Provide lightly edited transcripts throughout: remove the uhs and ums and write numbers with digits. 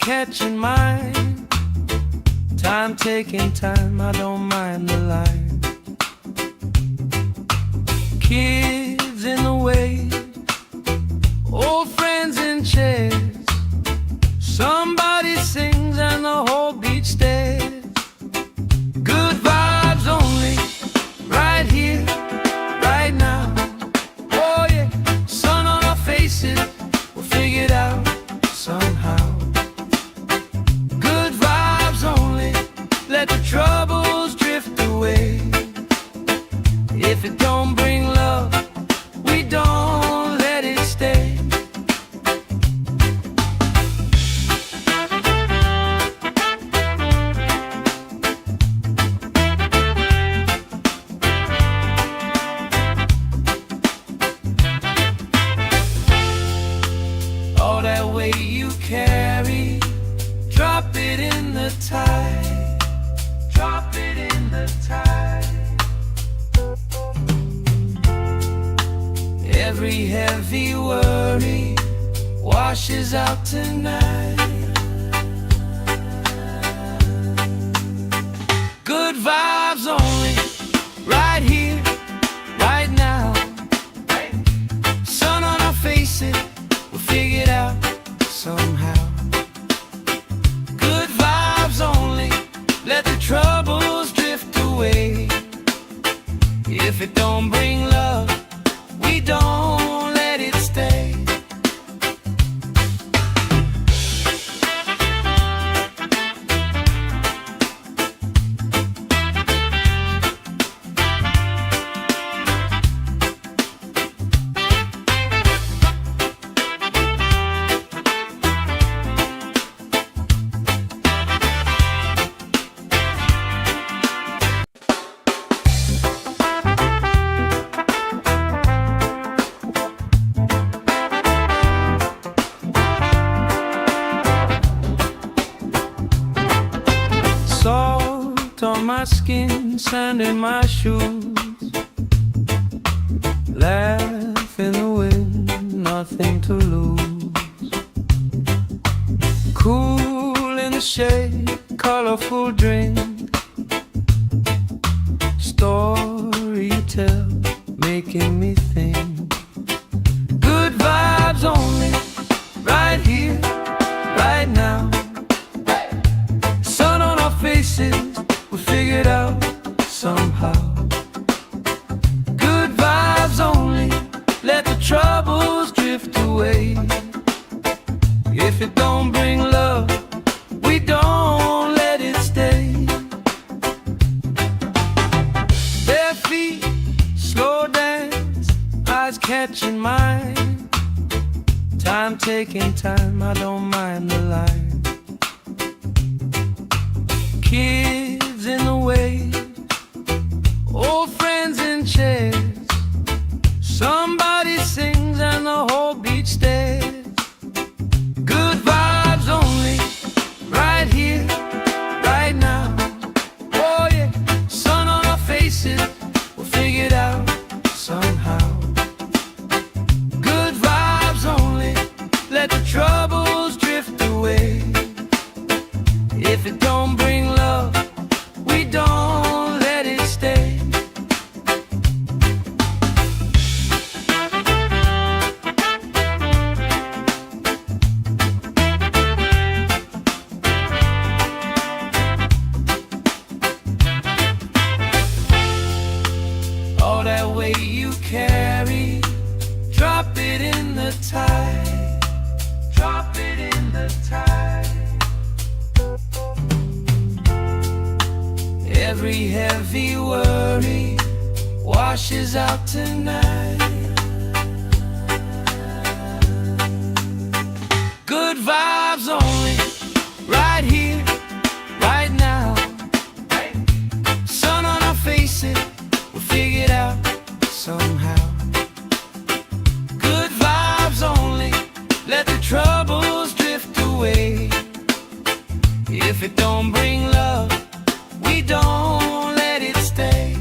catching mine. Time taking time, I don't mind the line. Kids in the way, old friends in chairs. Somebody sings and the whole beach stares. Good vibes only, right here, right now. Oh yeah, sun on our faces, we'll figure it out somehow. Good vibes only, let the troubles drift away. If it don't bring love, we don't let it stay. All that weight you carry, drop it in the tide. Drop it in the tide. Every heavy worry washes out tonight. Good vibes only, right here, right now. Sun on our faces, we'll figure it out somehow. Good vibes only, let the troubles drift away. If it don't bring love, we don't let it stay. Salt on my skin, sand in my shoes. Laugh in the wind, nothing to lose. Cool in the shade, colorful drink. Story you tell, making me think. Good vibes only, right here, right now. Sun on our faces, we'll figure it out somehow. Good vibes only, let the troubles drift away. If it don't bring love, we don't let it stay. Bare feet, slow dance, eyes catching mine. Time taking time, I don't mind the line. Kids in the way, old friends in chairs. Somebody sings and the whole beach stares. Good vibes only, right here, right now. Oh yeah, sun on our faces, we'll figure it out somehow. Good vibes only, let the troubles drift away. If it don't bring love, we don't let it stay. All that weight you carry, drop it in the tide. Drop it in the tide. Every heavy worry washes out tonight. Good vibes only, right here, right now. Sun on our faces, we'll figure it out somehow. Good vibes only, let the troubles drift away. If it don't bring love, we don't let it stay.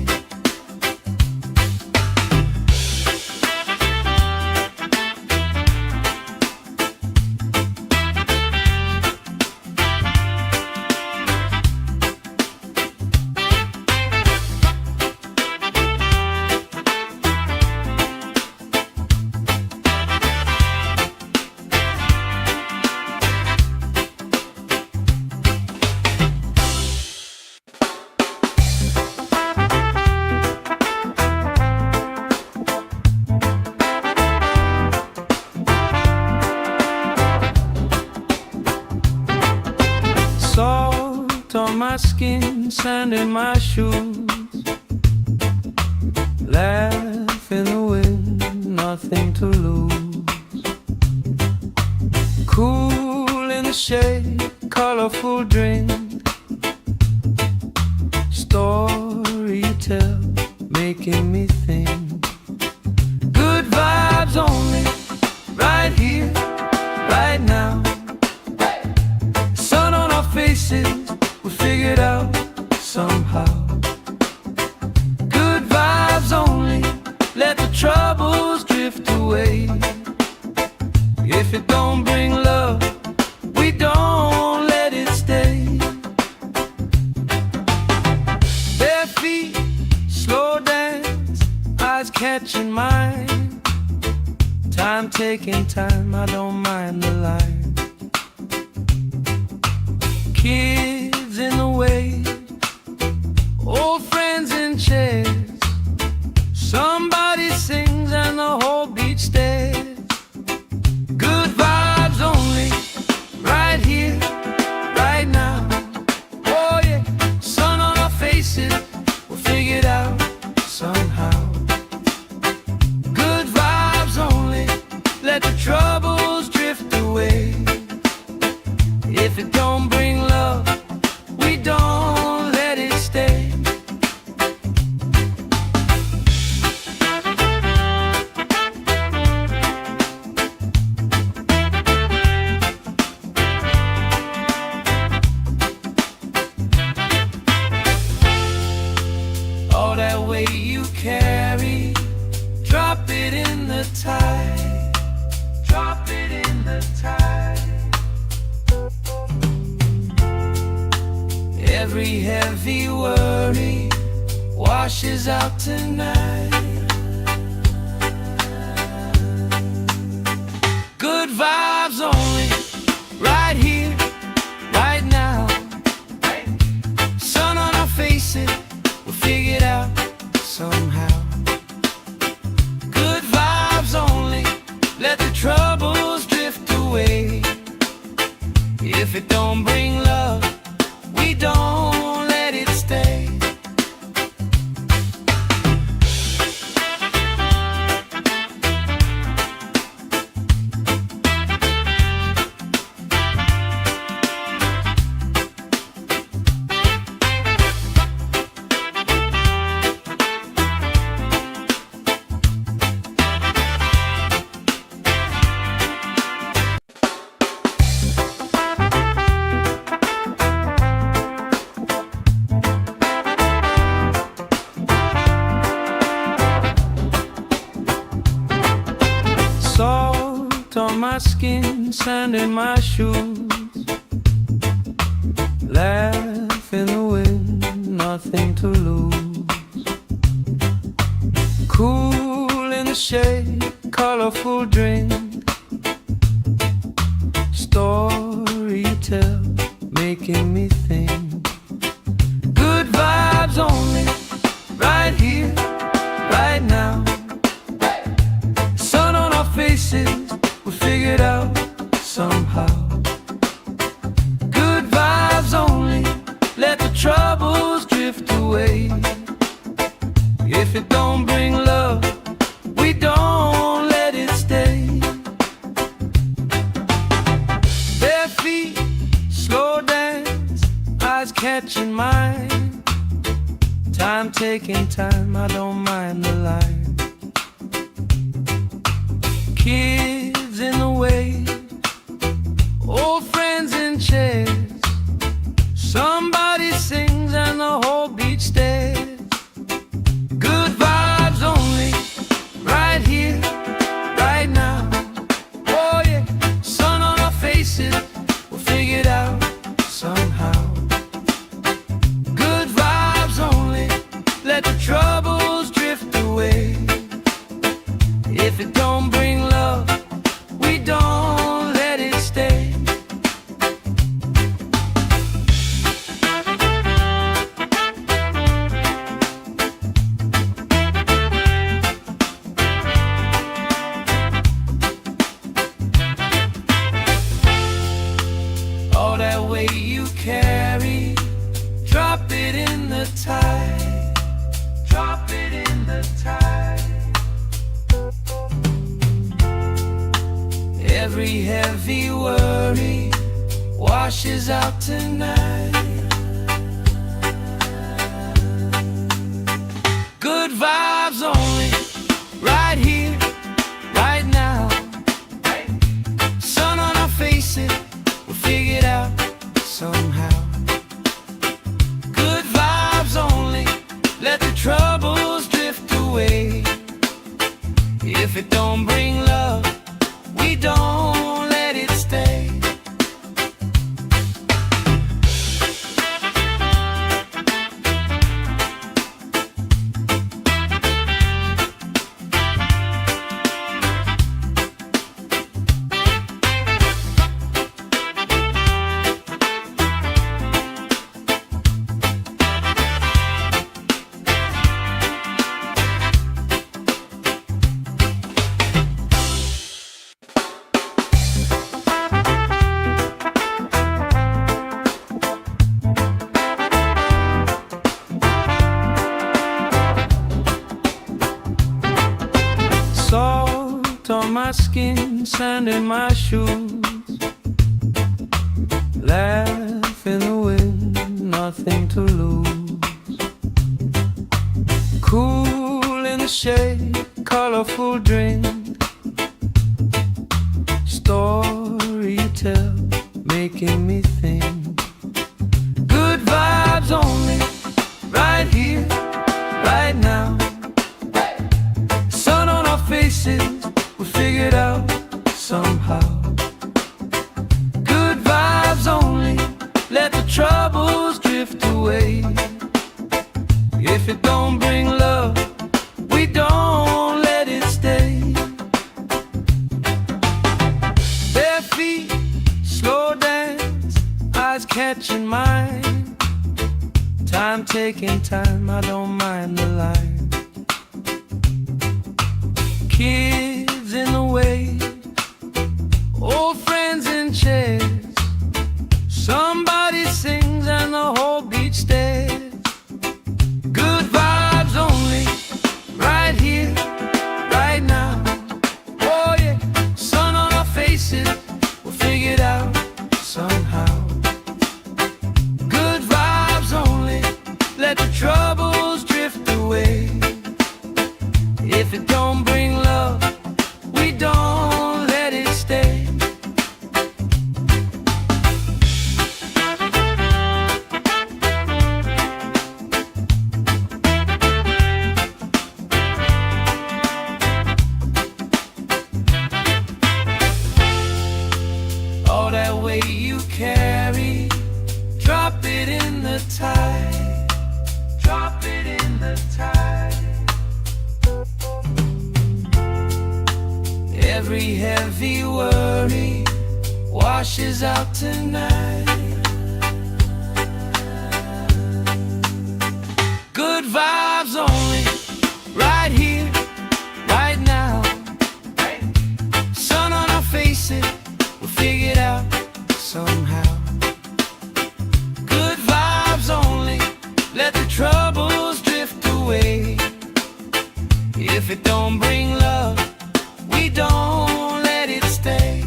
my skin, sand in my shoes. Laugh in the wind, nothing to lose. Cool in the shade, colorful drink. Story you tell, making me think. Good vibes only, right here, right now. Sun on our faces, we figured out somehow. Good vibes only, let the troubles drift away. If it don't bring love, we don't let it stay. Bare feet, slow dance, eyes catching mine. Time taking time, I don't mind the line. Kids in the wave, old friends in chairs. Somebody sings and the whole beach stares. Good vibes only, right here, right now. Oh yeah, sun on our faces, we'll figure it out somehow. Good vibes only, let the troubles drift away. If it don't bring love, we don't let it stay. All that weight you carry, drop it in the tide. Drop it in the tide. Every heavy worry washes out tonight. Good vibes only, right here, right now. Sun on our faces, we'll figure it out somehow. Good vibes only, let the troubles drift away. If it don't bring love, we don't let it stay. Salt on my skin, sand in my shoes. Laugh in the wind, nothing to lose. Cool in the shade, colorful drink. Story you tell, making me think. Good vibes only, right here, right now. Sun on our faces, we figured out somehow. Good vibes only, let the troubles drift away. If it don't bring love, we don't let it stay. Bare feet, slow dance, eyes catching mine. Time taking time, I don't mind the line. Kids in the wave, old friends in chairs. Somebody sings and the whole beach stares. Good vibes only, right here, right now. Oh yeah, sun on our faces, we'll figure it out somehow. Good vibes only, let the troubles drift away. If it don't bring love, Every heavy worry washes out tonight. Good vibes only, right here, right now. Sun on our faces, we'll figure it out somehow. Good vibes only, let the troubles drift away. If it don't bring love, we don't let it stay. Salt on my skin, sand in my shoes. Laugh in the wind, nothing to lose. Cool in the shade, colorful drink. Story you tell, making me think. Good vibes only, right here, right now. Faces, we'll figure it out somehow. Good vibes only, let the troubles drift away. If it don't bring love, we don't let it stay. Bare feet, slow dance, eyes catching mine. Time taking time, I don't mind the line. Kids in the way, old friends in chairs. Somebody sings and the whole beach stares. Good vibes only, right here, right now. Oh yeah, sun on our faces, we'll figure it out somehow. Good vibes only, let the troubles drift away. If it don't bring love, we don't let it stay. All that weight you carry, drop it in the tide. Drop it in the tide. Every heavy worry washes out tonight. Good vibes only, right here, right now. Sun on our faces, we'll figure it out somehow. Good vibes only, let the troubles drift away. If it don't bring love, we don't let it stay.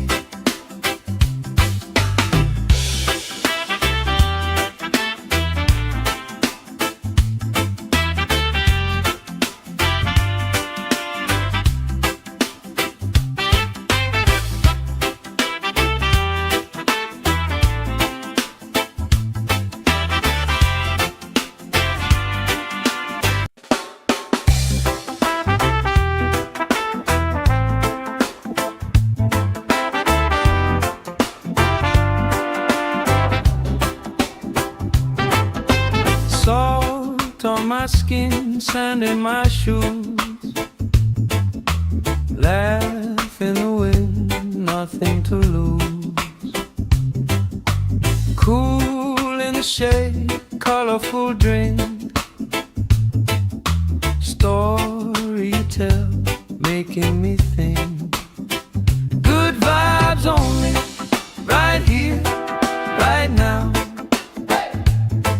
Salt on my skin, sand in my shoes. Laugh in the wind, nothing to lose. Cool in the shade, colorful drink. Story you tell, making me think. Good vibes only, right here, right now.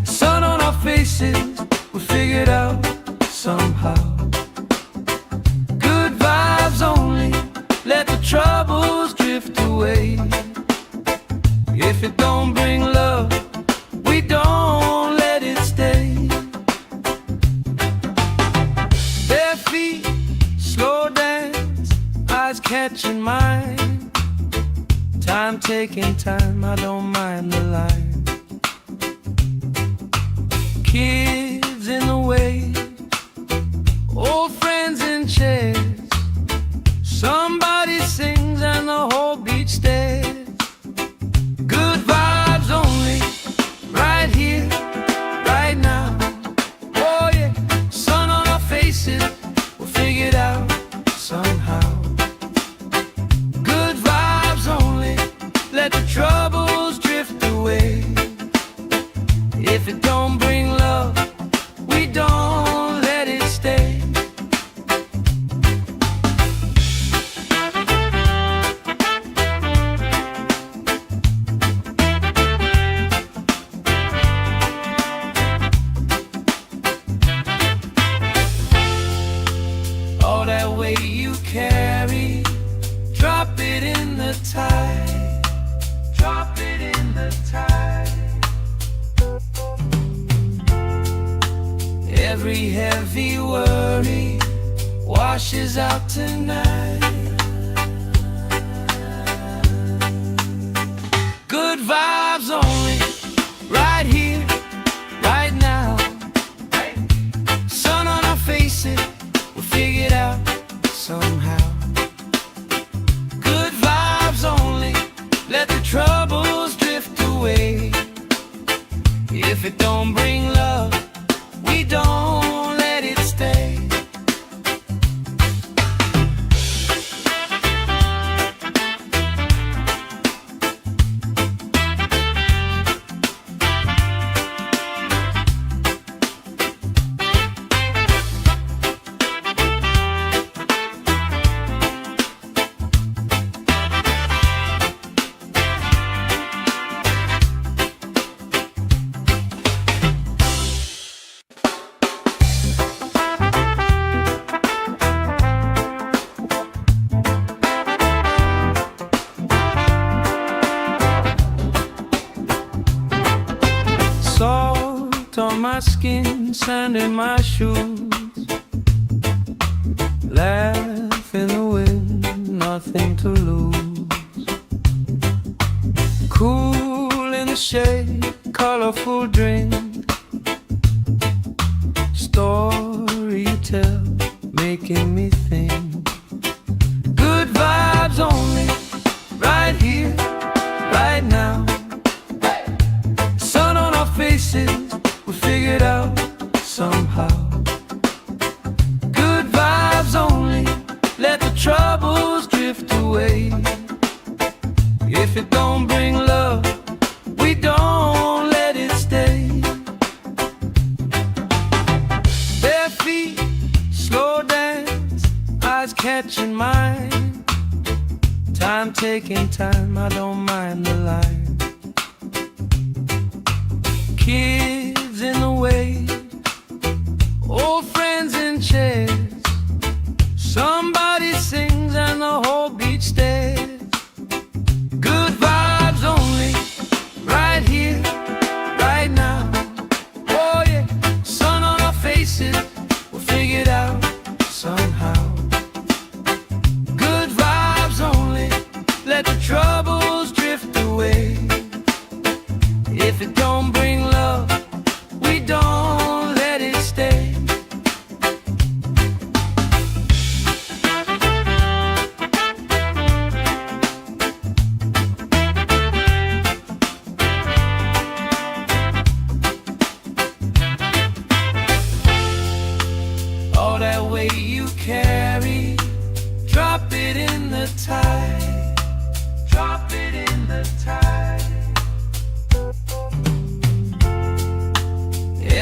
Sun on our faces, we'll figure it out somehow. Good vibes only, let the troubles drift away. away. If it don't bring love, we don't let it stay. Bare feet, slow dance, eyes catching mine. Time taking time, I don't mind the line. Kids in the way, old friends in chairs. Somebody sings and the whole beach stares. Good vibes only, right here, right now. Oh yeah, sun on our faces, we'll figure it out somehow. Good vibes only, let the troubles drift away. If it don't bring love, we don't let it stay. All that weight you carry, drop it in the tide. Drop it in the tide. Every heavy worry washes out tonight. Good vibes only, right here, right now. Sun on our faces, we'll figure it out somehow. Good vibes only, let the troubles drift away. If it don't bring love, we don't let it stay. Salt on my skin, sand in my shoes. Laugh in the wind, nothing to lose. Cool in the shade, colorful drink. Story you tell, making me think. Good vibes only, right here, right now. Sun on our faces, we figure it out somehow. Good vibes only, let the troubles drift away. If it don't bring love, we don't let it stay. Bare feet, slow dance, eyes catching mine. Time taking time, I don't mind the line. Kids in the way, old friends in chairs. Somebody sings and the whole beach stares. Good vibes only, right here, right now. Oh yeah, sun on our faces, we'll figure it out somehow. Good vibes only, let the troubles drift away. If it don't bring love, we don't let it stay. All that weight you carry, drop it in the tide. Drop it in the tide.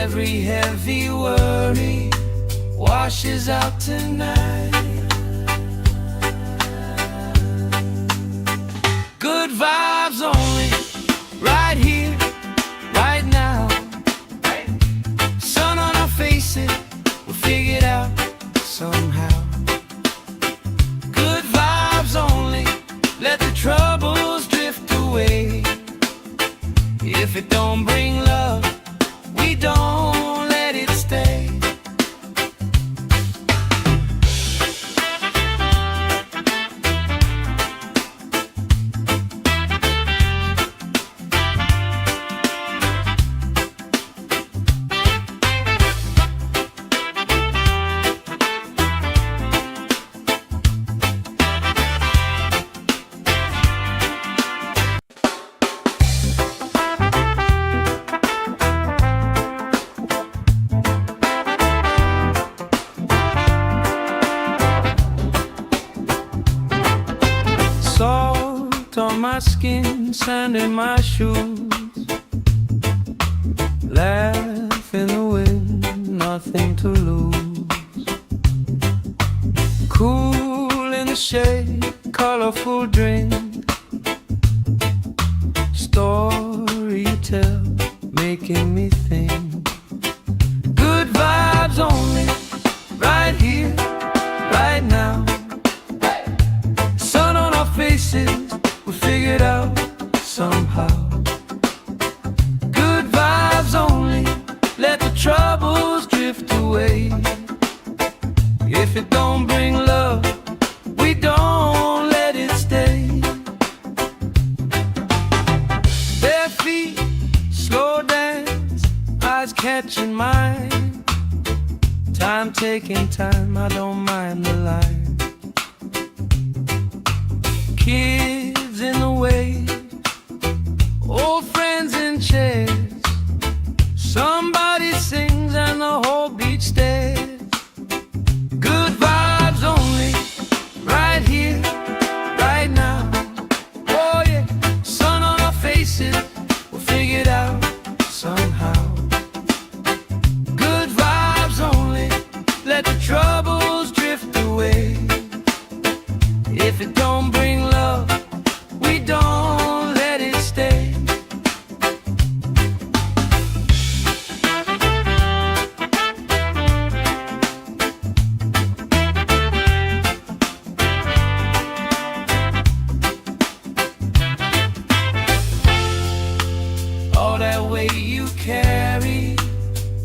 Every heavy worry washes out tonight. Good vibes only, right here, right now. Sun on our faces, we'll figure it out somehow. Good vibes only, let the troubles drift away. If it don't bring love, we don't let it stay. Salt on my skin, sand in my shoes, laugh in the wind, nothing to lose. Cool in the shade, colorful drink, story you tell, making me think. Good vibes only, right here, right now. Sun on our faces, we figured out somehow. Good vibes only, let the troubles drift away. If it don't bring love, we don't let it stay. Bare feet, slow dance, eyes catching mine. Time taking time, I don't mind the line. Kids in the way, old friends in chairs. Somebody sings and the whole beach stares. Good vibes only, right here, right now. Oh yeah, sun on our faces, we'll figure it out somehow. Good vibes only, let the troubles drift away. If it don't bring love, we don't let it stay. All that weight you carry,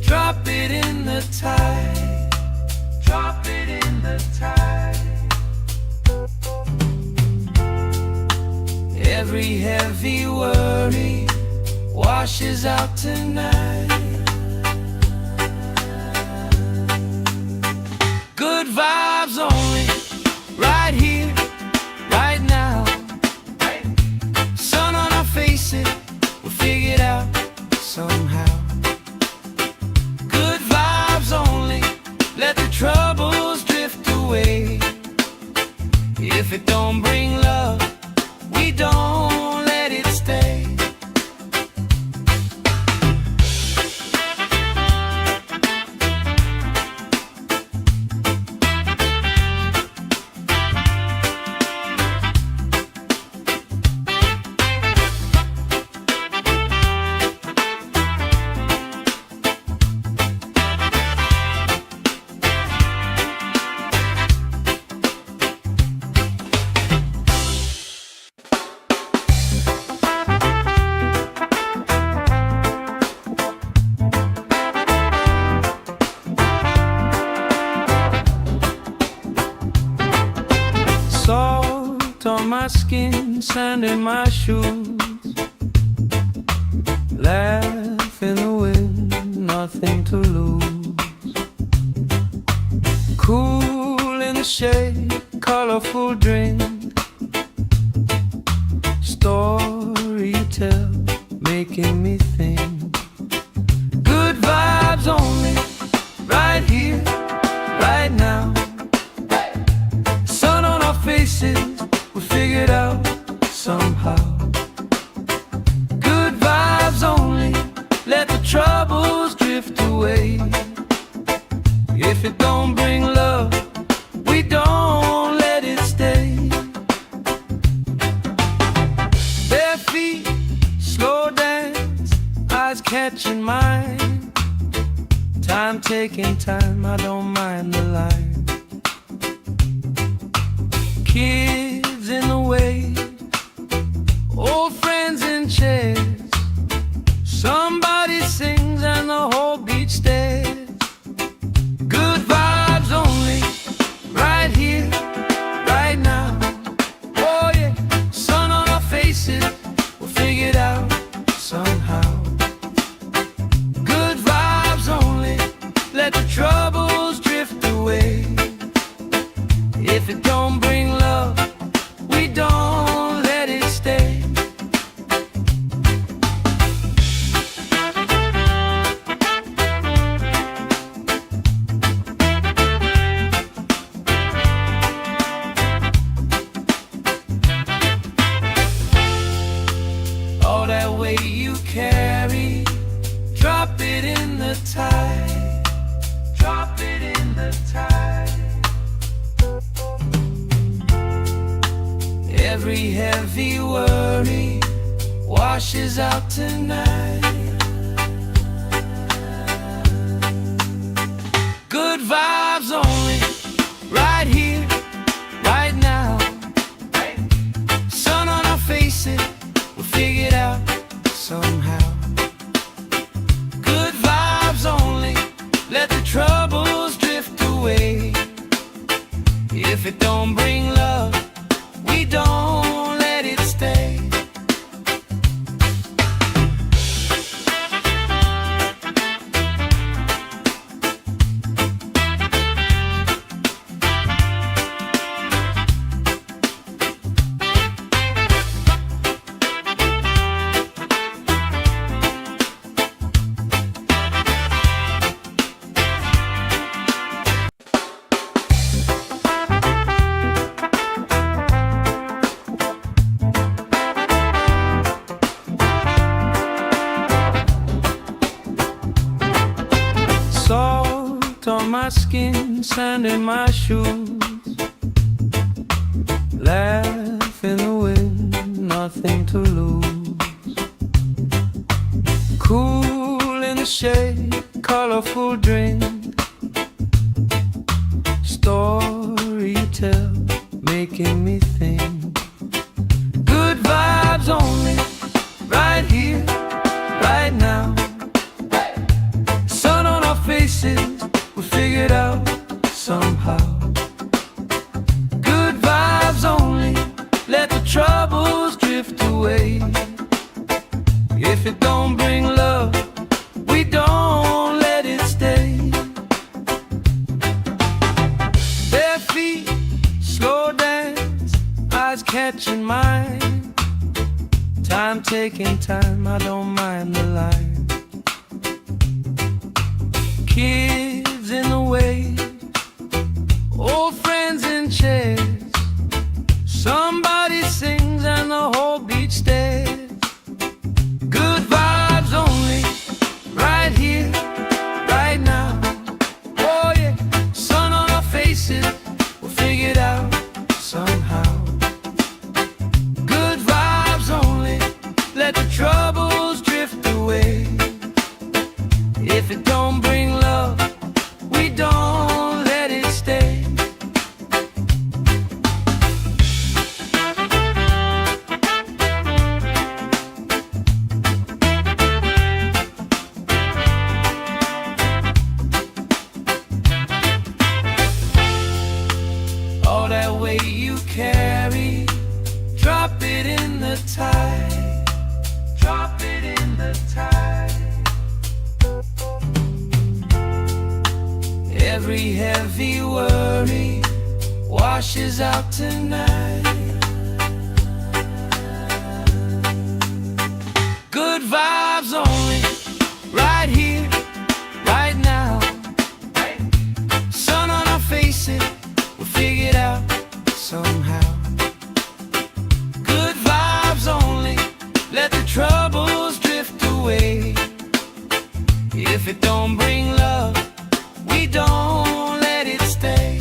drop it in the tide. Drop it in the tide. Every heavy worry washes out tonight. Good vibes only, right here, right now. Sun on our faces, we'll figure it out somehow. Good vibes only, let the troubles drift away. If it don't bring love, we don't let it stay. Salt on my skin, sand in my shoes, laugh in the wind, nothing to lose. Cool in the shade, colorful drink, story you tell, making me think. Good vibes only, right here, right now. Sun on our faces, we figured out somehow. Good vibes only, let the troubles drift away. If it don't bring love, we don't let it stay. Bare feet, slow dance, eyes catching mine. Time taking time, I don't mind the line. Kids in the way, the tide. Drop it in the tide. Every heavy worry washes out tonight. Good vibes only, right here, right now. Sun on our faces, we'll figure it out somehow. Good vibes only, let the troubles drift away. If it don't bring love, we don't let it stay. Salt on my skin, sand in my shoes. Laugh in the wind, nothing to lose. Cool in the shade, colorful drink. Story you tell, making me think. Good vibes only, right here, right now. Sun on our faces, we'll figure it out somehow. Good vibes only, let the troubles drift away. If it don't bring love, we don't let it stay. Bare feet, slow dance, eyes catching mine. Time taking time, I don't mind the line. Kids in the way, old friends in chairs. Somebody sings and the whole beach stares. Good vibes only, right here, right now. Oh yeah, sun on our faces, we'll figure it out somehow. Good vibes only, let the troubles drift away. If it don't bring love, we don't let it stay. All that weight you carry, drop it in the tide. Drop it in the tide. Every heavy worry washes out tonight. Good vibes only, right here, right now. Sun on our faces, we'll figure it out somehow. Good vibes only, let the troubles drift away. If it don't bring love, we don't let it stay.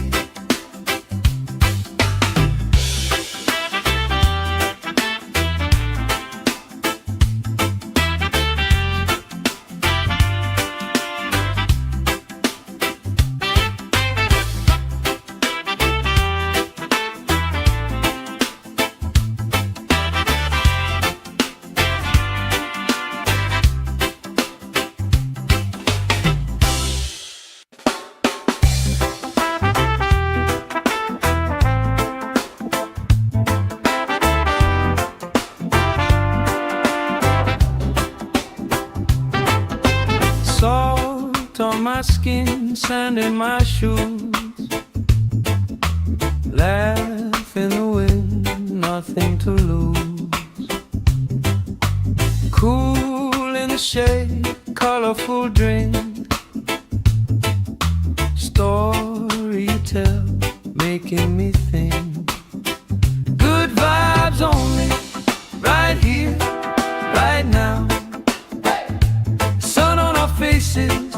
Salt on my skin, sand in my shoes. Laugh in the wind, nothing to lose. Cool in the shade, colorful drink. Story you tell, making me think. Good vibes only, right here, right now. Sun on our faces,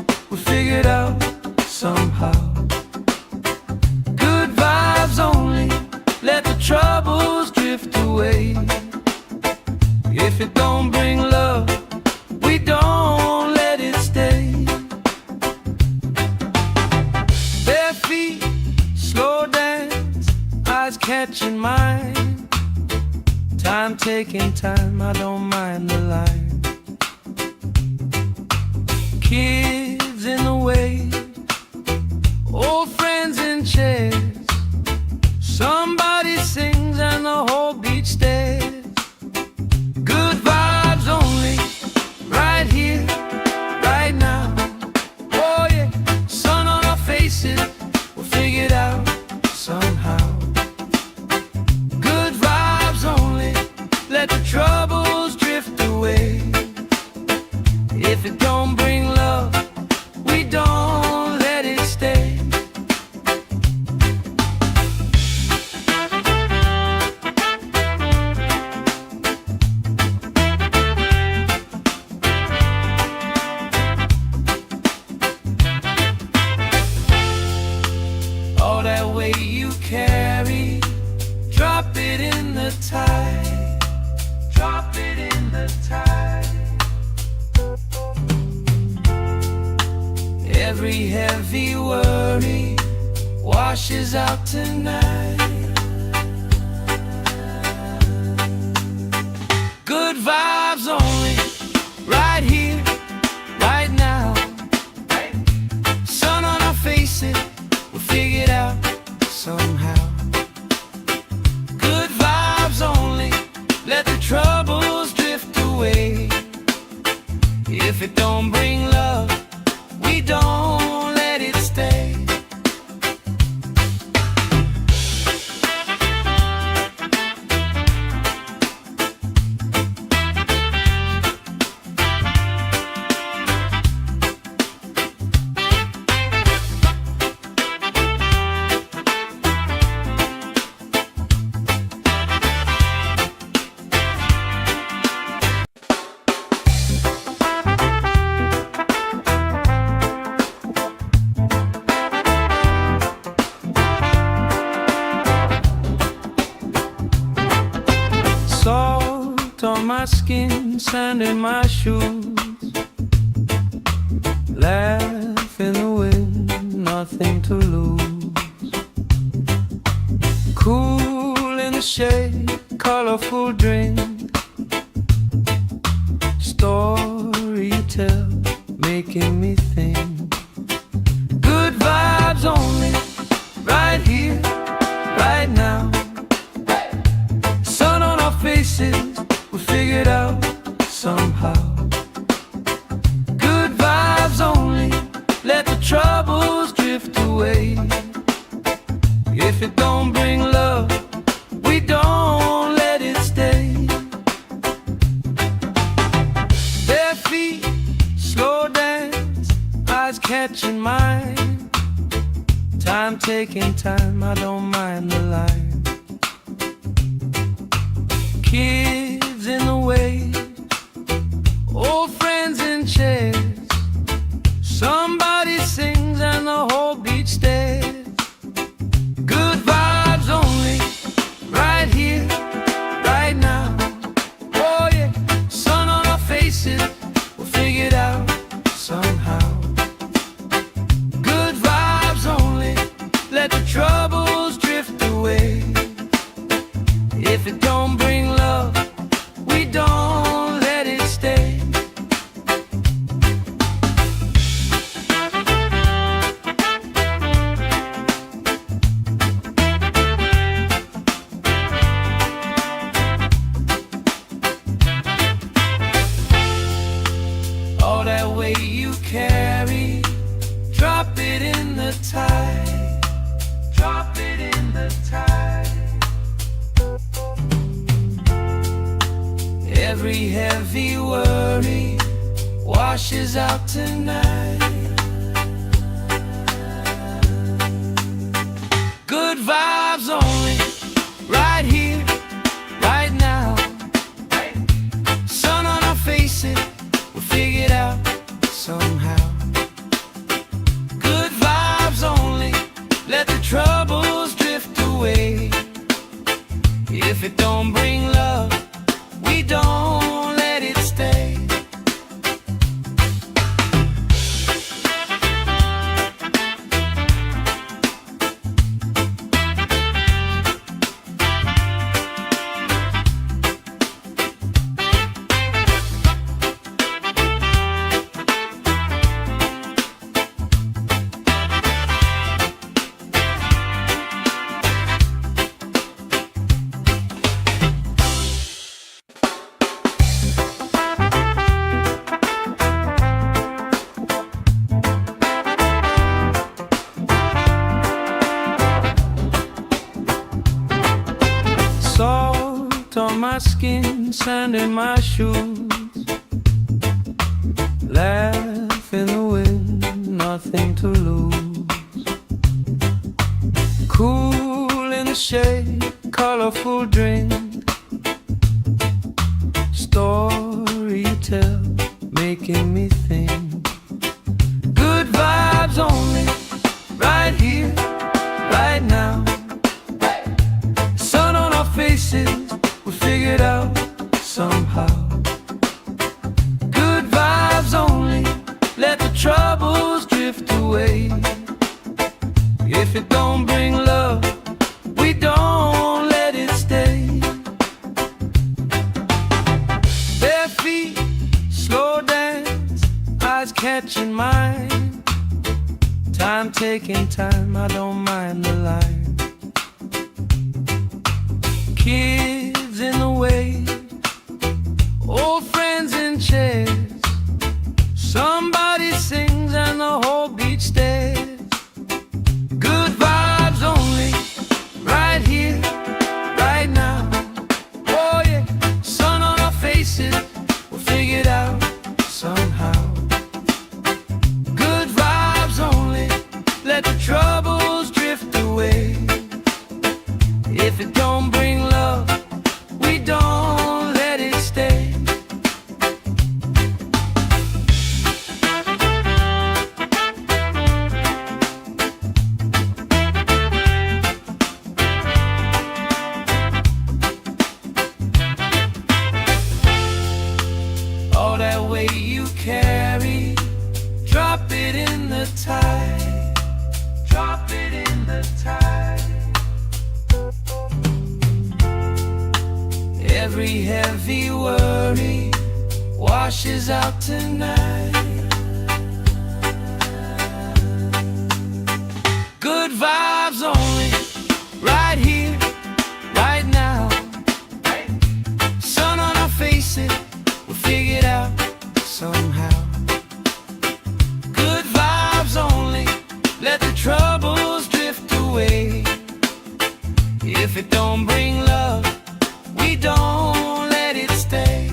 taking time, I don't mind the line. Kids in the way, old friends in chairs. Somebody sings and the whole beach stares. Good vibes only, right here, right now. Oh yeah, sun on our faces, we'll figure it out somehow. Good vibes only, let the troubles drift away. If it don't bring love, we don't let it stay. All that weight you carry, drop it in the tide. Drop it in the tide. Every heavy worry washes out tonight. Good vibes only, right here, right now. Sun on our faces, we'll figure it out somehow. Good vibes only, let the troubles drift away. If it don't bring love, we don't let it stay. Salt on my skin, sand in my shoes. Laugh in the wind, nothing to lose. Cool in the shade, colorful drink. Story you tell, making me think. Good vibes only, right here, right now. Sun on our faces, we'll figure it out somehow. Good vibes only, let the troubles drift away. If it don't bring love, we don't let it stay. Bare feet, slow dance, eyes catching mine. Time taking time, I don't mind the line. Kids in the way, old friends in chairs. Somebody sings and the whole beach stares. Good vibes only, right here, right now. Oh yeah, sun on our faces, we'll figure it out somehow. Good vibes only, let the troubles drift away. If it don't bring love, we don't let it stay. All that weight you carry, drop it in the tide. Drop it in the tide. Every heavy worry washes out tonight. Good vibes only, right here, right now. Sun on our faces, we'll figure it out somehow. Good vibes only, let the troubles drift away. If it don't bring love, we don't let it stay. skin, sand in my shoes. Laugh in the wind, nothing to lose. Cool in the shade, colorful drink. Story you tell, making me think. Good vibes only, right here, right now. Sun on our faces, we figured out somehow. Good vibes only, let the troubles drift away. If it don't bring love, we don't let it stay. Bare feet, slow dance, eyes catching mine. Time taking time, I don't mind the line. Kids in the way, old friends in chairs. Somebody sings and the whole beach stares. Good vibes only, right here, right now. Oh yeah, sun on our faces, we'll figure it out somehow. Good vibes only, let the troubles drift away. If it don't bring love, we don't let it stay. All that weight you carry, drop it in the tide. Drop it in the tide. Every heavy worry washes out tonight. Good vibes only, right here, right now. Sun on our faces, we'll figure it out somehow. Good vibes only, let the troubles drift away. If it don't bring love, we don't let it stay.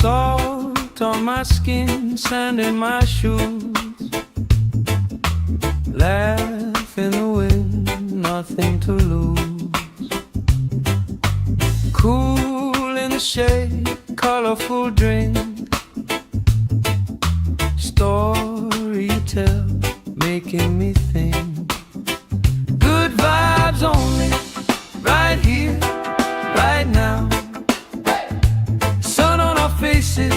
Salt on my skin, sand in my shoes. Laugh in the wind, nothing to lose. Cool in the shade, colorful drink. Story you tell, making me think. Good vibes only, right here, right now. Sun on our faces,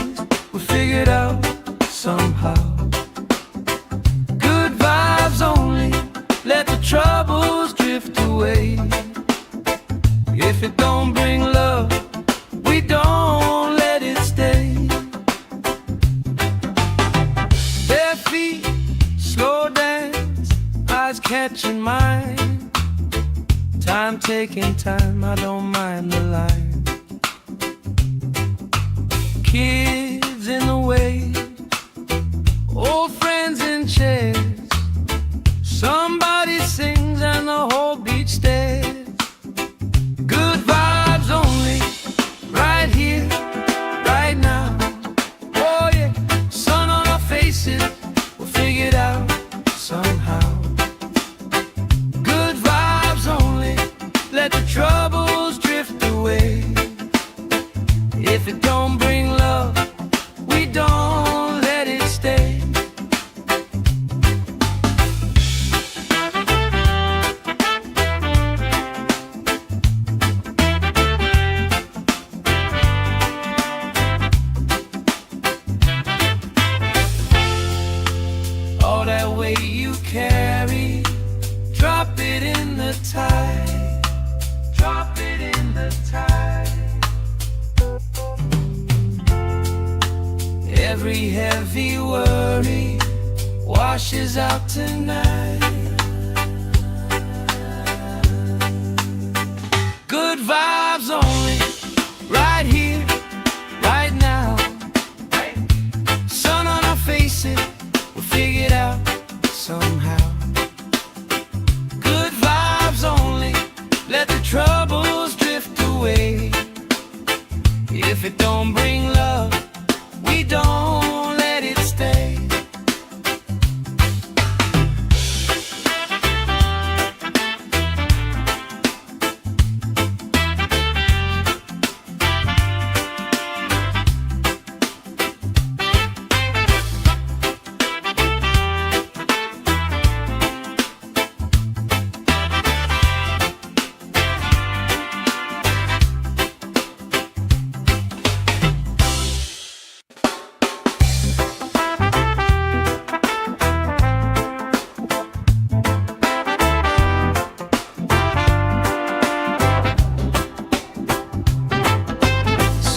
we figured out somehow. Good vibes only, let the troubles drift away. If it don't bring love, we don't let it stay. Bare feet, slow dance, eyes catching mine. Time taking time, I don't mind the line. Kids in the way, old friends in chairs. Somebody sings and the whole beach stares. Good vibes only, right here, right now. Oh yeah, sun on our faces, we'll figure it out somehow. Good vibes only, let the troubles drift away. If it don't bring love, we don't let it stay. All that weight you carry, drop the tide. Drop it in the tide. Every heavy worry washes out tonight. Good vibes only, right here, right now. Sun on our faces, we'll figure it out somehow. Good vibes only, let the troubles drift away. If it don't bring love, we don't let it stay.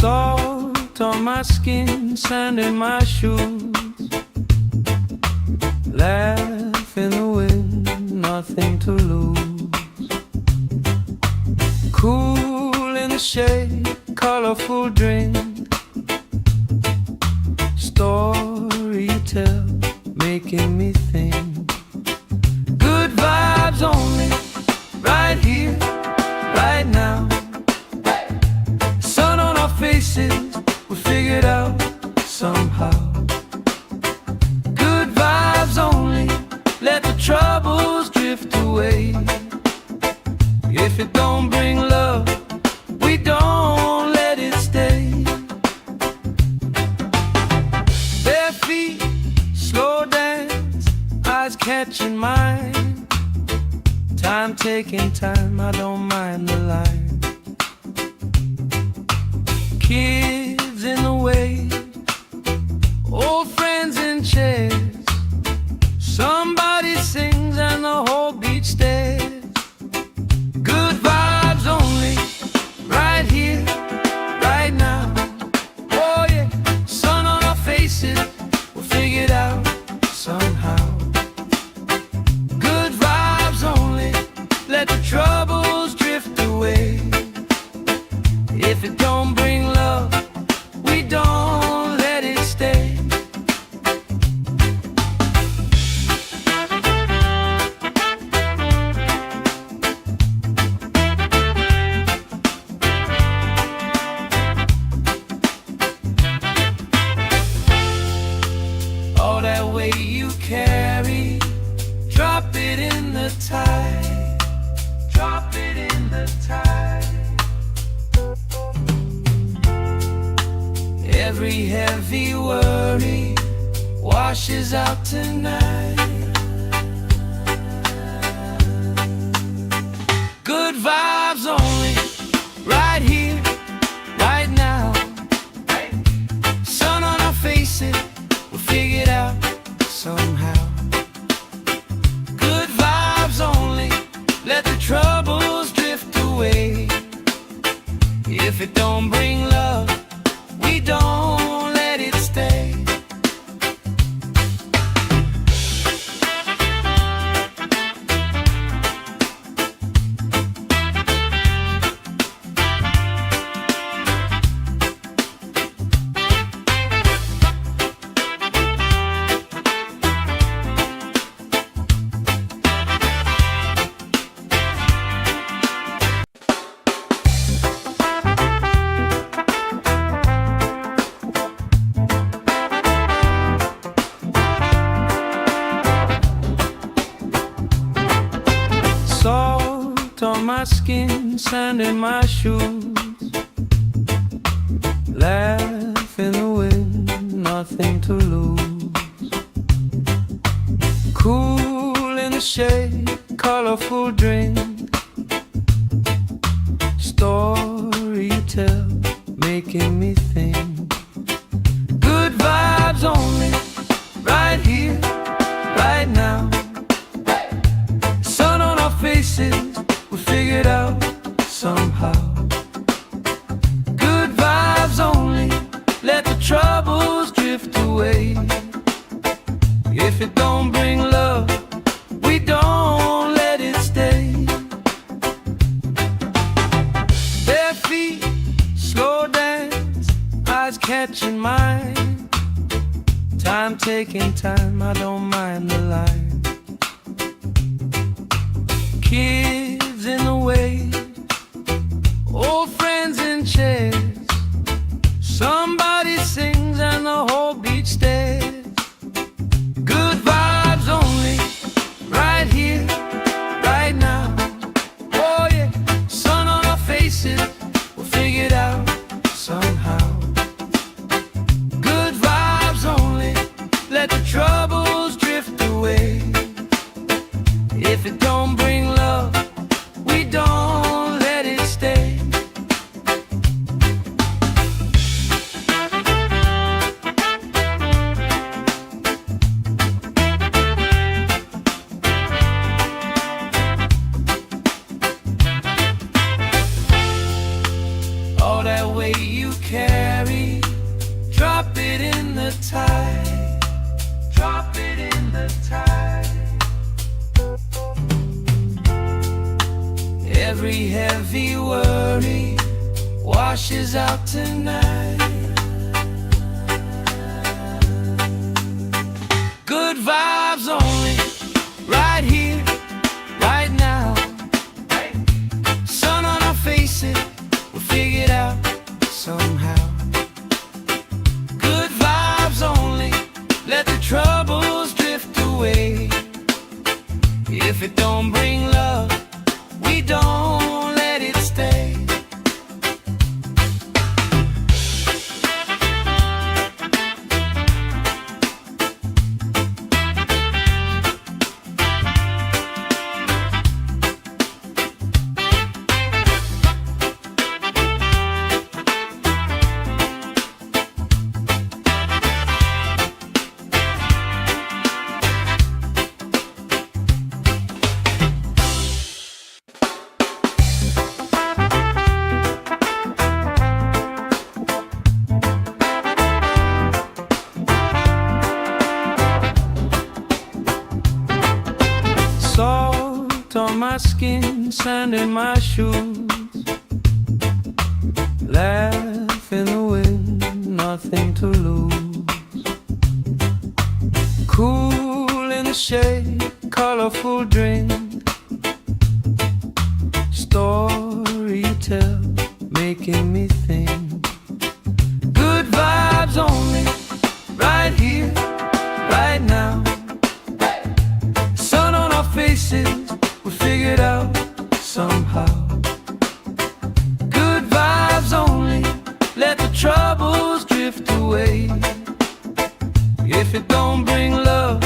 Salt on my skin, sand in my shoes. Laugh in the wind, nothing to lose. Cool in the shade, colorful drink. Story you tell, making me think. Good vibes only, right here, right now. Sun on our faces, we figured out somehow. Good vibes only, let the troubles drift away. If it don't bring love, we don't let it stay. Bare feet, slow dance, eyes catching mine. Time taking time, I don't mind the line. Kids in the wave, old friends in chairs. Somebody sings and the whole beach stares. Good vibes only, right here, right now. Oh yeah, sun on our faces, we'll figure it out somehow. Good vibes only, let the troubles drift away. If it don't bring love, we don't let it stay. All that weight you carry, drop it in the tide. Drop it in the tide. Every heavy worry washes out tonight. Good vibes only, right here, right now. Sun on our faces, we'll figure it out somehow. Good vibes only, let the troubles drift away. If it don't bring love, we don't let it stay. Salt on my skin, sand in my shoes. Laugh in the wind, nothing to lose. Cool in the shade, colorful drink. Story you tell, making me think. Good vibes only, right here, right now. Sun on our face, faces, we figured out somehow. Good vibes only, let the troubles drift away. If it don't bring love, we don't let it stay. Bare feet, slow dance, eyes catching mine. Time taking time, I don't mind the line. Kids in the way, old friends in chairs. Somebody sings and the whole beach stares. Good vibes only, right here, right now. Oh yeah, sun on our faces, we'll figure it out somehow. Good vibes only, let the troubles drift away. If it don't bring love, we don't let it stay. All that weight you carry, drop it in the tide. Drop it in the tide. Every heavy worry washes out tonight. Good vibes only, right here, right now. Sun on our faces, we'll figure it out somehow. Good vibes only, let the troubles drift away. If it don't bring love, we don't let it stay. Salt on my skin, sand in my shoes. Laugh in the wind, nothing to lose. Cool in the shade, colorful drink. Story you tell, making me think. Good vibes only, right here, right now. Faces, we figured out somehow. Good vibes only, let the troubles drift away. If it don't bring love,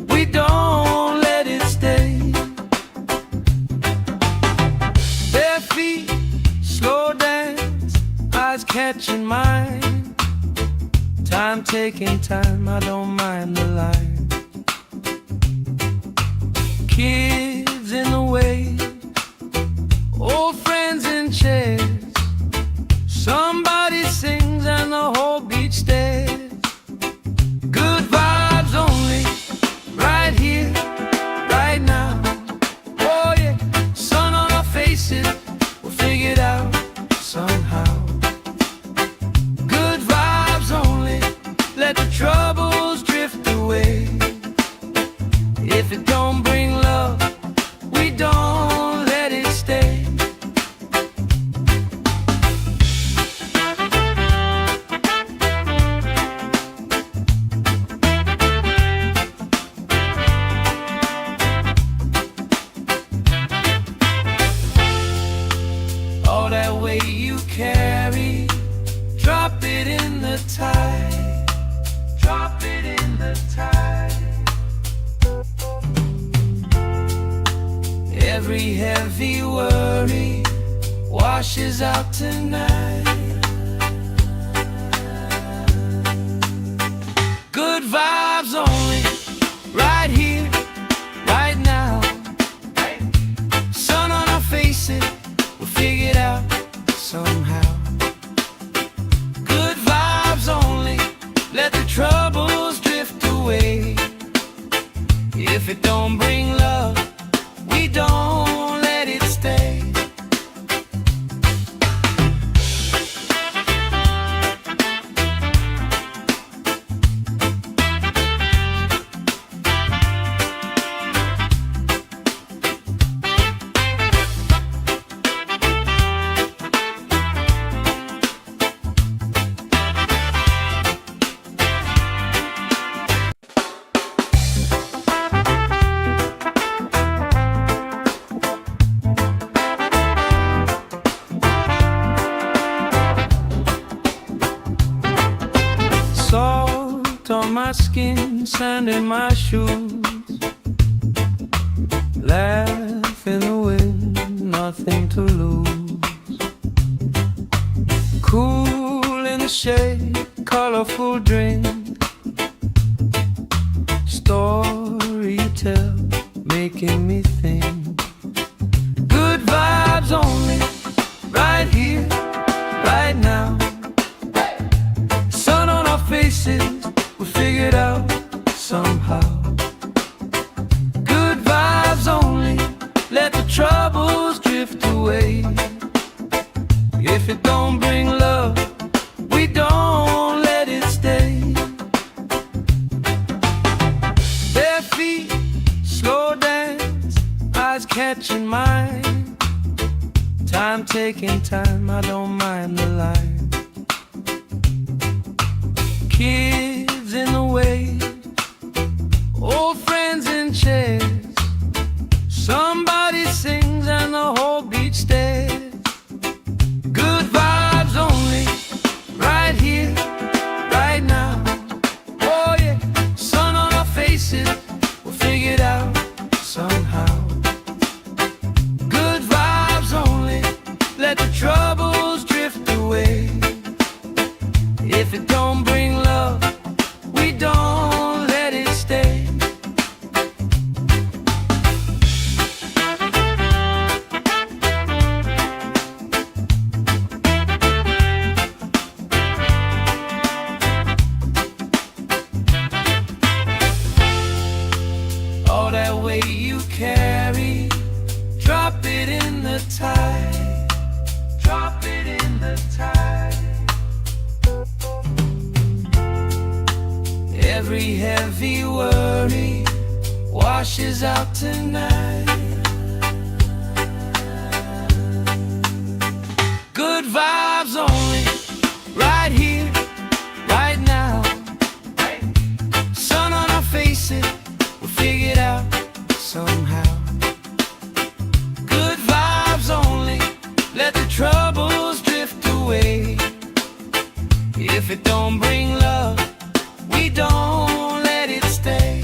we don't let it stay. Bare feet, slow dance, eyes catching mine. Time taking time, I don't mind the line. Kids in the way, old friends in chairs. Somebody sings and the whole beach stares. Good vibes only, right here, right now. Oh yeah, sun on our faces, we'll figure it out somehow. Good vibes only, let the troubles drift away. If it don't bring love, we don't let it stay. All that weight you carry, drop it in the tide. Drop it in the tide. Every heavy worry washes out tonight. Good vibes only, right here, right now. sand in my shoes. Laugh in the wind, nothing to lose. Cool in the shade, colorful drink. Story you tell, making me think. Good vibes only, right here, right now. Sun on our faces, we figured out somehow. Good vibes only, let the troubles drift away. If it don't bring love, we don't let it stay. Bare feet, slow dance, eyes catching mine. Time taking time, I don't mind the line. Kids in the way, old friends in chairs. Somebody sings and the whole beach stares. Good vibes only, right here, right now. Oh yeah, sun on our faces, we'll figure it out somehow. Good vibes only, let the troubles drift away. If it don't bring love, we don't let it stay. All that weight you carry, drop it in the tide. Drop it in the tide. Every heavy worry washes out tonight. Good vibes only, right here, right now. Sun on our faces, we'll figure it out somehow. Good vibes only, let the troubles drift away. If it don't bring love, we don't let it stay.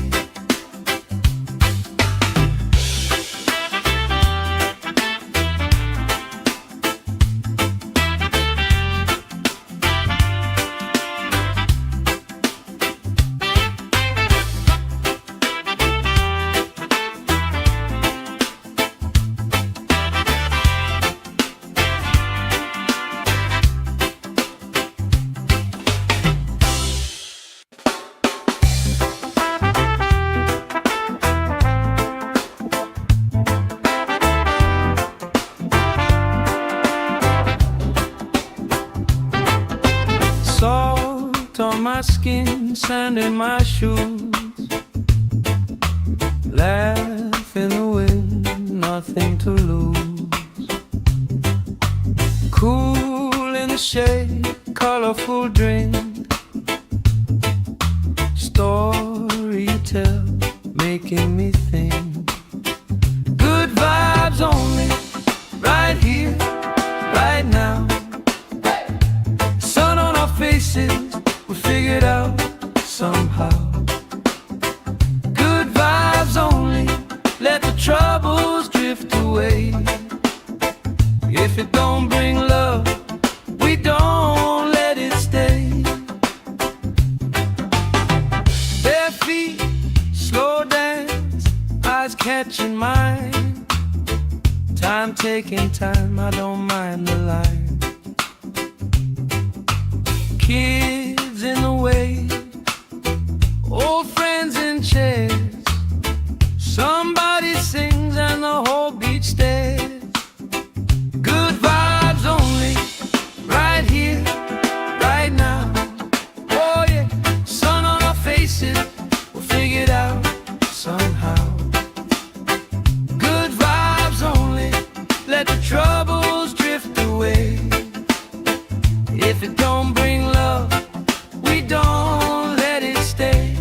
Salt on my skin, sand in my shoes. Laugh in the wind, nothing to lose. Cool in the shade, colorful drink. Story you tell, making me think. Good vibes only, right here, right now. Sun on our faces, we figured out somehow. Good vibes only, let the troubles drift away. If it don't bring love, we don't let it stay. Bare feet, slow dance, eyes catching mine. Time taking time, I don't mind the line. Kids in the way, old friends in chairs. Somebody sings and the whole beach stares. Good vibes only, right here, right now. Oh yeah, sun on our faces, we'll figure it out somehow. Good vibes only, let the troubles drift away. If it don't bring love, we don't let it stay.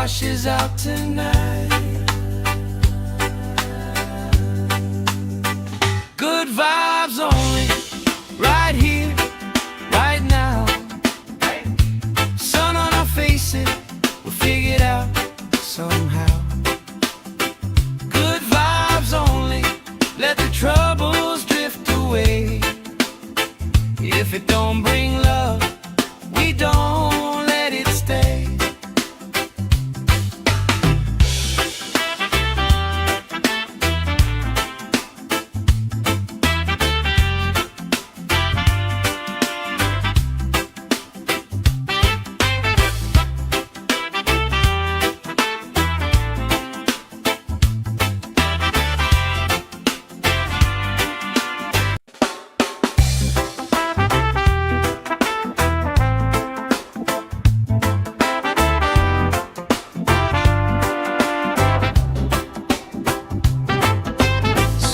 washes out tonight. Good vibes only, right here, right now. Sun on our faces, we'll figure it out somehow. Good vibes only, let the troubles drift away. If it don't bring love, we don't let it stay.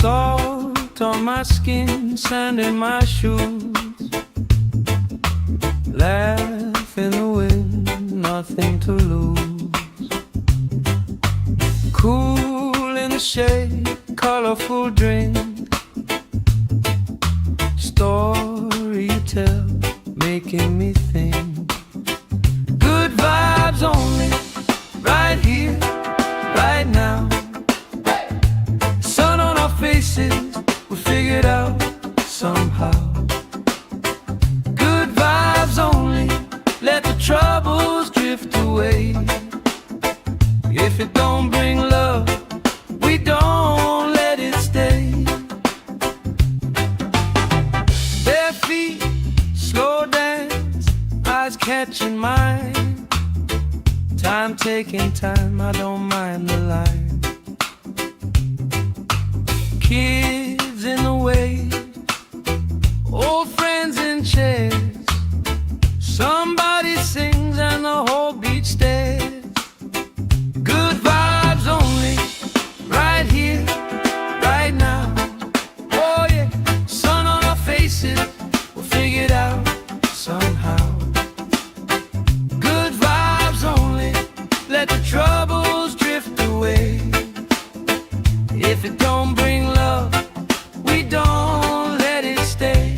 Salt on my skin, sand in my shoes. Laugh in the wind, nothing to lose. Cool in the shade, colorful drink. Story you tell, making me think. Good vibes only, right here, right now. Sun on our faces, we figure it out somehow. Good vibes only, let the troubles drift away. If it don't bring love, we don't let it stay. Bare feet, slow dance, eyes catching mine. Time taking time, I don't mind the line. Kids in the way, old friends in chairs. Somebody sings and the whole beach stares. Good vibes only, right here, right now. Oh yeah, sun on our faces, we'll figure it out somehow. Good vibes only, let the troubles drift away. If it don't bring love, we don't let it stay.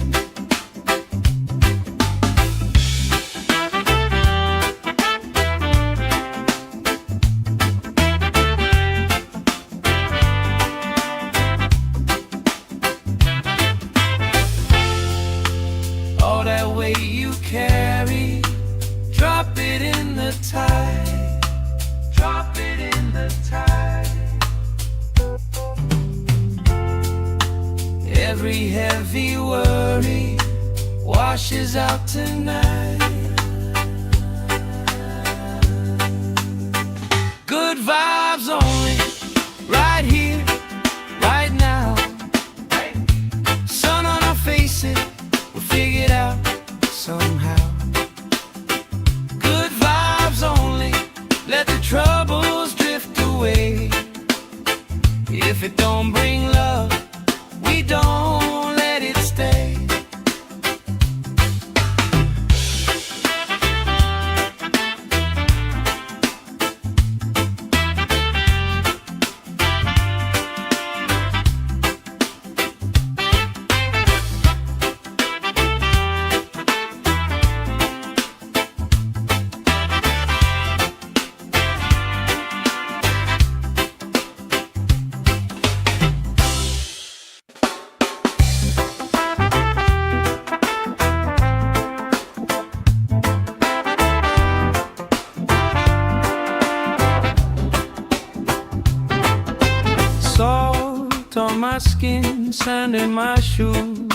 All that weight you carry, drop it in the tide. Drop it in the tide. Every heavy worry washes out tonight. Good vibes only, right here, right now. Sun on our faces, we'll figure it out somehow. Good vibes only, let the troubles drift away. If it don't bring love, we don't let it stay. Salt on my skin, sand in my shoes.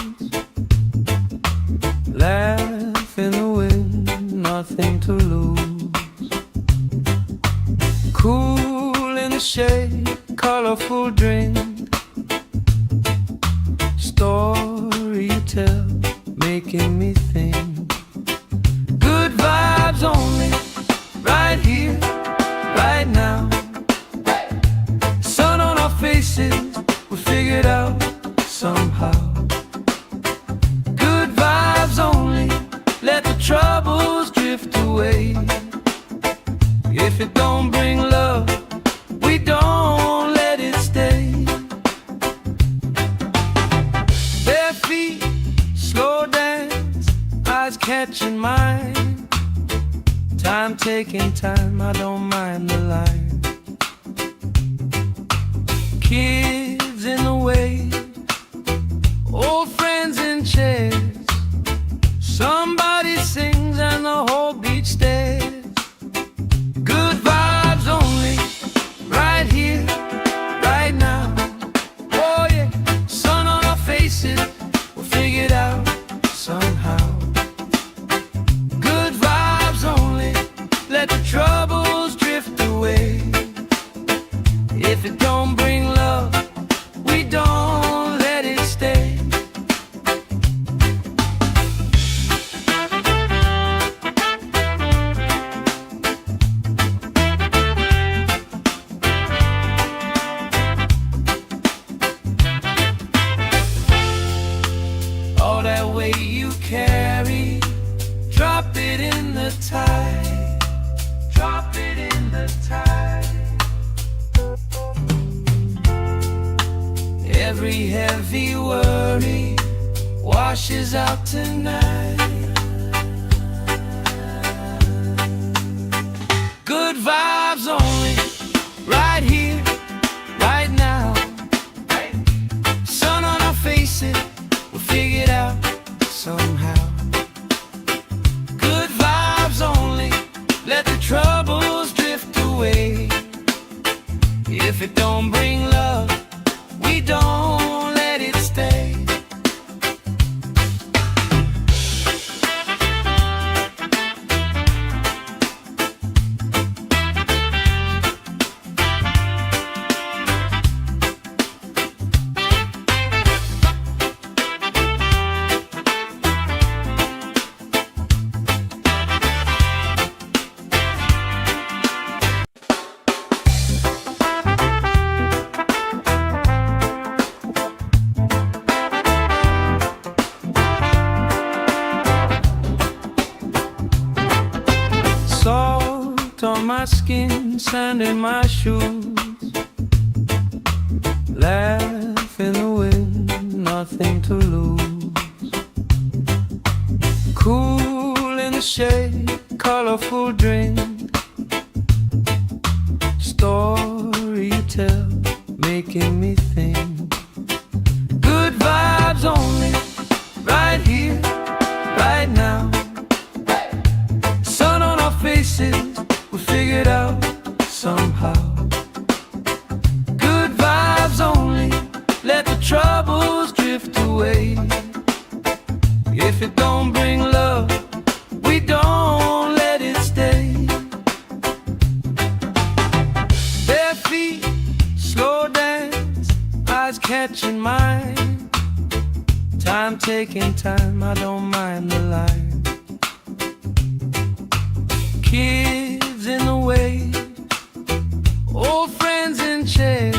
Laugh in the wind, nothing to lose. Cool in the shade, colorful drink. Story you tell, making me think. Good vibes only, right here, right now. Sun on our faces, we figure it out somehow. Good vibes only, let the troubles drift away. If it don't bring catching mine. Time taking time, I don't mind the line. Kids in the way, old friends in chairs. Somebody sings and the whole beach stares. Good vibes only, right here, right now. Oh yeah, sun on our faces, we'll figure it out somehow. Good vibes only, let the troubles drift away. If it don't bring love, we don't let it stay. All that weight you carry, drop it in the tide. Drop it in the tide. Every heavy worry washes out tonight. Good vibes only, right here, right now. Sun on our faces, we'll figure it out somehow. Good vibes only, let the troubles drift away. If it don't bring love, we don't let it stay. Salt on my skin, sand in my shoes. Laugh in the wind, nothing to lose. Cool in the shade, colorful drink. Story you tell, making me think. Good vibes only, right here, right now. Sun on our faces, we'll figure it out somehow. Good vibes only, let the troubles drift away. If it don't bring love, we don't let it stay. Bare feet, slow dance, eyes catching mine. Time taking time, I don't mind the line. Kids in the way, old friends in chairs.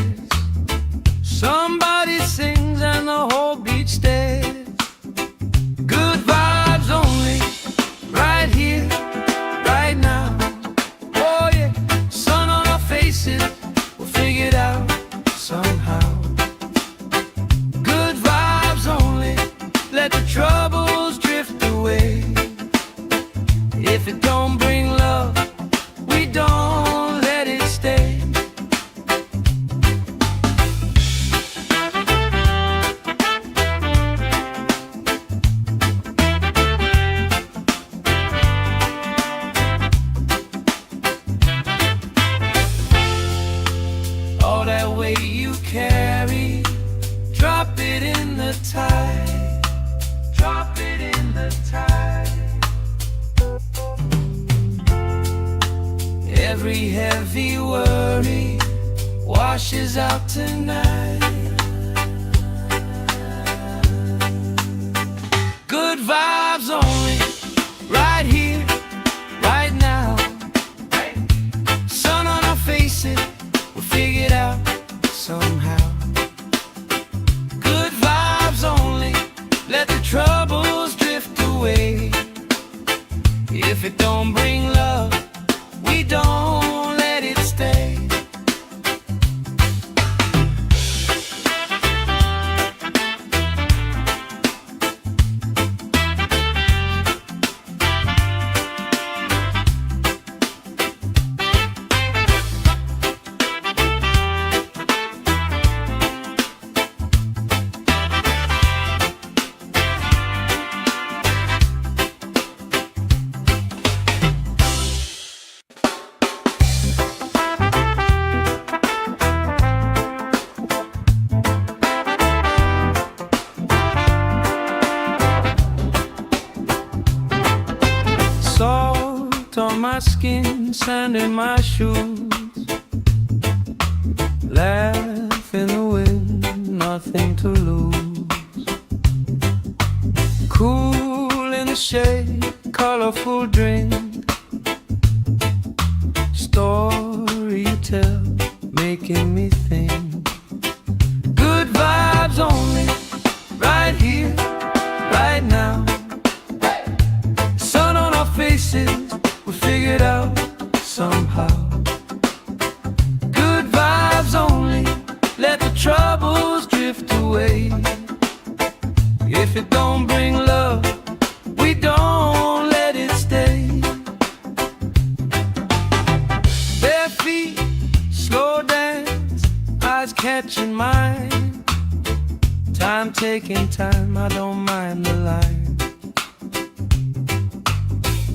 Somebody sings and the whole beach stares. Good vibes only, right here, right now. Oh yeah, sun on our faces, we'll figure it out somehow. Good vibes only, let the troubles drift away. If it don't bring love, we don't let it stay. All that weight you carry, drop it in the tide. Drop it in the tide. Every heavy worry washes out tonight. Good vibes only, right here, right now. Sun on our faces, we'll figure it out somehow. Good vibes only, let the troubles drift away. If it don't bring love, we don't let it stay. sand in my shoes. Laugh in the wind, nothing to lose. Cool in the shade, colorful drink. Story you tell, making me think. Good vibes only, right here, right now. Sun on our faces, we figured out somehow. Good vibes only, let the troubles drift away. If it don't bring love, we don't let it stay. Bare feet, slow dance, eyes catching mine. Time taking time, I don't mind the line.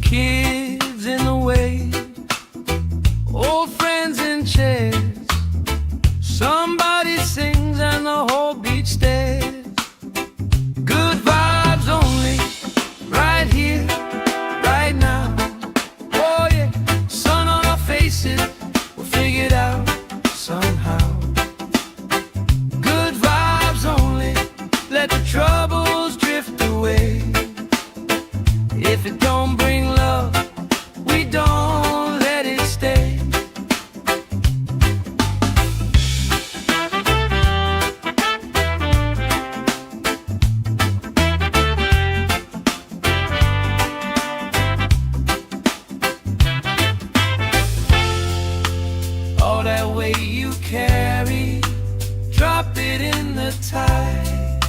Kids in the wave, old friends in chairs. Somebody sings and the whole beach stares. Good vibes only, right here, right now. Oh yeah, sun on our faces, we'll figure it out somehow. Good vibes only, let the troubles drift away. If it don't bring love, we don't let it stay. All that weight you carry, drop it in the tide.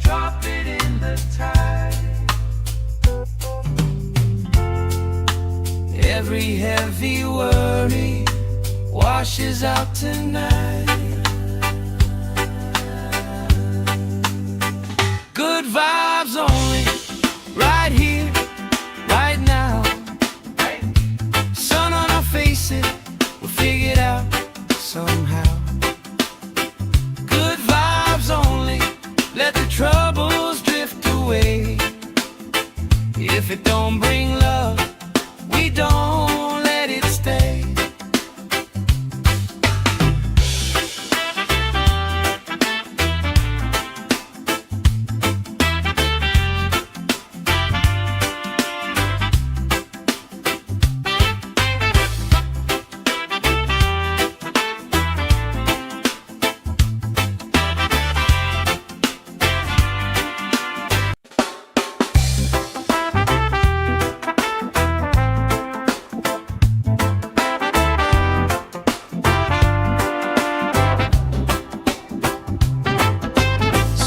Drop it in the tide. Every heavy worry washes out tonight. Good vibes only, right here, right now. Sun on our faces, we'll figure it out somehow. Good vibes only, let the troubles drift away. If it don't bring love, we don't let it stay.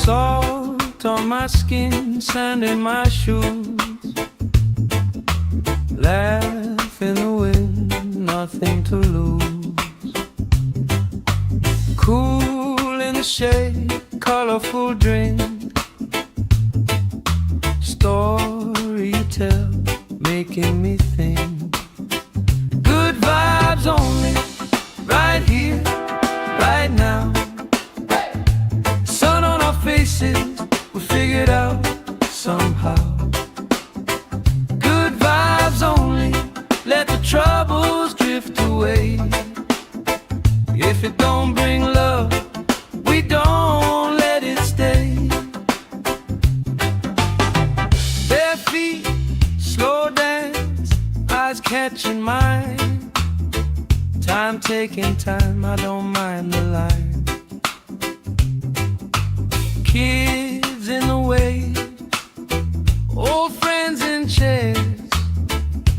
Salt on my skin, sand in my shoes. Laugh in the wind, nothing to lose. Cool in the shade, colorful drink. Story you tell, making me think. Good vibes only, right here, right now. Sun on our faces, we figured out somehow. Good vibes only, let the troubles drift away. If it don't bring love, we don't let it stay. Bare feet, slow dance, eyes catching mine. Time taking time, I don't mind the line. Kids in the wave, old friends in chairs.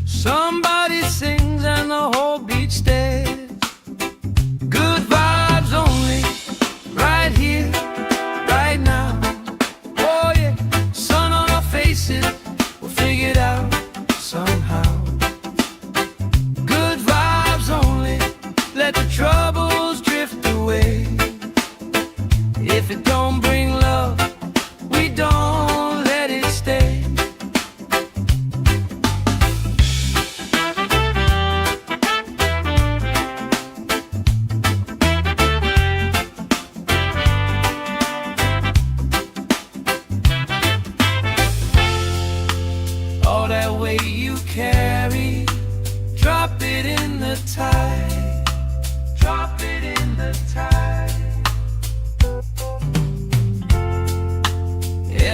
Somebody sings and the whole beach stares. Good vibes only, right here, right now. Oh yeah, sun on our faces, we'll figure it out somehow. Good vibes only, let the troubles drift away. If it don't bring love,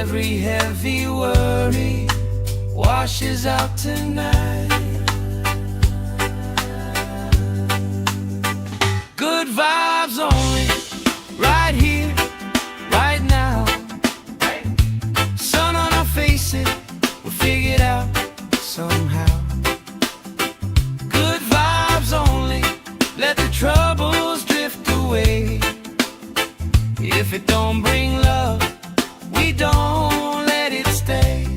Every heavy worry washes out tonight. Good vibes only, right here, right now. Sun on our faces, we'll figure it out somehow. Good vibes only, let the troubles drift away. If it don't bring love, we don't let it stay.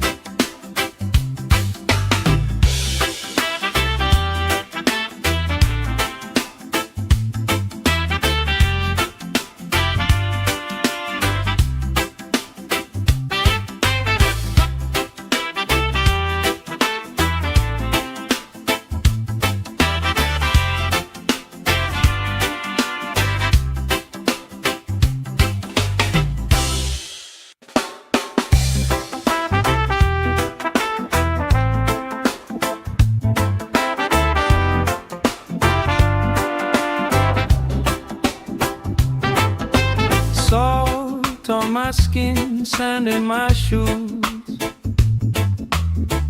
Salt on my skin, sand in my shoes.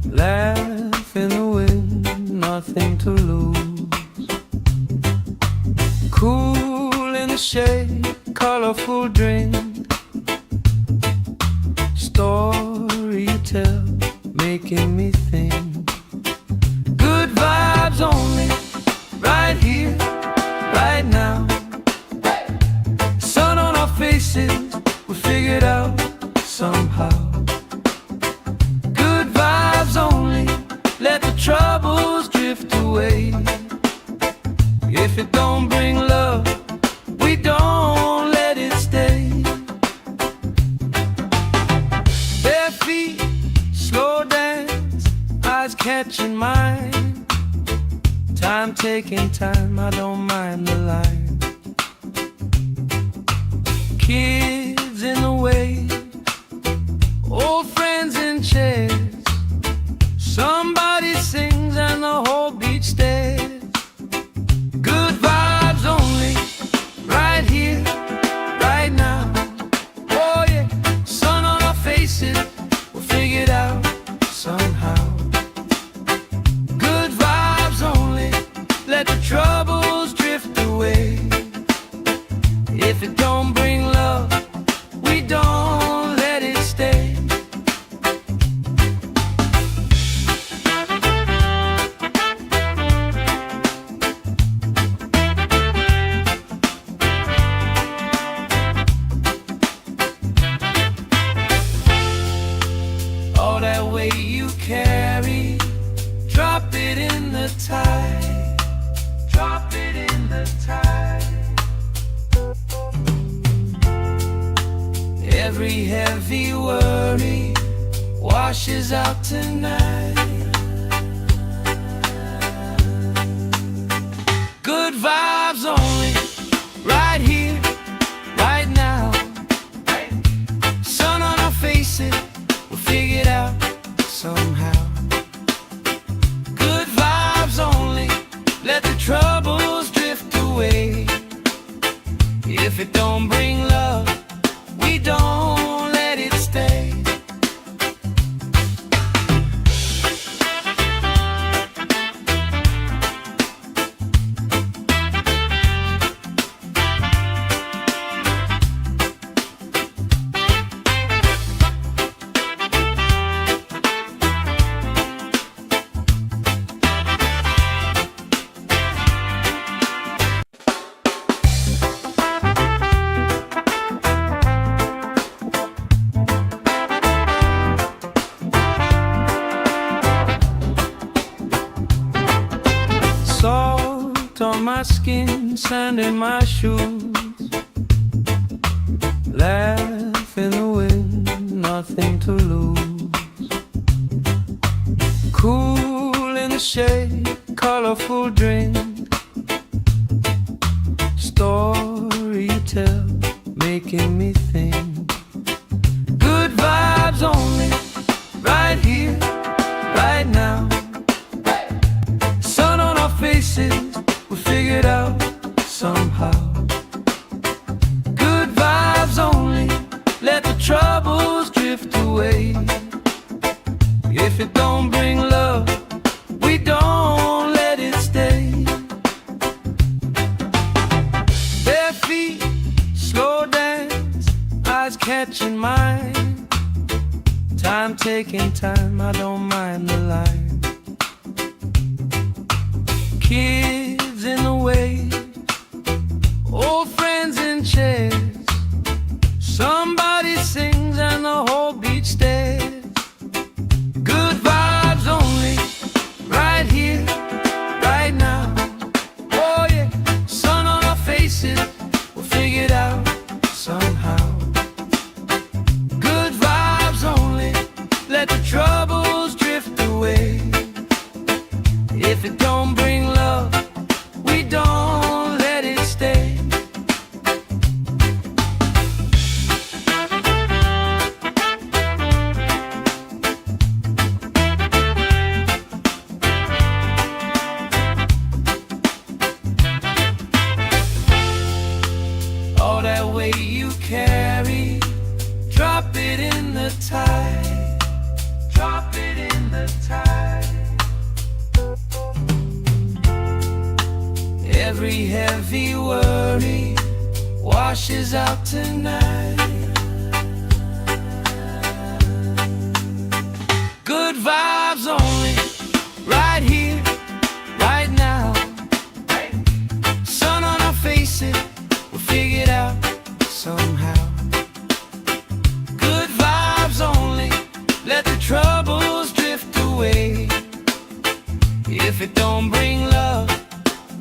Laugh in the wind, nothing to lose. Cool in the shade, colorful drink. Story you tell, making me think. Good vibes only, right here, right now. Faces, we'll figure it out somehow. Good vibes only, let the troubles drift away. If it don't bring love, we don't let it stay. Bare feet, slow dance, eyes catching mine. Time taking time, I don't mind the line. Kids in the way, old friends in chairs. Somebody sings and the whole beach stares. Good vibes only, right here, right now. Oh yeah, sun on our faces, we'll figure it out somehow. Good vibes only, let the troubles drift away. If it don't bring love, we don't let it stay. All that weight you carry, drop it in the tide. Drop it in the tide. Every heavy worry washes out tonight. Good vibes only, right here, right now. Sun on our faces, we'll figure it out somehow. Good vibes only, let the troubles drift away. If it don't bring love, we don't let it stay. Salt on my skin, sand in my shoes. Laugh in the wind, nothing to lose. Cool in the shade, colorful drink. Story you tell, making me think. Good vibes only, right here, right now. Sun on our faces, we'll figure it out somehow. Good vibes only, let the troubles drift drift away. If it don't bring love, we don't let it stay. Bare feet, slow dance, eyes catching mine. Time taking time, I don't mind the line. Kids in the way, old friends in chairs. Somebody sings and the whole beach stares. Good vibes only, right here, right now. Oh yeah, sun on our faces, we'll figure it out somehow. Good vibes only, let the troubles drift away. If it don't bring love, we don't let it stay. All that weight you carry, drop it in the tide. Drop it in the tide. Every heavy worry washes out tonight. Good vibes only, right here, right now. Sun on our faces, we'll figure it out somehow. Good vibes only, let the troubles drift away. If it don't bring love,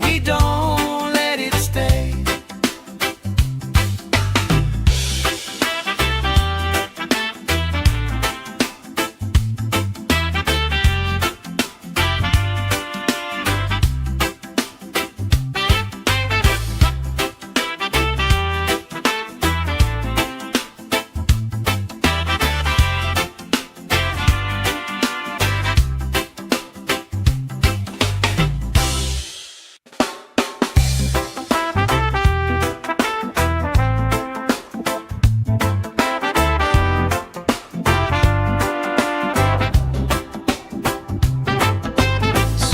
we don't let it stay.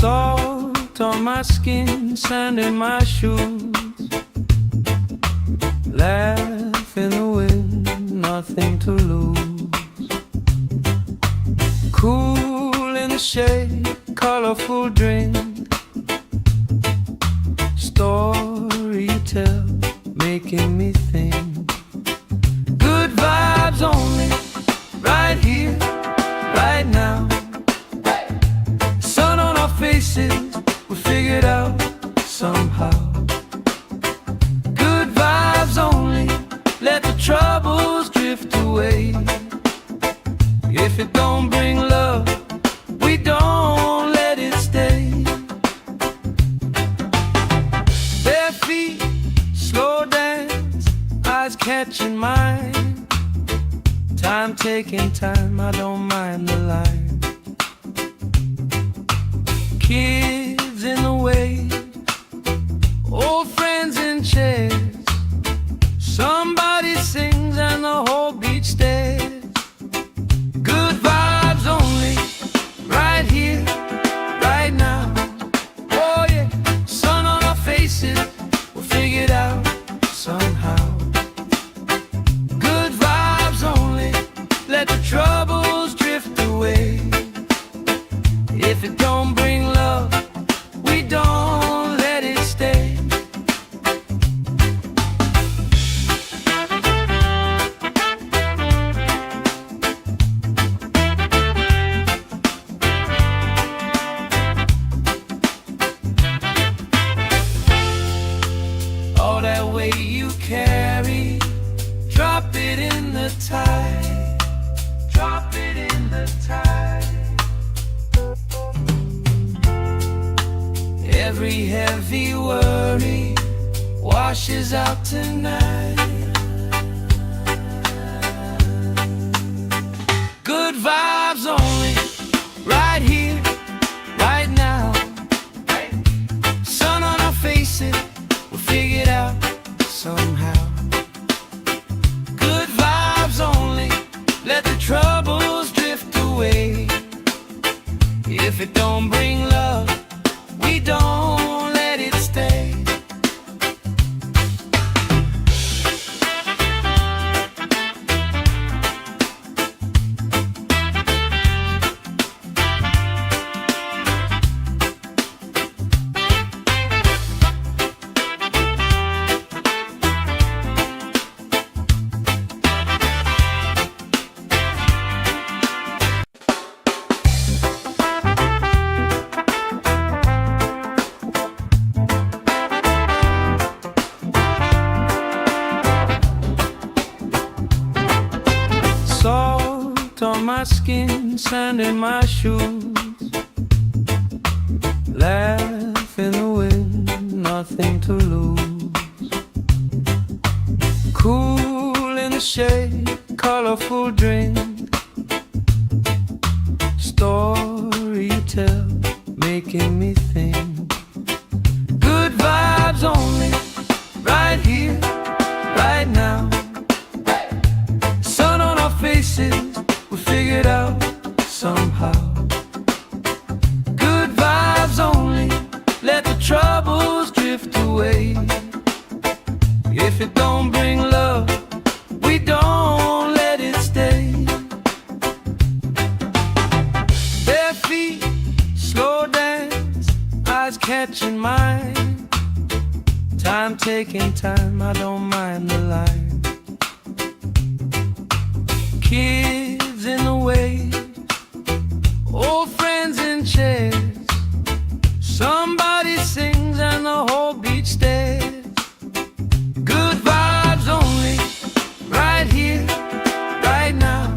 Salt on my skin, sand in my shoes. Laugh in the wind, nothing to lose. Cool in the shade, colorful drink. Story you tell, making me think. Good vibes only, right here, right now. Sun on our faces, we'll figure it out somehow. Good vibes only, let the troubles drift away. If it don't bring love, we don't let it stay. Bare feet, slow dance, eyes catching mine. Time taking time, I don't mind the line. Kids in the way, old friends in chairs. Somebody sings and the whole beach stares. Good vibes only, right here, right now. Oh yeah, sun on our faces, we'll figure it out somehow. Good vibes only, let the troubles drift away. If it don't bring love, we don't let it stay. All that weight you carry, drop it in the tide. Drop it in the tide. Every heavy worry washes out tonight. Good vibes only, right here, right now. Sun on our faces, we'll figure it out somehow. Good vibes only, let the trouble If it don't bring love, we don't let it stay. Salt on my skin, sand in my shoes, laugh in the wind, nothing to lose. Cool in the shade, colorful drink, story you tell, making me think. Good vibes only, right here, right now. Sun on our faces, we figured out somehow. Good vibes only, let the troubles drift away. If it don't bring love, we don't let it stay. Bare feet, slow dance, eyes catching mine. Time taking time, I don't mind the line. Kids in the way, old friends in chairs. Somebody sings and the whole beach stares. Good vibes only, right here, right now.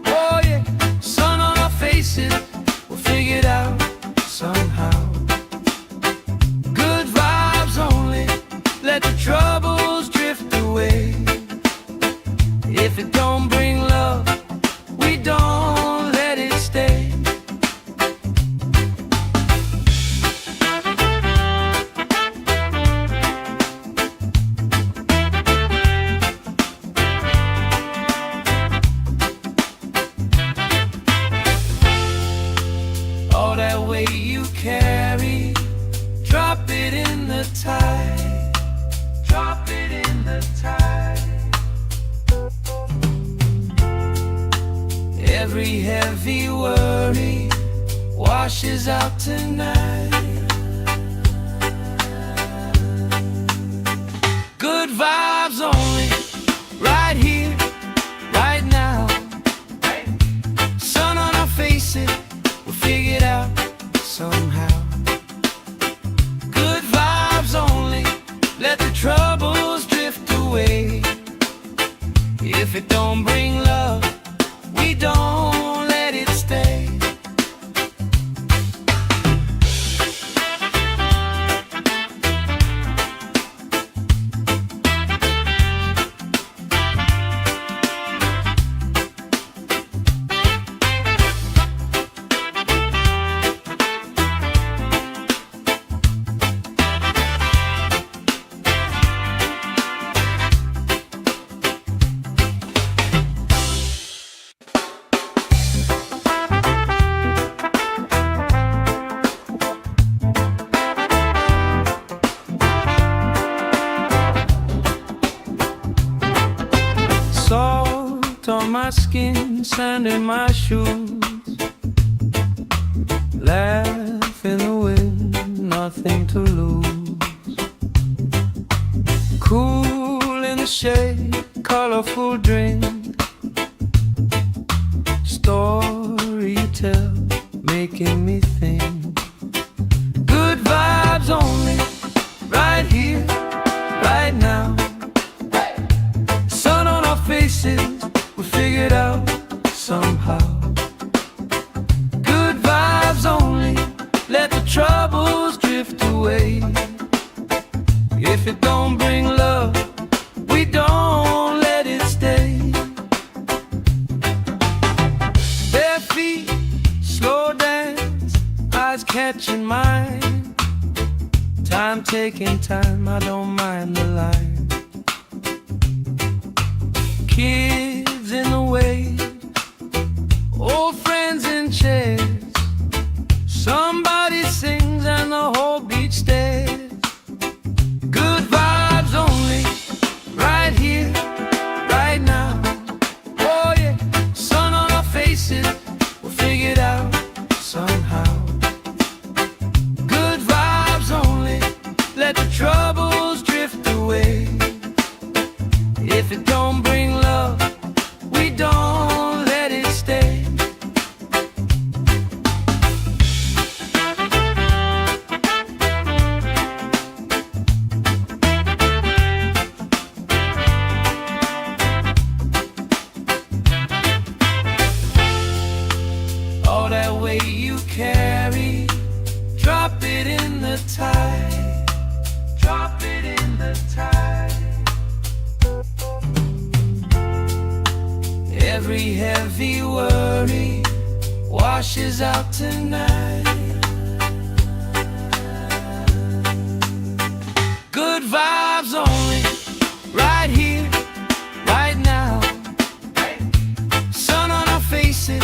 Oh yeah, sun on our faces, we'll figure it out somehow. Good vibes only, let the troubles drift away. If it don't bring love, we don't let it stay. All that weight you carry, drop it in the tide. Drop it in the tide. Every heavy worry washes out tonight. Good vibes only, right here, right now. Sun on our faces, we'll figure it out somehow. Good vibes only, let the troubles drift away. If it don't bring love, we don't let it stay. Salt on my skin, sand in my shoes, laugh in the wind, nothing to lose. Cool in the shade, colorful drink, story you tell, making me think. Good vibes only, right here, right now. Sun on our faces, we figured out somehow. Good vibes only, let the troubles drift away. If it don't bring love, we don't let it stay. Bare feet, slow dance, eyes catching mine. Time taking time, I don't mind the line. Kids in the way, old friends in chairs. tide. Drop it in the tide. Every heavy worry washes out tonight. Good vibes only, right here, right now. Sun on our faces,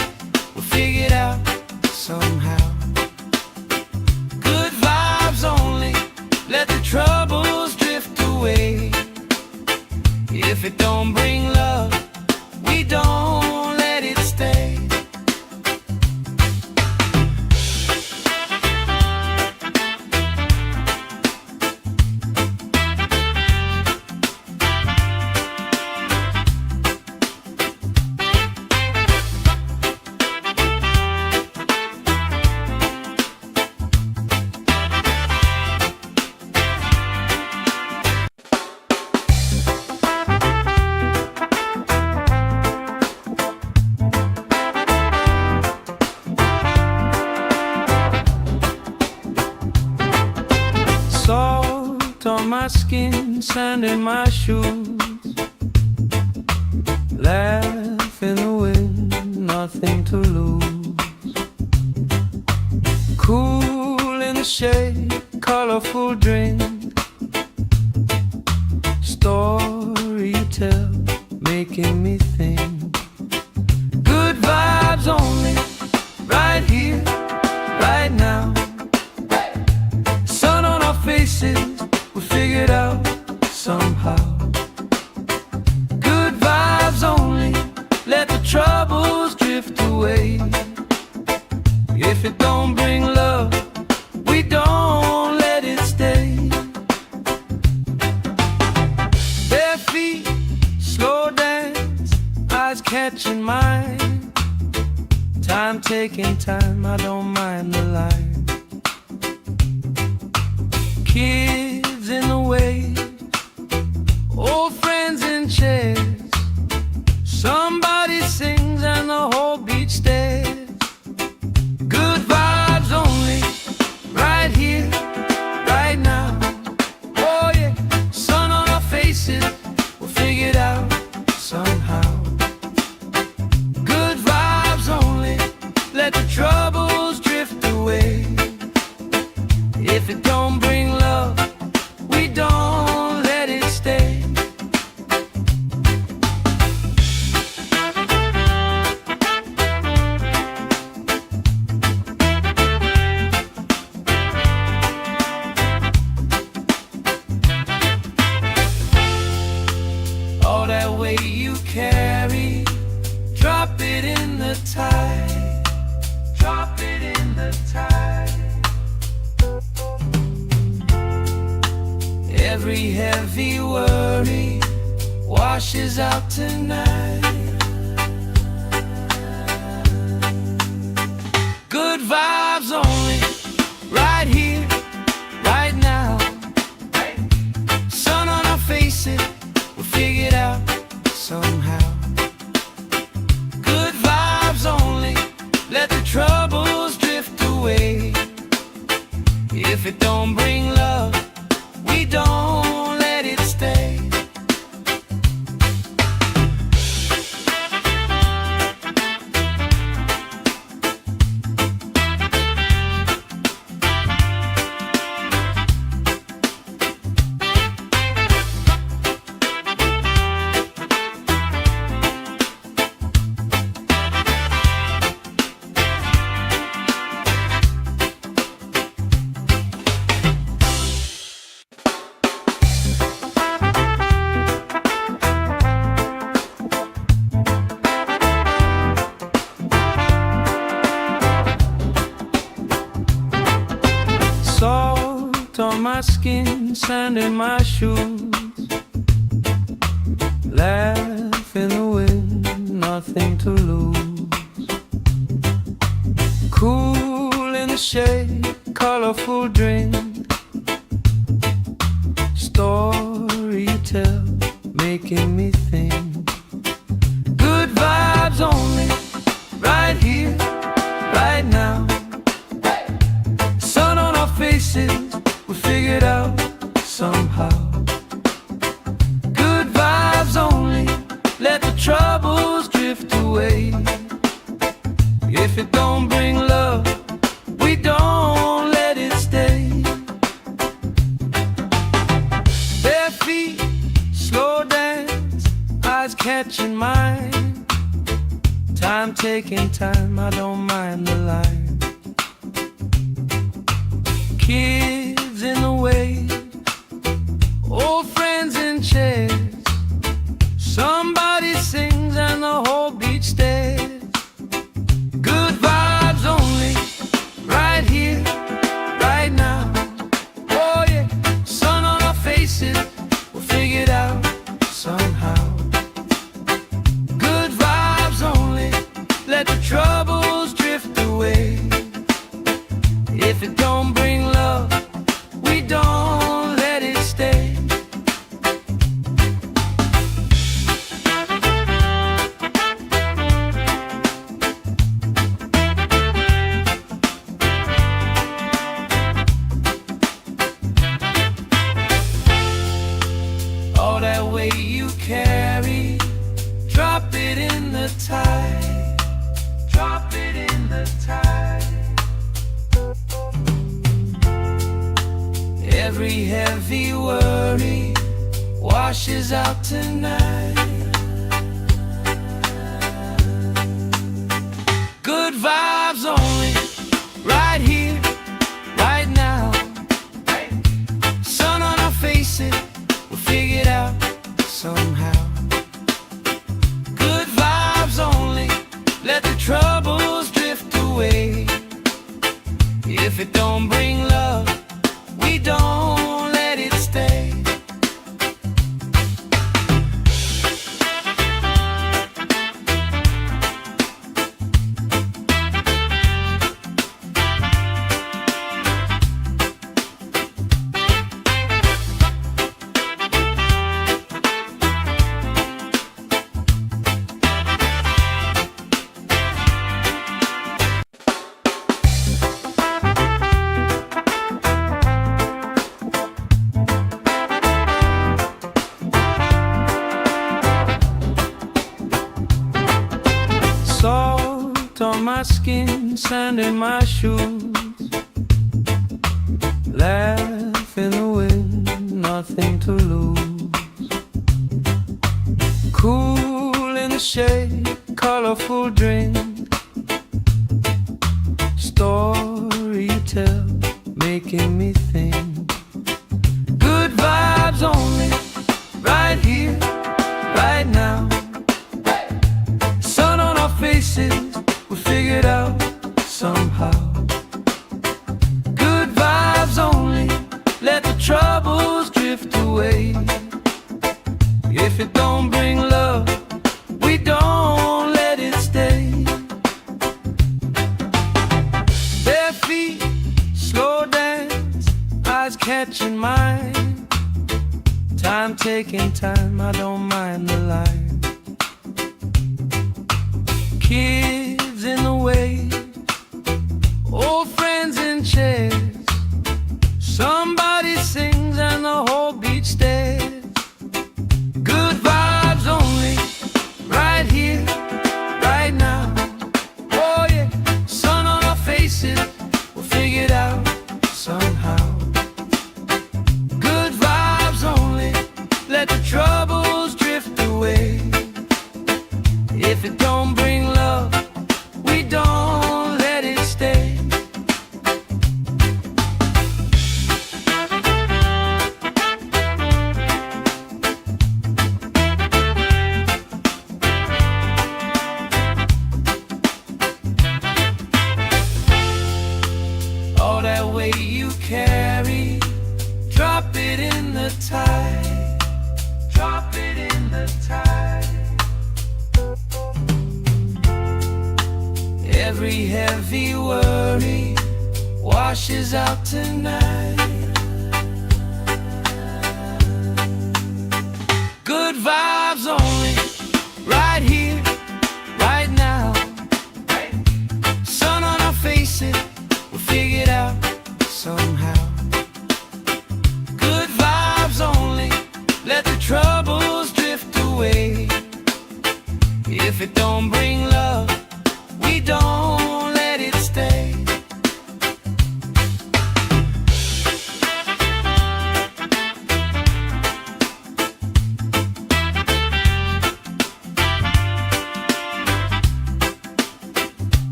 we'll figure it out somehow. Good vibes only, let the troubles drift away. If it don't bring love, we don't let it stay. Salt on my skin, sand in my shoes. Laugh in the wind, nothing to lose. Cool in the shade, colorful drink. Story you tell, making me think. Good vibes only, right here, right now. Sun on our faces, we figured out somehow. Good vibes only, let the troubles drift away. If it don't bring love, we don't let it stay. Bare feet, slow dance, eyes catching mine. Time taking time, I don't mind the line. Kids in the way, old friends in chairs. Somebody sings and the whole beach stares. Good vibes only, right here, right now. Oh yeah, sun on our faces, we'll figure it out somehow. Good vibes only, let the troubles drift away. If it don't bring love, we don't let it stay. All that weight you carry, drop it in the tide. Drop it in the tide. Every heavy worry washes out tonight. Good vibes only, right here, right now. Sun on our faces, we'll figure it out somehow. Good vibes only, let the troubles drift away. If it don't bring love, we don't let it stay. Salt on my skin, sand in my shoes. Laugh in the wind, nothing to lose. Cool in the shade, colorful drink. Story you tell, making me think. Good vibes only, right here, right now. Sun on our faces, away. If it don't bring love, we don't let it stay. Bare feet, slow dance, eyes catching mine. Time taking time, I don't mind the line. Kids in the way, old friends in chairs. Somebody sings and the whole beach stares. Good vibes only, right here, right now. Oh yeah, sun on our faces, we'll figure it out somehow. Good vibes only, let the troubles drift away. If it don't bring love, we don't let it stay. All that weight you carry, drop it in the tide. Drop it in the tide. Every heavy worry washes out tonight. Good vibes only, right here, right now. Sun on our faces, we'll figure it out somehow. Good vibes only, let the troubles drift away. If it don't bring love, we don't let it stay. Salt on my skin, sand in my shoes. Laugh in the wind, nothing to lose. Cool in the shade, colorful drink. Story you tell, making me think. Good vibes only, right here, right now. Sun on our faces, we figure it out somehow. Good vibes only, let the troubles drift away. If it don't bring love, we don't let it stay. Bare feet, slow dance, eyes catching mine. Time taking time, I don't mind the line. Kids in the way, old friends in chairs. Somebody sings and the whole beach stares. Good vibes only, right here, right now. Oh yeah, sun on our faces, we'll figure it out somehow. Good vibes only, let the troubles drift away. If it don't bring love, we don't let it stay. All that weight you carry, drop it in the tide. Drop it in the tide. Every heavy worry washes out tonight. Good vibes only, right here, right now. Sun on our faces, we'll figure it out somehow. Good vibes only, let the troubles drift away. If it don't bring love,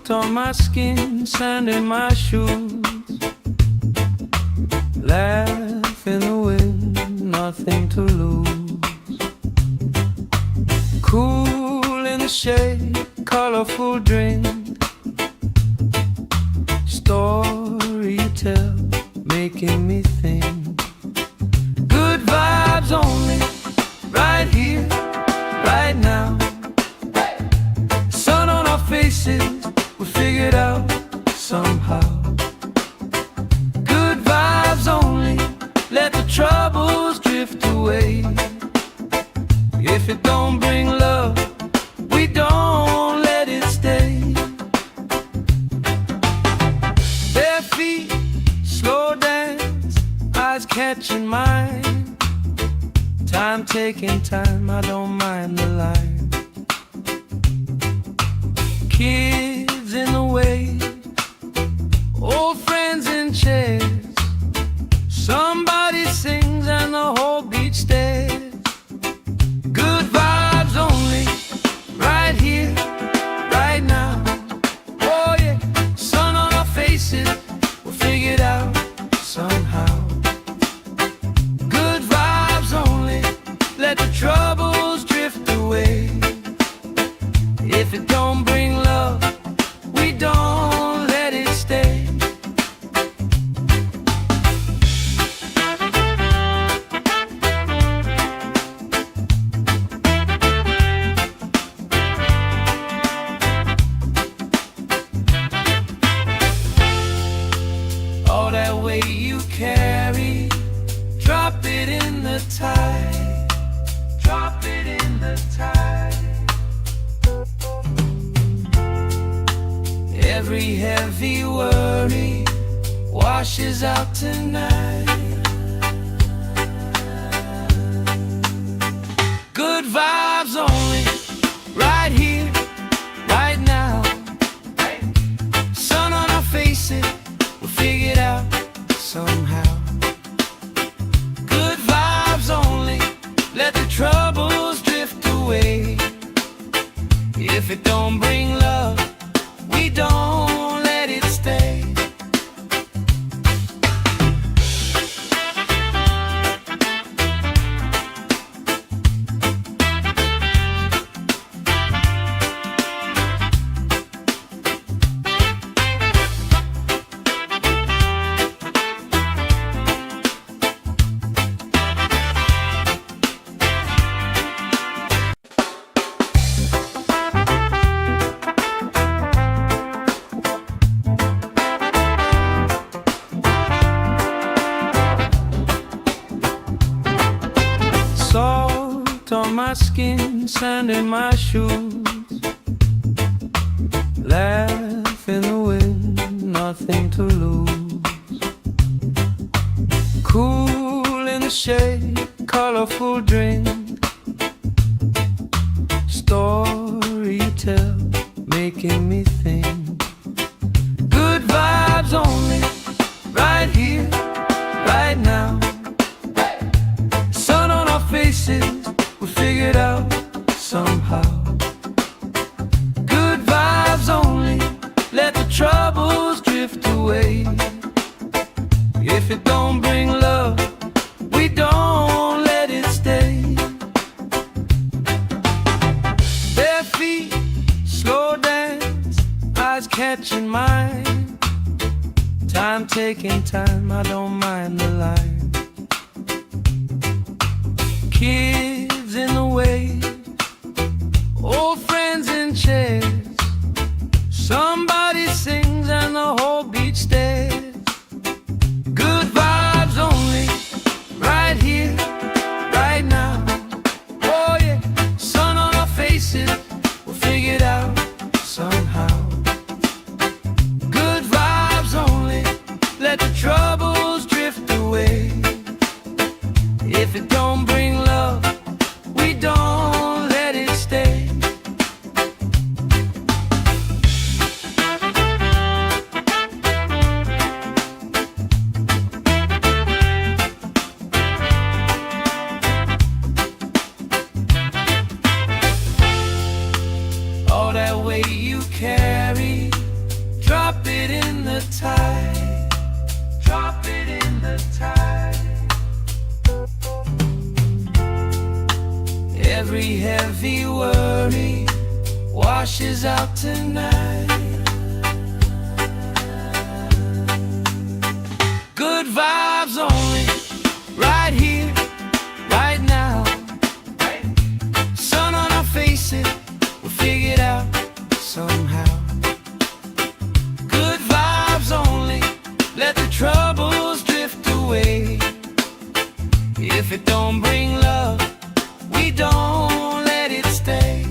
Salt on my skin, sand in my shoes. Laugh in the wind, nothing to lose. Cool in the shade, colorful drink. Story you tell, making me think. Good vibes only, right here, right now. Sun on our faces, we figured out somehow. Good vibes only, let the troubles drift away. If it don't bring love, we don't let it stay. Bare feet, slow dance, eyes catching mine. Time taking time, I don't mind the line. Kids in the way, old friends in chairs. Somebody sings and the whole beach stares. Good vibes only, right here, right now. Oh yeah, sun on our faces, we'll figure it out somehow. Good vibes only, let the troubles drift away. If it don't bring love, we don't let it stay. All that weight you carry, drop it in the tide. Drop it in the tide. Every heavy worry washes out tonight. Good vibes only, right here, right now. Sun on our faces, we'll figure it out somehow. Good vibes only, let the troubles drift away. If it don't bring love, we don't let it stay. Salt on my skin, sand in my shoes. Laugh in the wind, nothing to lose. Cool in the shade, colorful drink. Story you tell, making me think. Good vibes only, right here, right now. Sun on our faces, we figured out somehow. Good vibes only, let the troubles drift away. If it don't bring love, we don't let it stay. Bare feet, slow dance, eyes catching mine. Time taking time, I don't mind the line. Kids in the way, old friends in chairs. Somebody sings and the whole beach stares. Good vibes only, right here, right now. Oh yeah, sun on our faces, we'll figure it out somehow. Good vibes only, let the troubles drift away. If it don't bring love, we don't let it stay. All that weight you carry, tide. Drop it in the tide. Every heavy worry washes out tonight. Good vibes only, right here, right now. Sun on our faces, we'll figure it out somehow. Good vibes only, let the troubles drift away. If it don't bring love, we don't let it stay.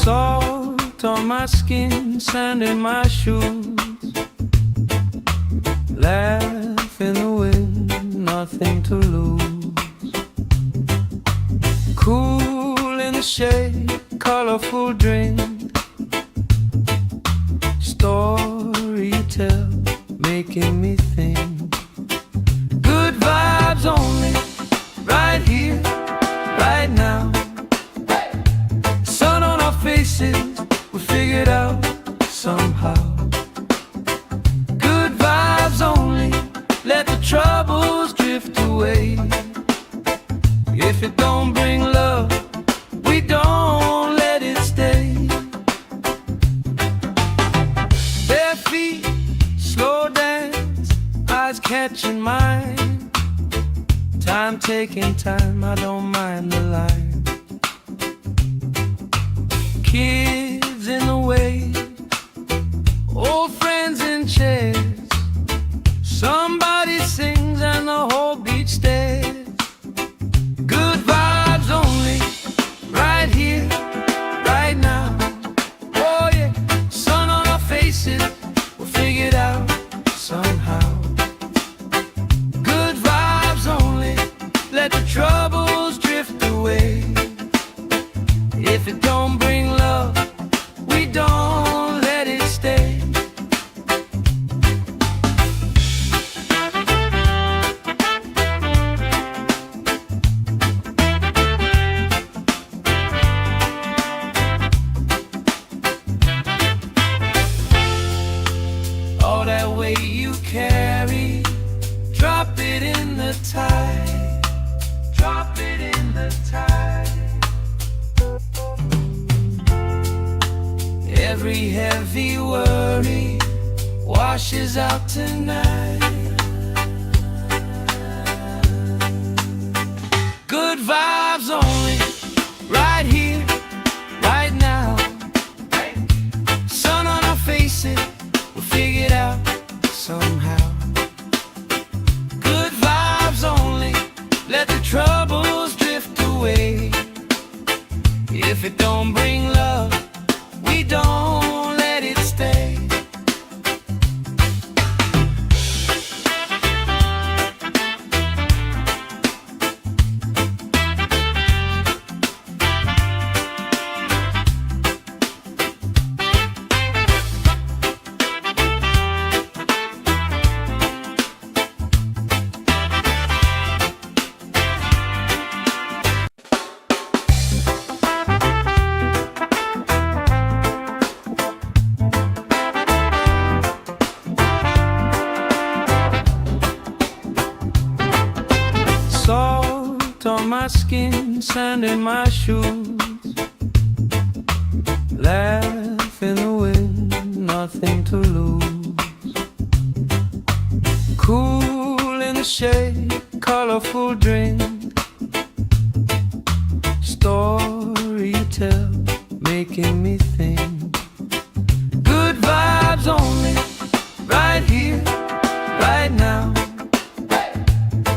Salt on my skin, sand in my shoes. Laugh in the wind, nothing to lose. Cool in the shade, colorful drink. Story you tell, making me think. Good vibes only, right here, right now. Faces, we figured out somehow. Good vibes only, let the troubles drift away. If it don't bring love, we don't let it stay. Bare feet, slow dance, eyes catching mine. Time taking time, I don't mind the line. Kids in the wave, old friends in chairs. Somebody sings and the whole beach stares. Good vibes only, right here, right now. Oh yeah, sun on our faces, we'll figure it out somehow. Good vibes only, let the troubles drift away. If it don't bring love, we don't let it stay. All that weight you carry, drop it in the tide. Drop it in the tide. Every heavy worry washes out tonight. Good vibes only, right here, right now. Sun on our faces, we'll figure it out somehow. Good vibes only, let the troubles drift away. If it don't bring love, we don't let it stay. Salt on my skin, sand in my shoes. Laugh in the wind, nothing to lose. Cool in the shade, colorful drink. Story you tell, making me think. Good vibes only, right here, right now.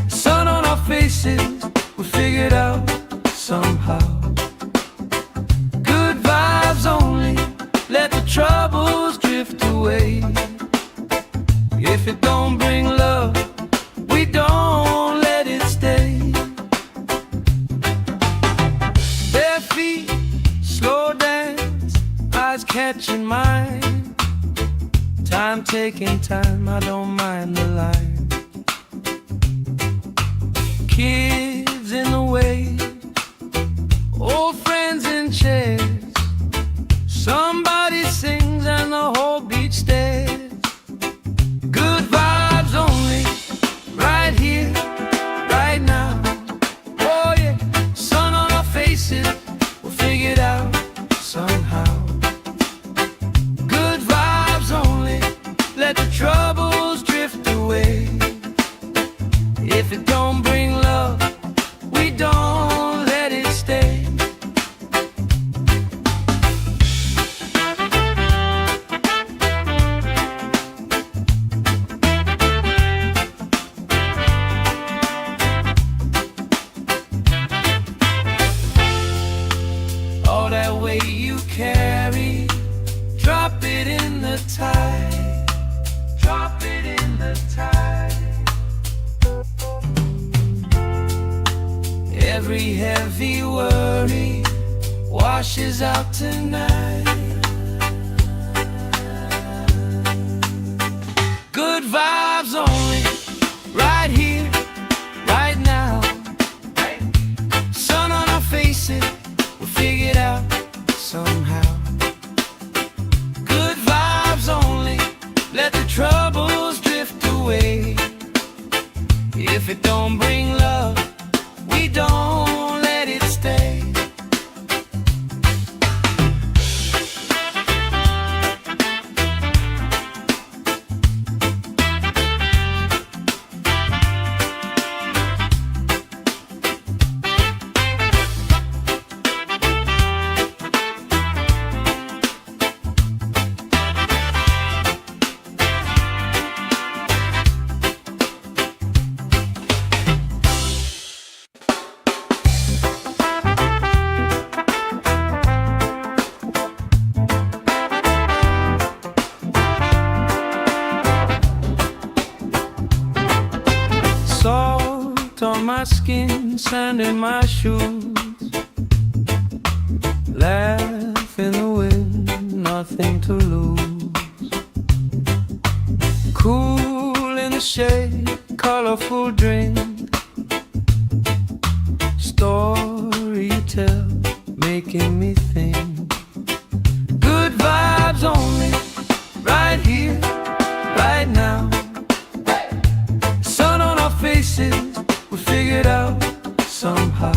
Sun on our faces, taking time, I don't mind the line. Kids in the way, old friends in chairs. Somebody sings and the whole beach stares. Good vibes only, right here, right now. Oh yeah, sun on our faces, we'll figure it out somehow. Good vibes only, let the troubles drift away. If it don't bring love, we don't let it stay. All that weight you carry, drop it in the tide. Drop it in the tide. Every heavy worry washes out tonight. Good vibes only, right here, right now. Sun on our faces, we'll figure it out somehow. Good vibes only, let the troubles drift away. If it don't bring love, we don't let it stay. Salt on my skin, sand in my shoes. Laugh in the wind, nothing to lose. Cool in the shade, colorful drink. Story you tell, making me think. Good vibes only, right here, right now. Sun on our faces, we figure it out somehow.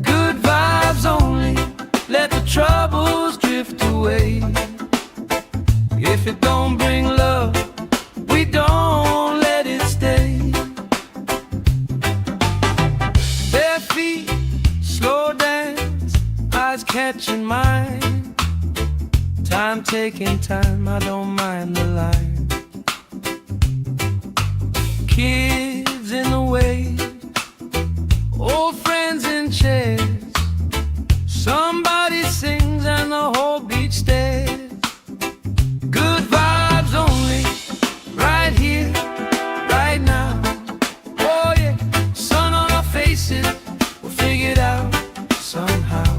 Good vibes only, let the troubles drift away. If it don't bring love, we don't let it stay. Bare feet, slow dance, eyes catching mine. Time taking time, I don't mind the line. Kids in the way, old friends in chairs. Somebody sings and the whole beach stares. Good vibes only, right here, right now. Oh yeah, sun on our faces, we'll figure it out somehow.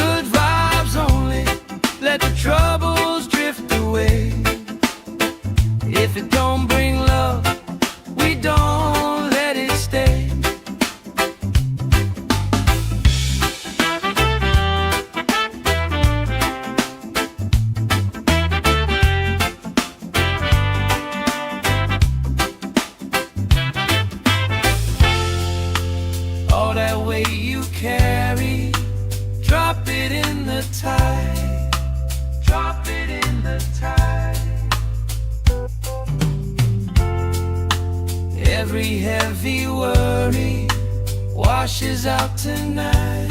Good vibes only, let the troubles drift away. If it don't bring love, we don't let it stay. All that weight you carry, drop it in the tide. Drop it in the tide. Every heavy worry washes out tonight.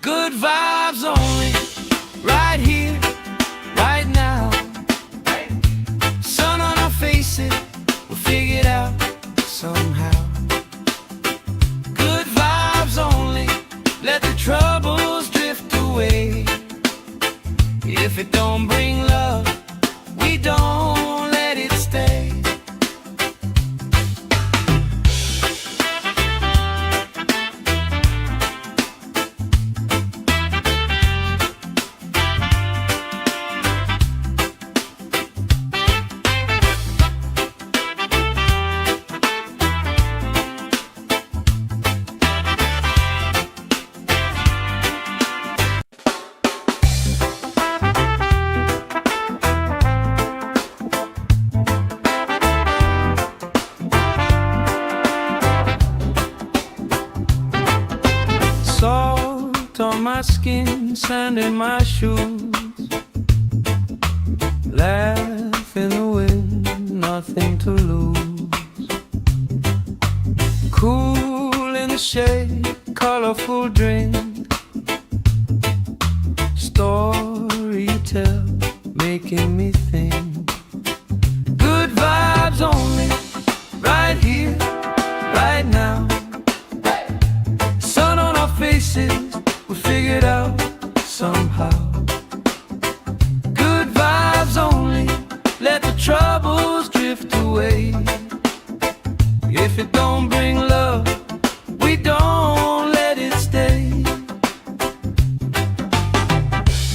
Good vibes only, right here, right now. Sun on our faces, we'll figure it out somehow. Good vibes only, let the troubles drift away. If it don't bring love, we don't let it stay. skin, sand in my shoes. Laugh in the wind, nothing to lose. Cool in the shade, colorful drink. Story you tell, making me think. Good vibes only, right here, right now. Sun on our faces, we figured out somehow. Good vibes only, let the troubles drift away. If it don't bring love, we don't let it stay.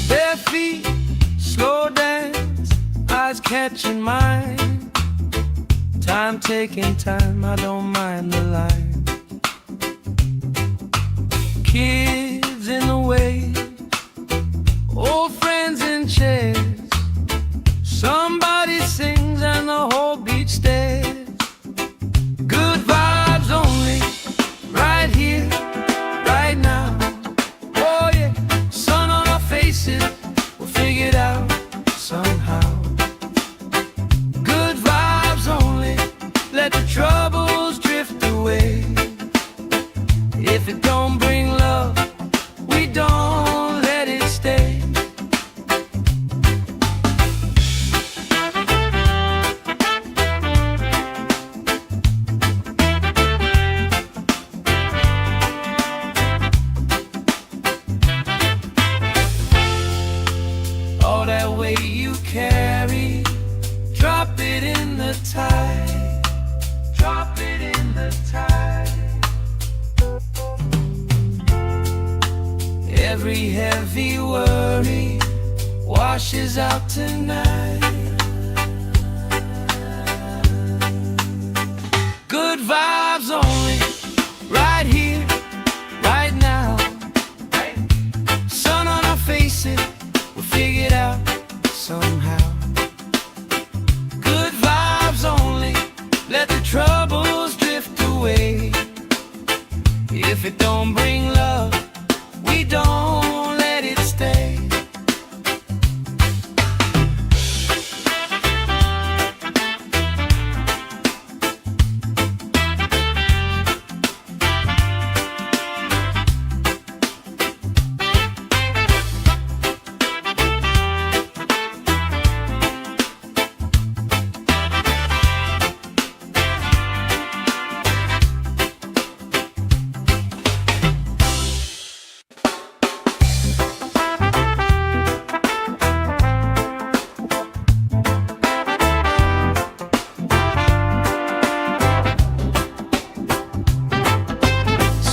Bare feet, slow dance, eyes catching mine. Time taking time, I don't mind the line. Kids in the way, old friends in chairs. Somebody sings and the whole beach stares. Good vibes only, right here, right now. Oh yeah, sun on our faces, we'll figure it out somehow. Good vibes only, let the troubles drift away. If it don't bring love, we don't let it stay. All that weight you carry, drop it in the tide. Drop it in the tide. Every heavy worry washes out tonight. Good vibes only, right here, right now. Sun on our faces, we'll figure it out somehow. Good vibes only, let the troubles drift away. If it don't bring love, we don't let it stay.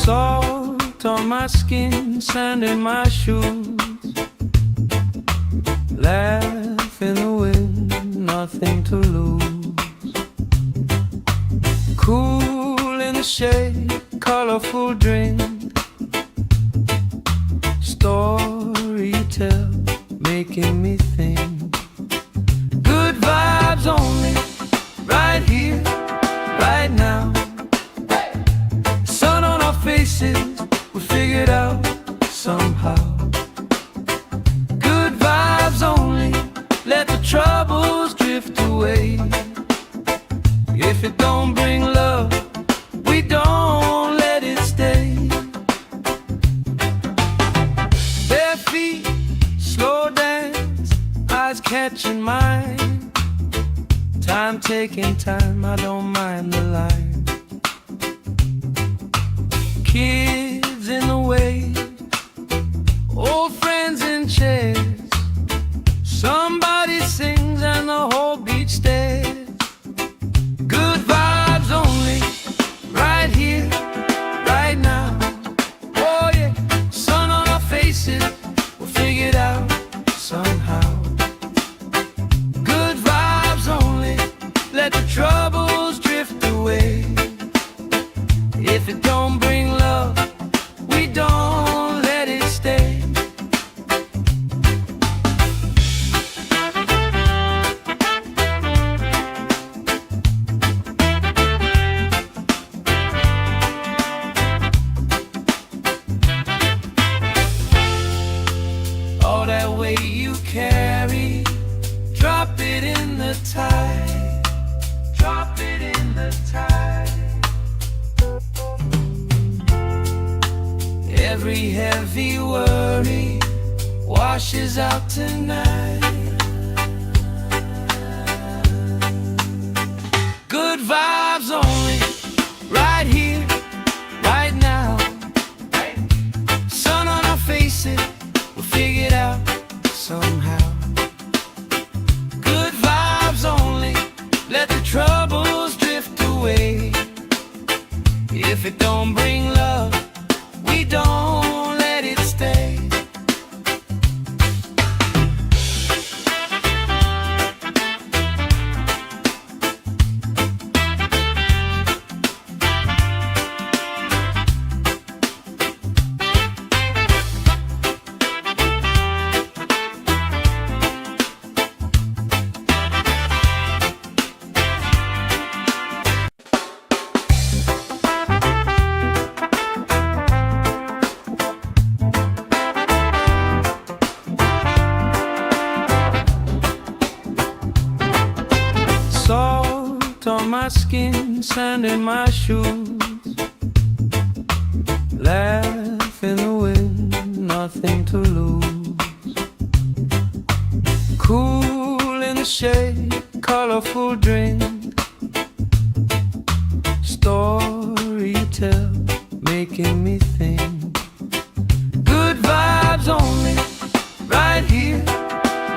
Salt on my skin, sand in my shoes. Laugh in the wind, nothing to lose. Cool in the shade, colorful drink. Story you tell, making me think. Good vibes only, right here, right now. Sun on our faces, we figured out somehow. Good vibes only, let the troubles drift away. If it don't bring love, we don't let it stay. Bare feet, slow dance, eyes catching mine. Time taking time, I don't mind the line. Kids in the way, old friends in chairs. Somebody sings and the whole beach stares. Good vibes only, right here, right now. Oh yeah, sun on our faces, we'll figure it out somehow. Good vibes only, let the troubles drift away. If it don't bring love, we don't let it stay. the tide. Drop it in the tide. Every heavy worry washes out tonight. Good vibes only, right here, right now. Sun on our faces, we'll figure it out somehow. Good vibes only, let the troubles drift away. If it don't bring love, we don't let it stay. Salt on my skin, sand in my shoes. Laugh in the wind, nothing to lose. Cool in the shade, colorful drink. Story you tell, making me think. Good vibes only, right here,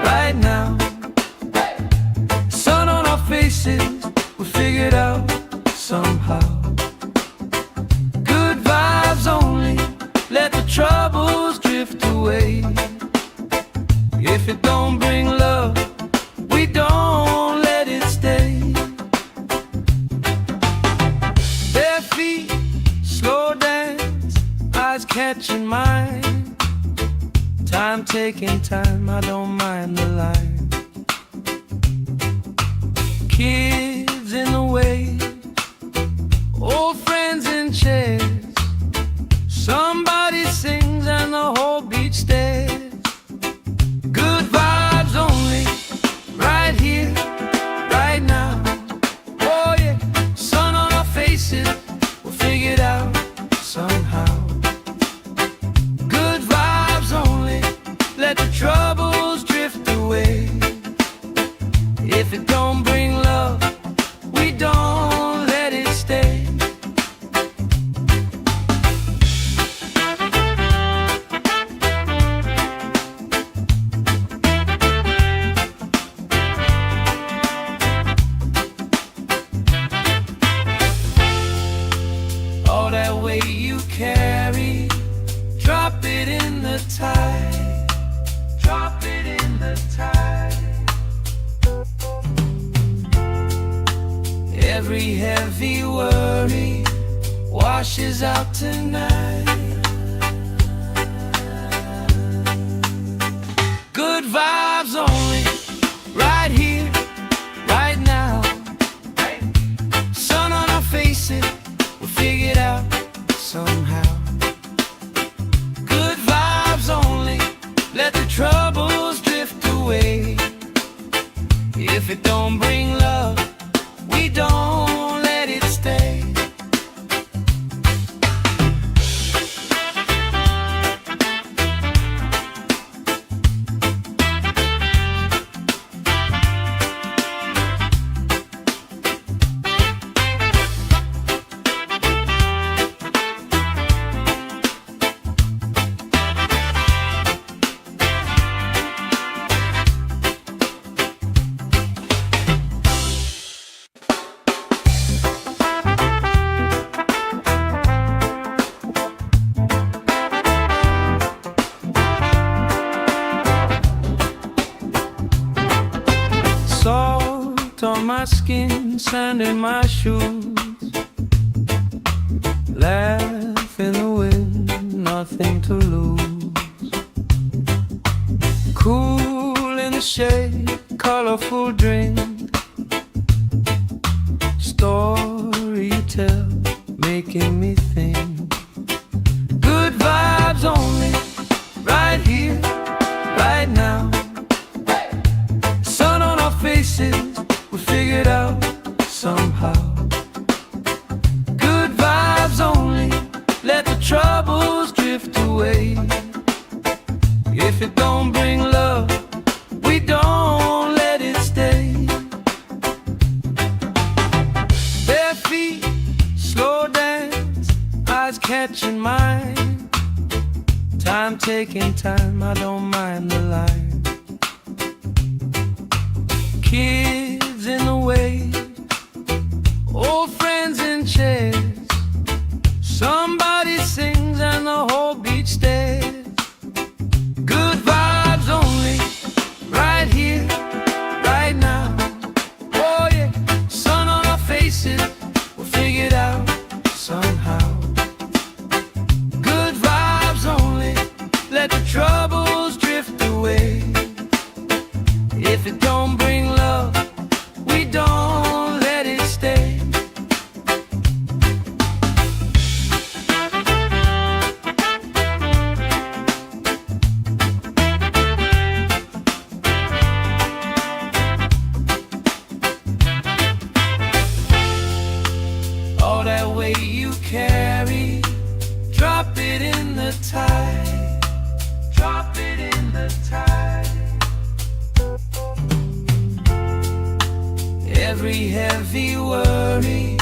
right now. Sun on our faces, we figured out somehow. Good vibes only, let the troubles drift away. If it don't bring love, we don't let it stay. Bare feet, slow dance, eyes catching mine. Time taking time, I don't mind the line. Kids in the way, old friends in chairs. Somebody sings and the whole beach stares. Good vibes only, right here, right now. Oh yeah, sun on our faces, we'll figure it out somehow. Good vibes only, let the troubles drift away. If it don't bring love, we don't let it stay. All that weight you carry, drop it in the tide. Drop it in the tide. Every heavy worry washes out tonight. Good vibes only, right here, right now. Sun on our faces, we'll figure it out somehow. Good vibes only, let the troubles drift away. If it don't bring love, we don't let it stay. Salt on my skin, sand in my shoes. Laugh in the wind, nothing to lose. Cool in the shade, colorful drink. Story you tell, making me think. Good vibes only, right here, right now. Sun on our faces, we'll figure it out somehow. Good vibes only, let the troubles drift away. If it don't bring love, we don't let it stay. Bare feet, slow dance, eyes catching mine. Time taking time, I don't mind the line. Kids in the way, old friends in chairs. Somebody sings and the whole beach stares. Good vibes only, right here, right now. Oh yeah, sun on our faces, we'll figure it out somehow. Good vibes only, let the troubles drift away. If it don't bring love, we don't let it stay. All that weight you carry, drop it in the tide. Drop it in the tide. Every heavy worry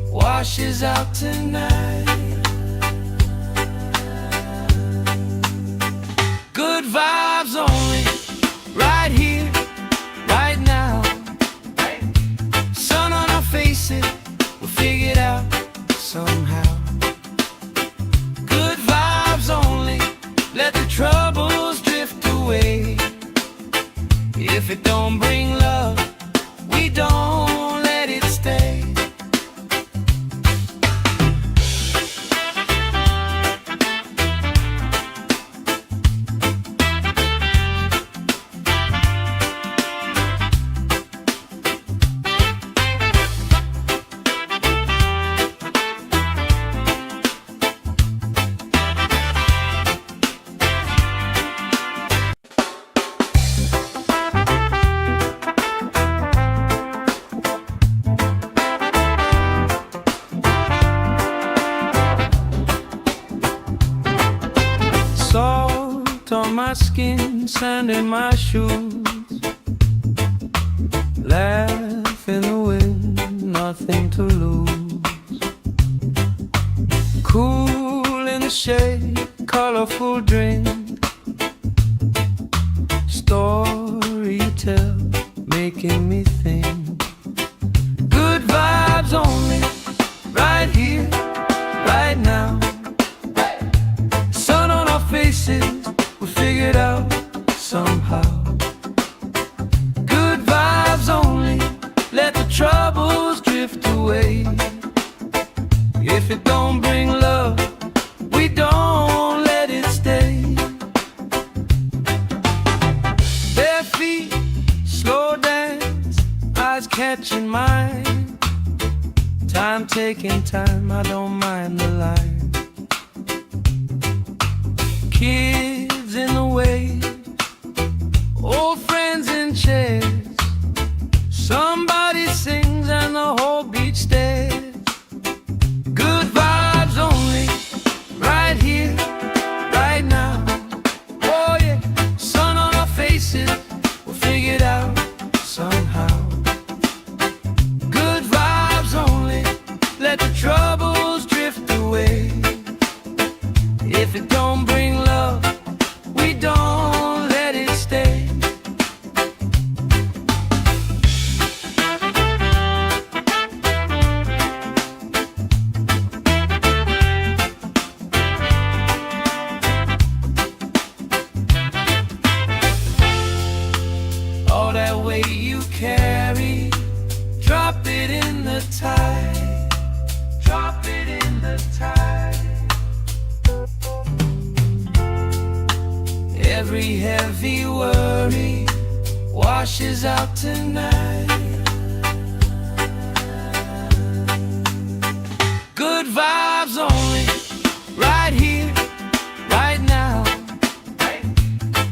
washes out tonight. Good vibes only, right here, right now. Sun on our faces, we'll figure it out somehow. Good vibes only, let the troubles drift away. If it don't bring love, we don't let it stay. Salt on my skin, sand in my shoes. Laugh in the wind, nothing to lose. Cool in the shade, colorful drink. Story you tell, making me think. Good vibes only, right here, right now. Sun on our faces, we'll figure it out somehow. Good vibes only, let the troubles drift away. If it don't bring love, we don't let it stay. Bare feet, slow dance, eyes catching mine. Time taking time, I don't mind the line. Kids in the way, old friends in chairs. Somebody sings and the whole beach stares. Good vibes only, right here, right now. Oh yeah, sun on our faces, we'll figure it out somehow. Good vibes only, let the troubles drift away. If it don't bring love, we don't let it stay. All that weight you carry, drop it in the tide. Drop it in the tide. Every heavy worry washes out tonight. Good vibes only, right here, right now.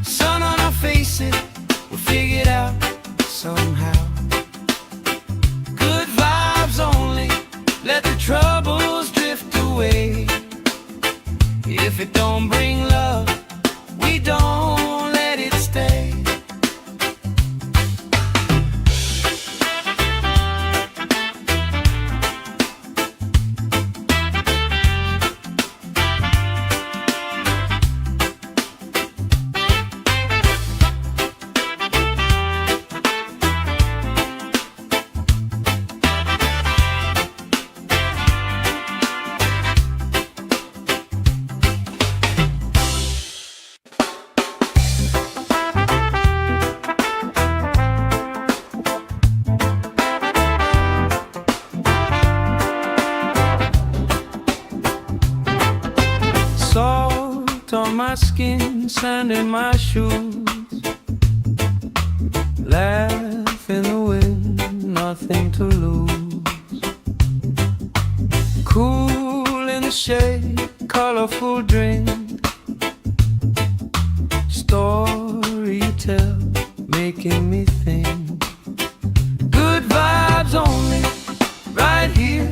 Sun on our faces, we'll figure it out somehow. my skin, sand in my shoes. Laugh in the wind, nothing to lose. Cool in the shade, colorful drink. Story you tell, making me think. Good vibes only, right here,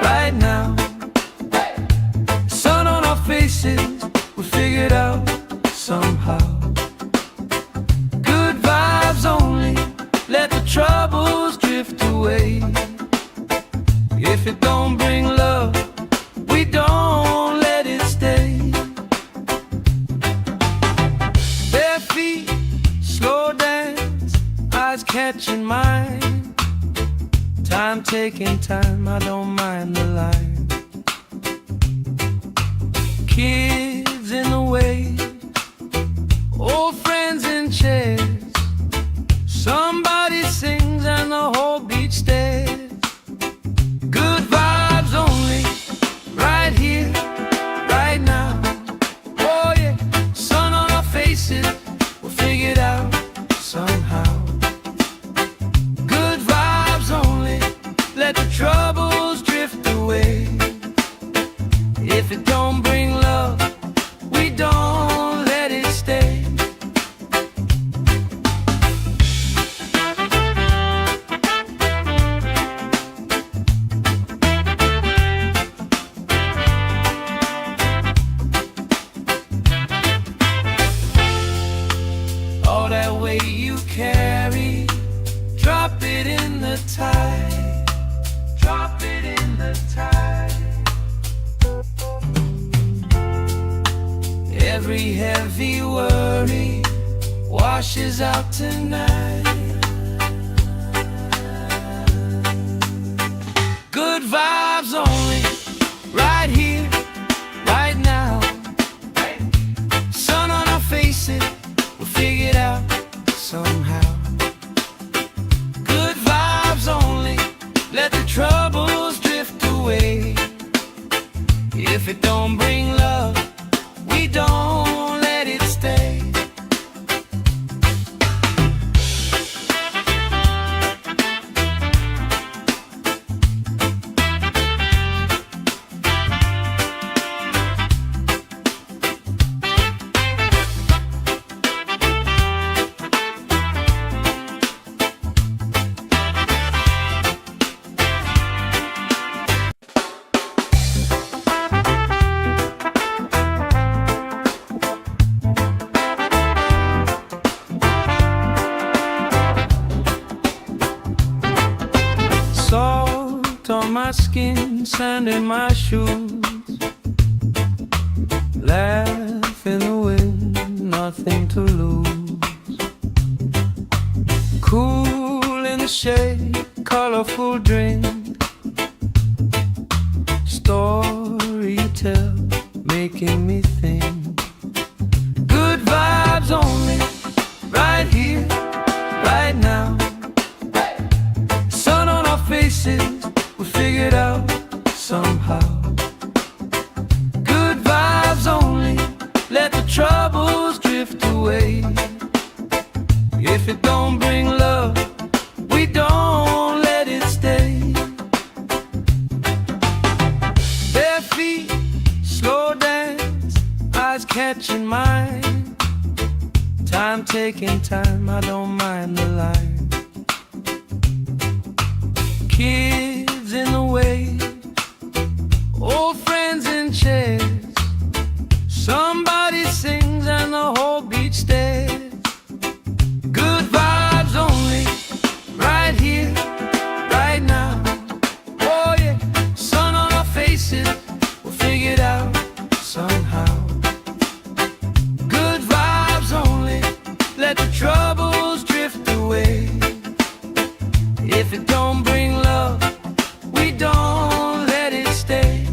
right now. Sun on our faces, we figured out somehow. Good vibes only, let the troubles drift away. If it don't bring love, we don't let it stay. Bare feet, slow dance, eyes catching mine. Time taking time, I don't mind the line. Kids in the wave, old friends in chairs. Somebody sings and the whole beach stares. Good vibes only, right here, right now. Oh yeah, sun on our faces, we'll figure it out somehow. Good vibes only, let the troubles drift away. If it don't bring love, we don't let it stay. All that weight you carry, drop it in the tide. Drop it in the tide. Every heavy worry washes out tonight. Good vibes only, right here, right now. Sun on our faces, we'll figure it out somehow. Good vibes only, let the troubles drift away. If it don't bring love, we don't let it stay. Salt on my skin, sand in my shoes. Laugh in the wind, nothing to lose. Cool in the shade, colorful drink. Story you tell, making me think. Good vibes only, right here, right now. Sun on our faces, we figured out somehow. Good vibes only, let the troubles drift away. If it don't bring love, we don't let it stay. Bare feet, slow dance, eyes catching mine. Time taking time, I don't mind the line. Kids in the wave, old friends in chairs. Somebody sings and the whole beach stares. Good vibes only, right here, right now. Oh yeah, sun on our faces, we'll figure it out somehow. Good vibes only, let the troubles drift away. If it don't bring love, we don't let it stay.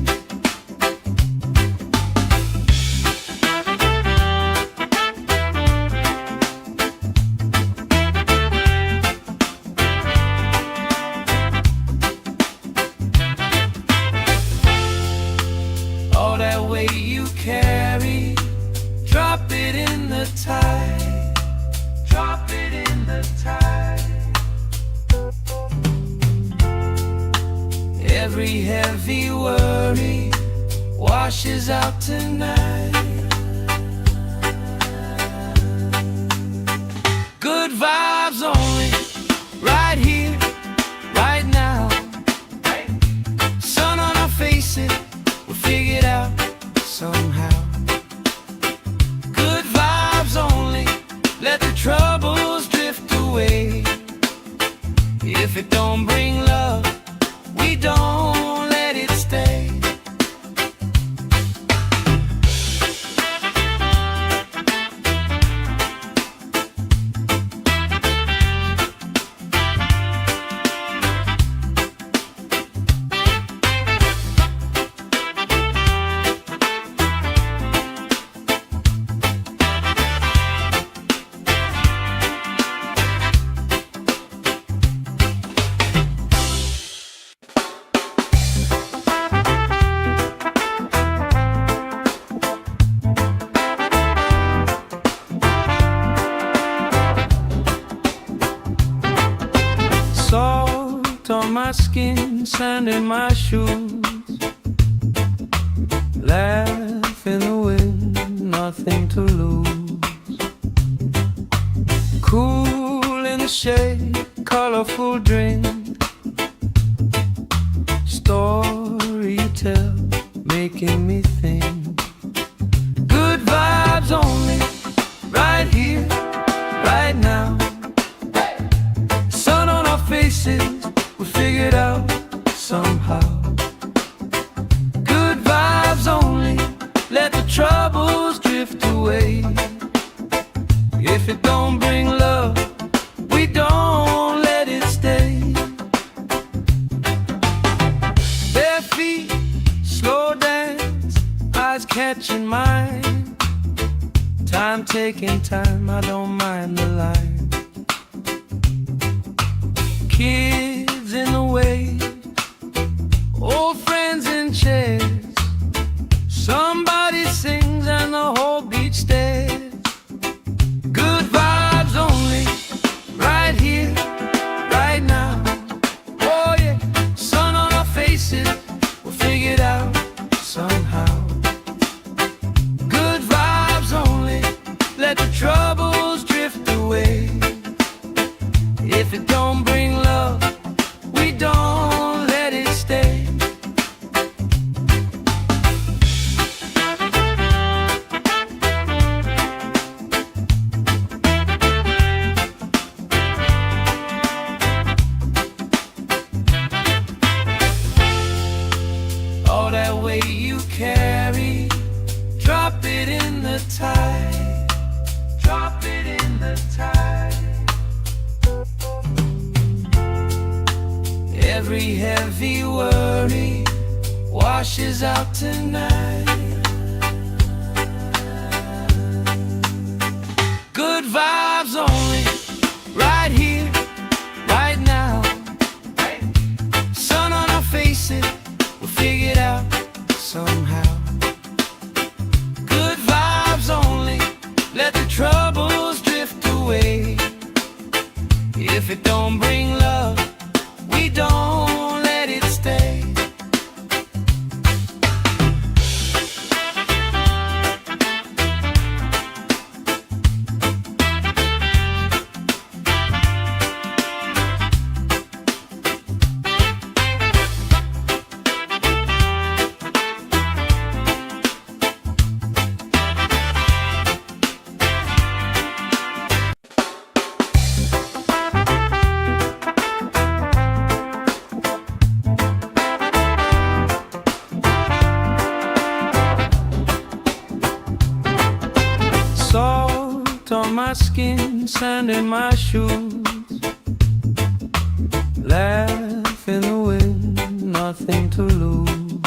All that weight you carry, Every heavy worry washes out tonight. Good vibes only, right here, right now. Sun on our faces, we'll figure it out somehow. Good vibes only, let the troubles drift away. If it don't bring love, we don't let it stay. Salt on my skin, sand in my shoes. Laugh in the wind, nothing to lose. Cool in the shade, colorful drink. Story you tell, making me think. Good vibes only, right here, right now. Faces, we figured out somehow. Good vibes only, let the troubles drift away. If it don't bring love, we don't let it stay. Bare feet, slow dance, eyes catching mine. Time taking time, I don't mind the line. Kids in the way, old friends in chairs. Somebody sings and the whole beach stares. Good vibes only, right here, right now. Oh yeah, sun on our faces, we'll figure it out somehow. Good vibes only, let the troubles drift away. If it don't bring love, we don't let it stay. All that weight you carry, drop it in the tide. Drop it in the tide. Every heavy worry washes out tonight. Good vibes only, right here, right now. Sun on our faces, we'll figure it out somehow. Good vibes only, let the troubles drift away. If it don't bring love, we don't let it stay. Salt on my skin, sand in my shoes. Laugh in the wind, nothing to lose.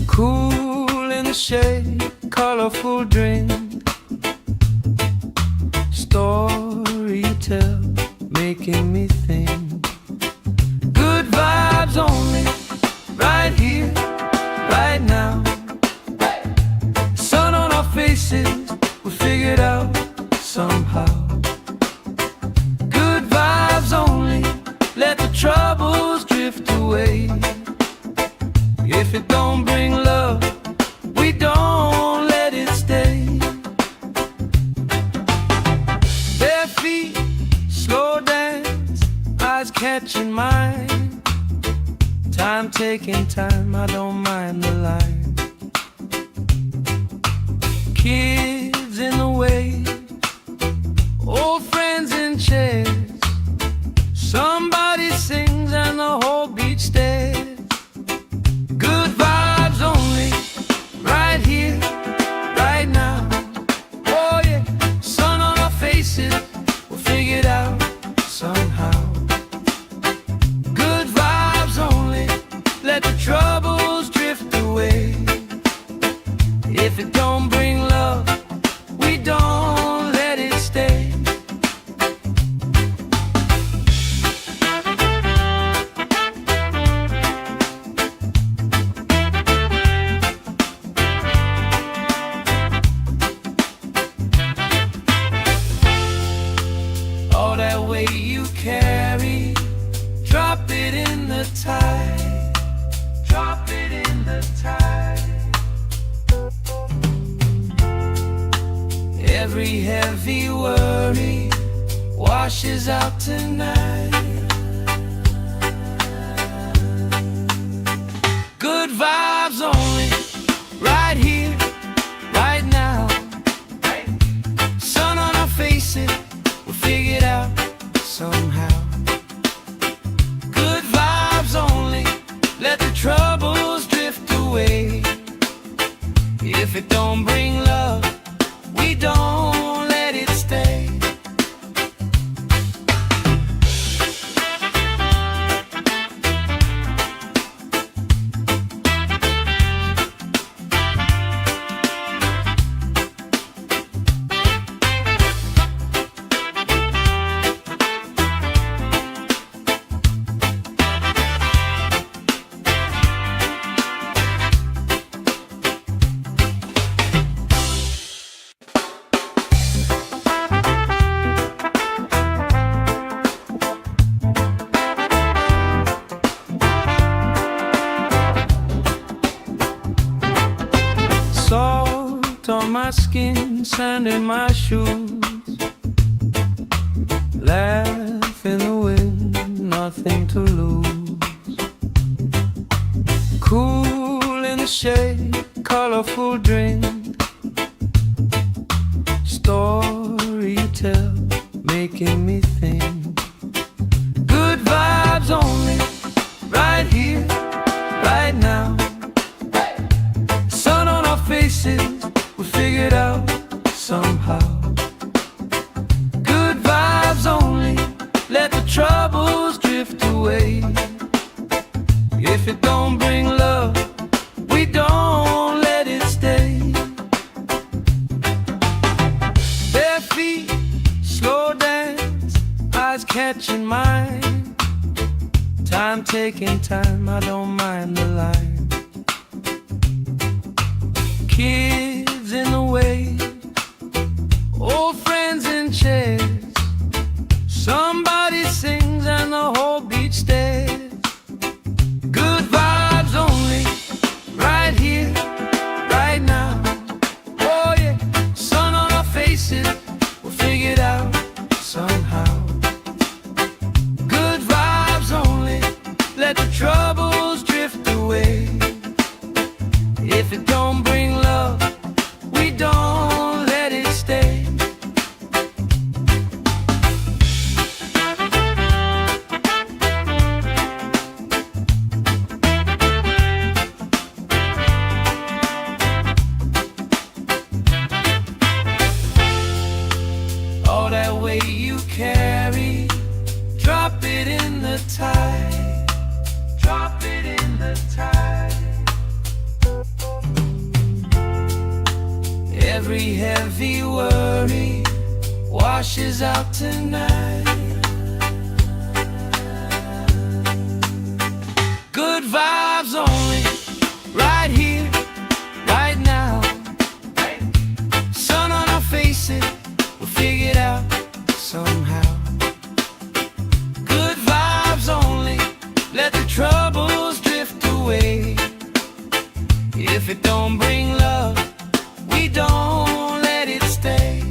Cool in the shade, colorful drink. Story you tell, making me think. Good vibes only, right here, right now. Sun on our faces, we figured out somehow. Good vibes only, let the troubles drift away. catching mine. Time taking time, I don't mind the line. Kids in the way, old friends in chairs. Somebody sings and the whole beach stares. Good vibes only, right here, right now. Oh yeah, sun on our faces, we'll figure it out somehow. Good vibes only, let the troubles drift away. If it don't bring love, we don't let it stay. All that weight you carry, drop it in the tide. Drop it in the tide. Every heavy worry washes out tonight. Good vibes only, right here, right now. Sun on our faces, we'll figure it out somehow. Good vibes only, let the troubles drift away. If it don't bring love, we don't let it stay. Salt on my skin, sand in my shoes. Laugh in the wind, nothing to lose. Cool in the shade, colorful drink. Story you tell, making me think. Good vibes only, right here, right now. Sun on our faces, we'll figure it out somehow. Good vibes only, let the troubles drift away. If it don't bring love, we don't let it stay. Bare feet, slow dance, eyes catching mine. Time taking time, I don't mind the line. Kids in the way, old friends in chairs. Somebody sings and the whole beach stares. Good vibes only, right here, right now. Oh yeah, sun on our faces, we'll figure it out somehow. Good vibes only, let the troubles drift away. If it don't bring love, we don't let it stay. All that weight you carry, drop it in the tide. Drop it in the tide. Every heavy worry washes out tonight. Good vibes only, right here, right now. Sun on our faces, we'll figure it out somehow. Good vibes only, let the troubles drift away. If it don't bring love, we don't let it stay.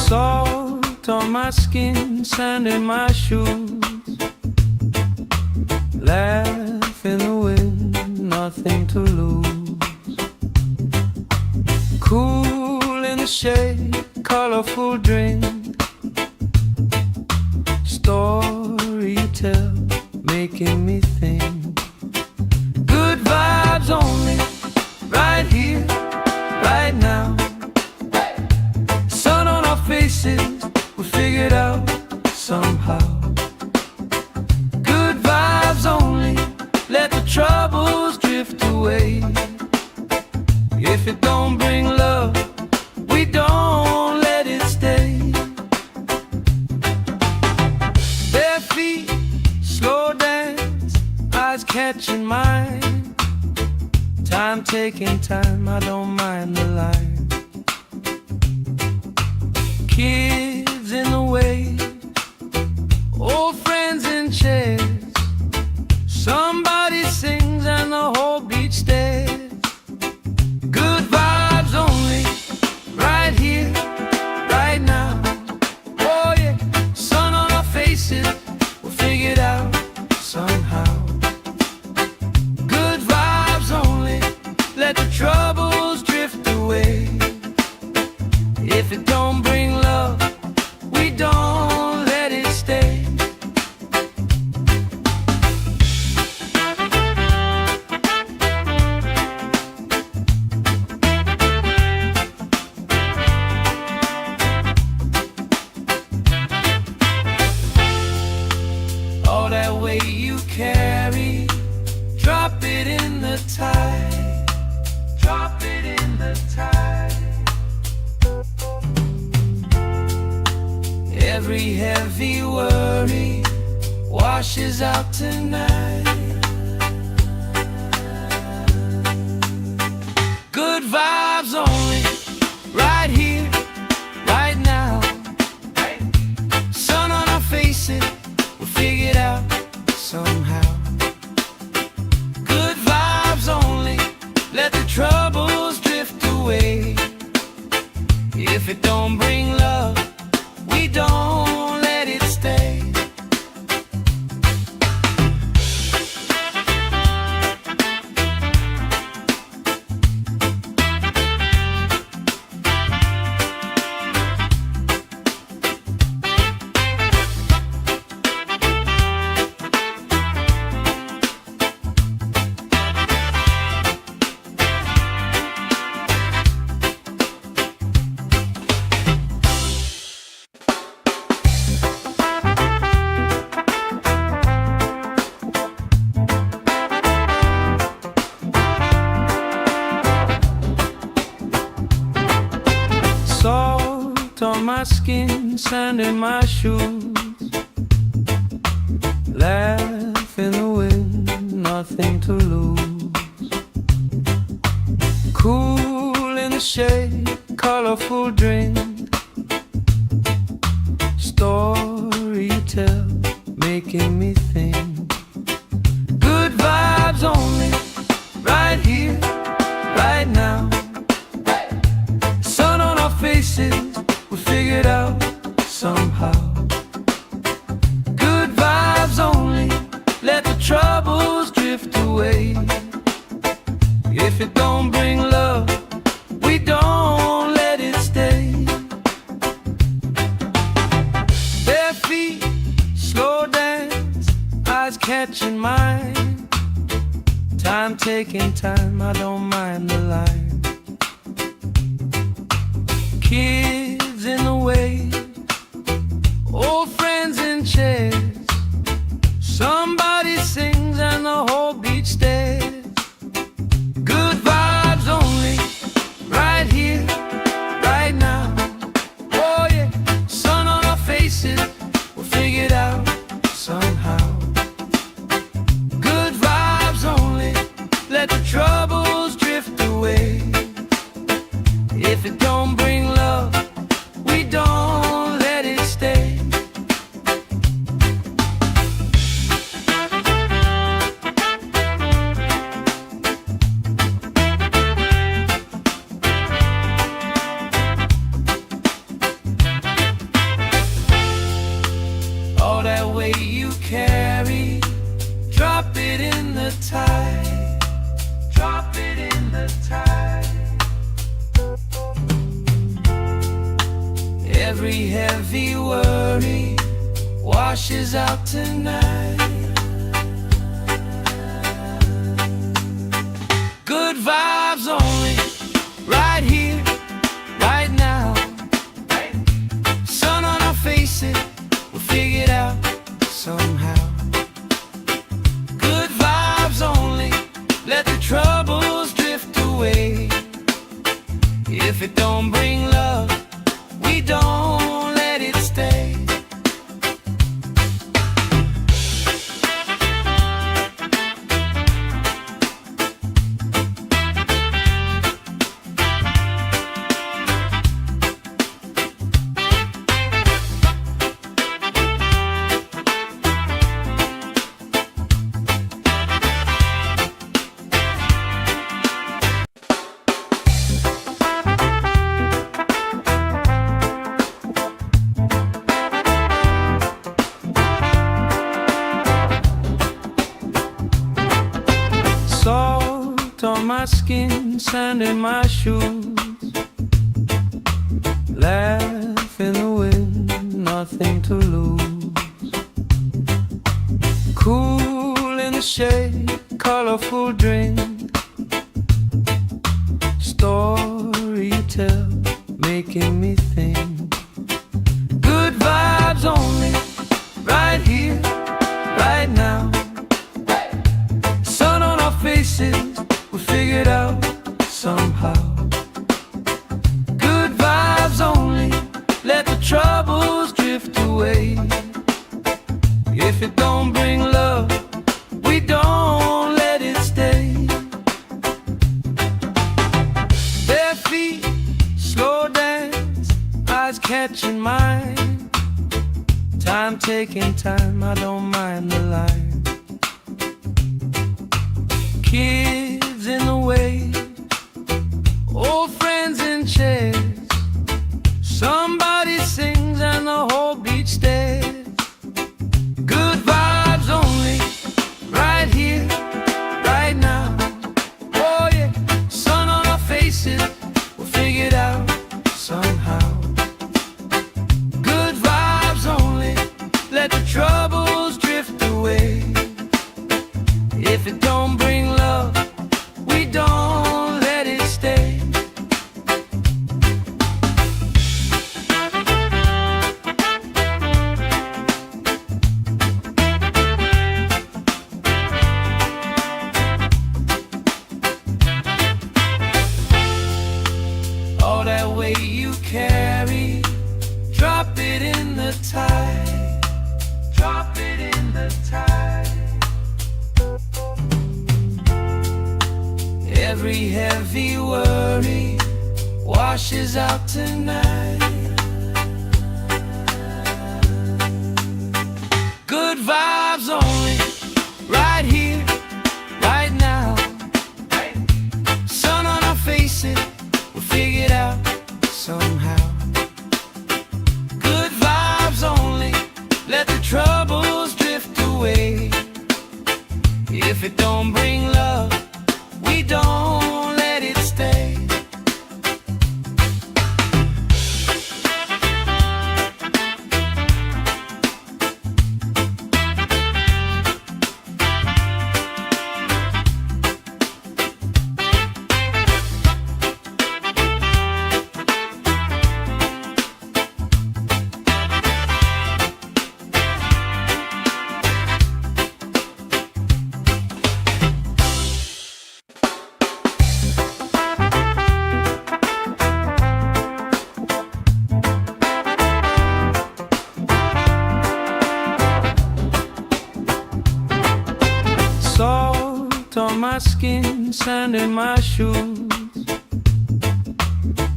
Salt on my skin, sand in my shoes. Laugh in the wind, nothing to lose. Cool in the shade, colorful drink. Story you tell, making me think. Good vibes only, right here, right now. Sun on our faces, we figured out somehow. Good vibes only, let the troubles drift away. If it don't bring love, we don't let it stay. Bare feet, slow dance, eyes catching mine. Time taking time, I don't mind the line. Kids in the way, old friends in chairs. Somebody sings and the whole beach stares. Good vibes only, right here, right now. Oh yeah, sun on our faces, we'll figure it out somehow. Good vibes only, let the troubles drift away. If it don't bring love, we don't let it stay. All that weight you carry, drop it in the tide. Drop it in the tide. Every heavy worry washes out tonight. Good vibes only, right here, right now. Sun on our faces, we'll figure it out somehow. Good vibes only, let the troubles drift away. If it don't bring love, we don't let it stay. Salt on my skin, sand in my shoes. Laugh in the wind, nothing to lose. Cool in the shade, colorful drink. Story you tell, making me think. Good vibes only, right here, right now. Sun on our faces, we figured out somehow. Good vibes only, let the troubles drift away. If it don't bring love, we don't let it stay. Bare feet, slow dance, eyes catching mine. Time taking time, I don't mind the line. Kids in the way, old friends in chairs. Somebody sings and the whole beach stares. Good vibes only, right here, right now. Oh yeah, sun on our faces, we'll figure it out somehow. Good vibes only, let the troubles drift away. If it don't bring love, Every heavy worry washes out tonight. Good vibes only, right here, right now. Sun on our faces, we'll figure it out somehow. Good vibes only, let the troubles drift away. If it don't bring love, we don't let it stay. Salt on my skin, sand in my shoes. Laugh in the wind, nothing to lose. Cool in the shade, colorful drink. Story you tell, making me think. Good vibes only, right here, right now. Sun on our faces, we'll figure it out somehow. Good vibes only, let the troubles drift away. If it don't bring love, we don't let it stay. Bare feet, slow dance, eyes catching mine. Time taking time, I don't mind the line. Kids in the way, old friends in chairs. Somebody sings and the whole beach stares. Good vibes only, right here, right now. Oh yeah, sun on our faces, we'll figure it out somehow. Good vibes only, let the troubles drift away. If it don't bring love, we don't let it stay. All that weight you carry, drop it in the tide. Drop it in the tide. Every heavy worry washes out tonight. Good vibes only, right here, right now. Sun on our faces, we'll figure it out somehow. Good vibes only, let the troubles drift away. If it don't bring love, we don't let it stay. Salt on my skin, sand in my shoes.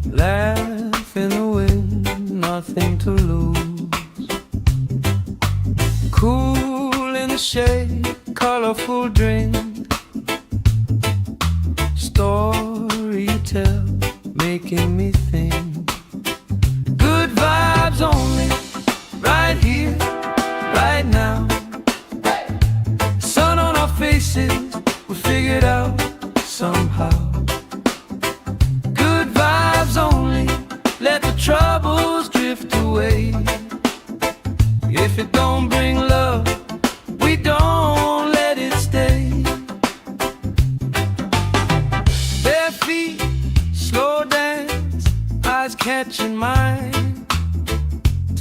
Laugh in the wind, nothing to lose. Cool in the shade, colorful drink. Story you tell, making me think. Good vibes only, right here, right now. Sun on our faces, we'll figure it out somehow. Good vibes only, let the troubles drift away.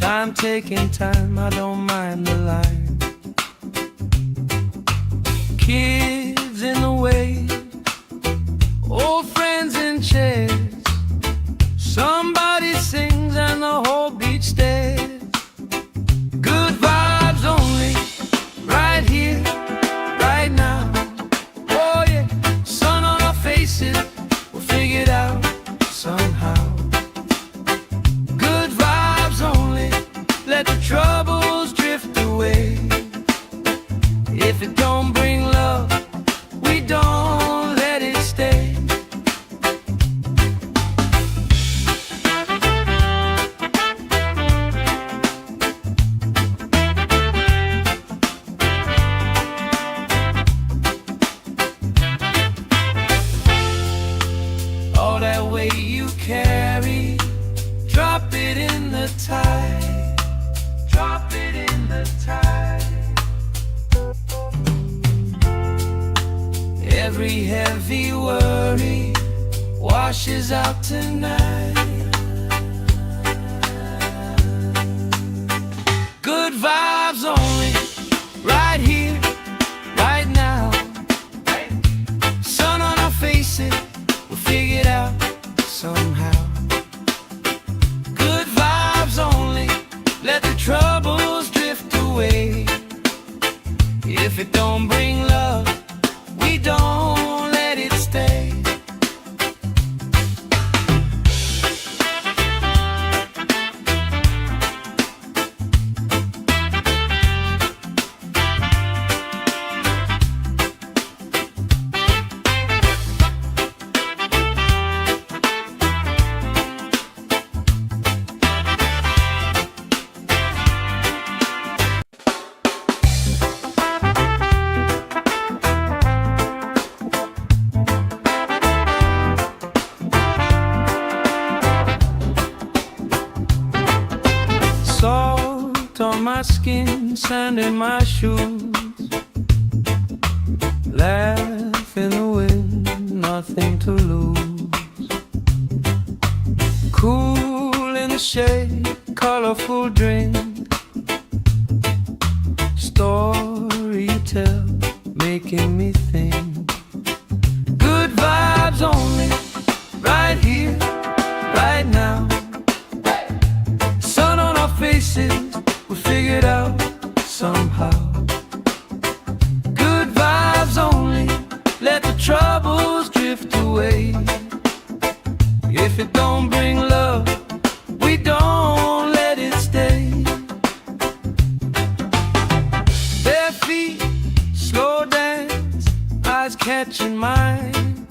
Time taking time, I don't mind the line. Kids in the wave, old friends in chairs. Somebody sings and the whole beach stares. Good vibes only, right here, right now. Oh yeah, sun on our faces, we'll figure it out somehow. Good vibes only, let the troubles drift away. If it don't bring love, we don't let it stay. All that weight you carry, drop it in the tide. Drop it in the tide. Every heavy worry washes out tonight. Good vibes only, right here, right now. Sun on our faces, we'll figure it out somehow. Good vibes only, let the troubles drift away. If it don't bring love, we don't let it stay. Salt on my skin, sand in my shoes. Laugh in the wind, nothing to lose. Cool in the shade, colorful drink. Story you tell, making me think. Good vibes only, right here, right now. Sun on our faces, we'll figure it out somehow. Good vibes only, let the troubles drift away. If it don't bring love, we don't let it stay. Bare feet, slow dance, eyes catching mine.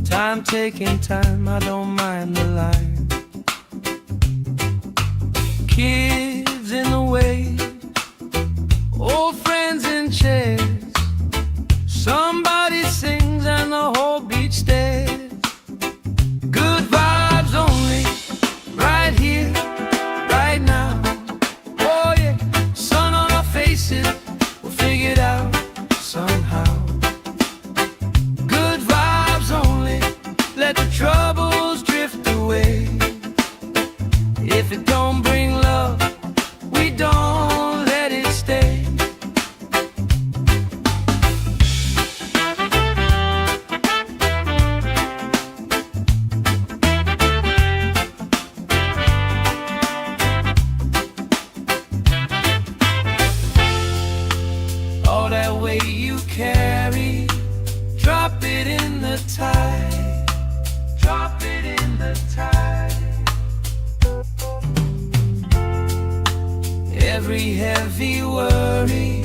Time taking time, I don't mind the line. Kids in the wave, old friends in chairs. Somebody sings and the whole beach stares. Good vibes only, right here, right now. Oh yeah, sun on our faces, we'll figure it out somehow. Good vibes only, let the troubles drift away. If it don't bring love, we don't let it stay. All that weight you carry, drop it in the tide. Drop it in the tide. Every heavy worry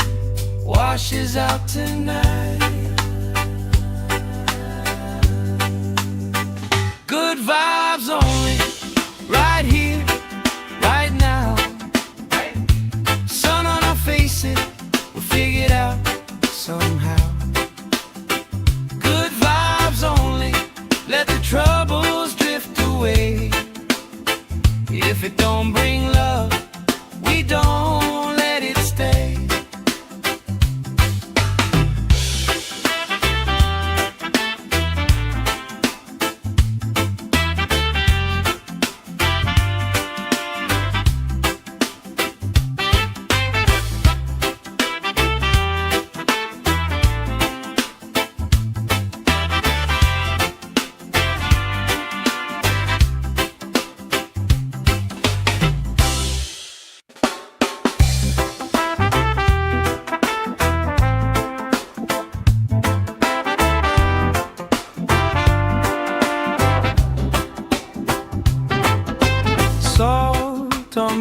washes out tonight. Good vibes only, right here, right now. Sun on our faces, we'll figure it out somehow. Good vibes only, let the troubles drift away. If it don't bring love, we don't let it stay.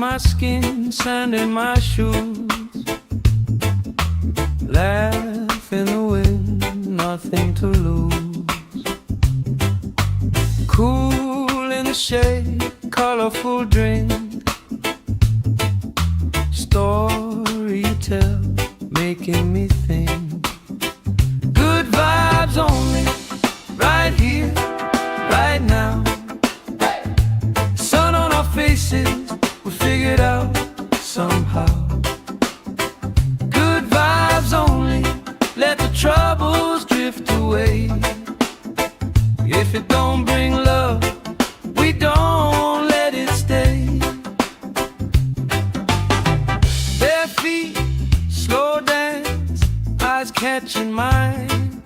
my skin, sand in my shoes. Laugh in the wind, nothing to lose. Cool in the shade, colorful drink. Story you tell, making me think. Good vibes only, right here, right now. Sun on our faces, we figured out somehow. Good vibes only, let the troubles drift away. If it don't bring love, we don't let it stay. Bare feet, slow dance, eyes catching mine.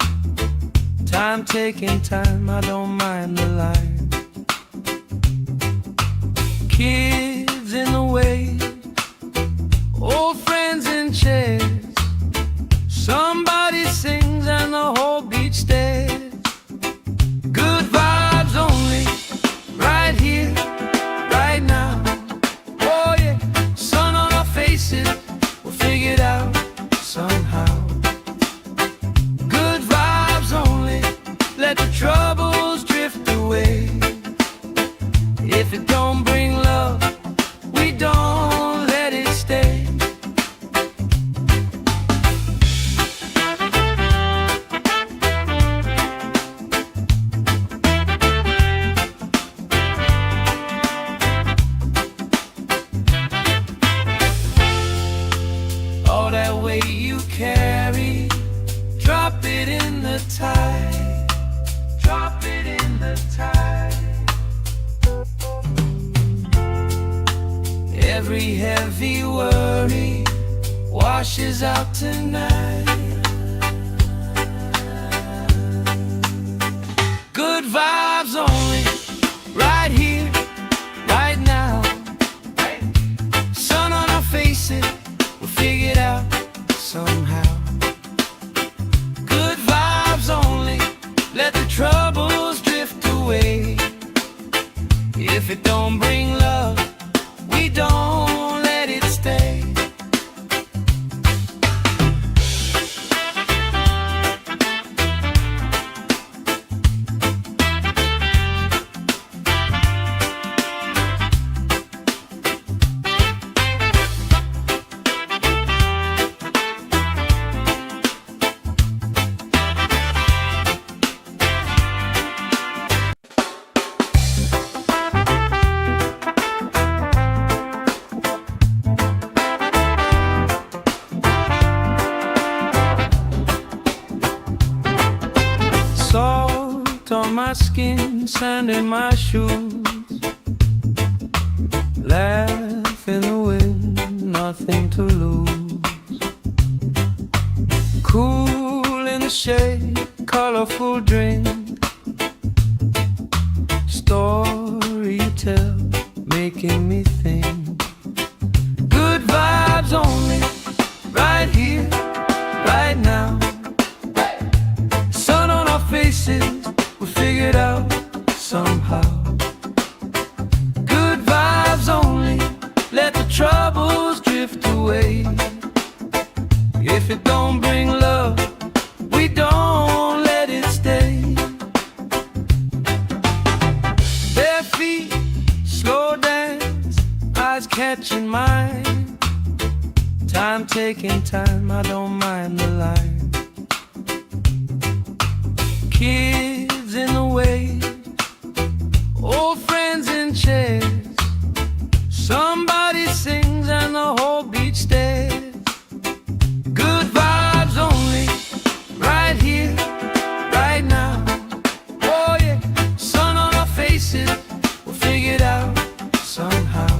Time taking time, I don't mind the line. Kids in the way, old friends in chairs. Somebody sings and the whole beach stares. Good vibes only, right here, right now. Oh yeah, sun on our faces, we'll figure it out somehow. Good vibes only, let the troubles drift away. If it don't bring love, we don't let it stay. All that weight you carry, drop it in the tide. Drop it in the tide. Every heavy worry washes out tonight. Good vibes only, right here, right now. Sun on our faces, we'll figure it out somehow. Good vibes only, let the troubles drift away. If it don't bring love, we don't let it stay. Salt on my skin, sand in my shoes. Laugh in the wind, nothing to lose. Cool in the shade, colorful drink. Story you tell, making me think. Good vibes only, right here, right now. Sun on our faces, we figured out somehow. Good vibes only, let the troubles drift away. If it don't bring love, we don't let it stay. Bare feet, slow dance, eyes catching mine. Time taking time, I don't mind the line. Kids in the way, old friends in chairs. Somebody sings and the whole beach stares. Good vibes only, right here, right now. Oh yeah, sun on our faces, we'll figure it out somehow.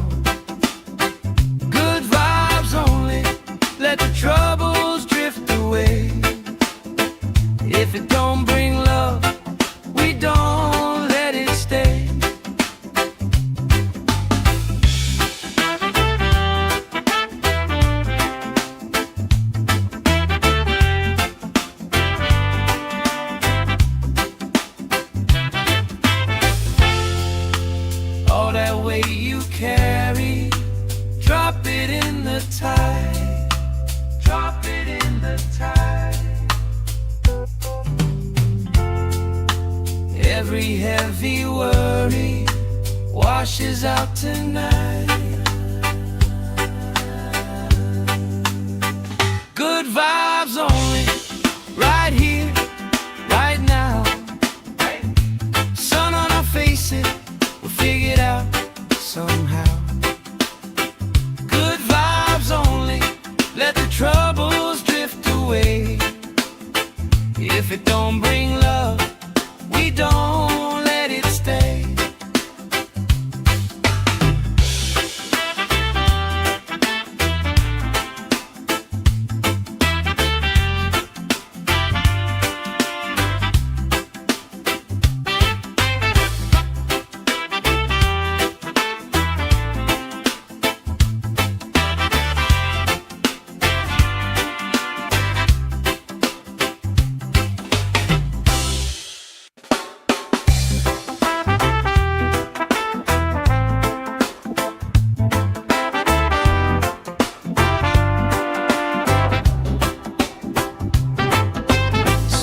Good vibes only, let the troubles drift away. If it don't bring love, we don't let it stay. the tide. Drop it in the tide. Every heavy worry washes out tonight. Good vibes only, right here, right now. Sun on our faces, we'll figure it out somehow. Good vibes only, let the troubles drift away. If it don't bring love, we don't let it stay.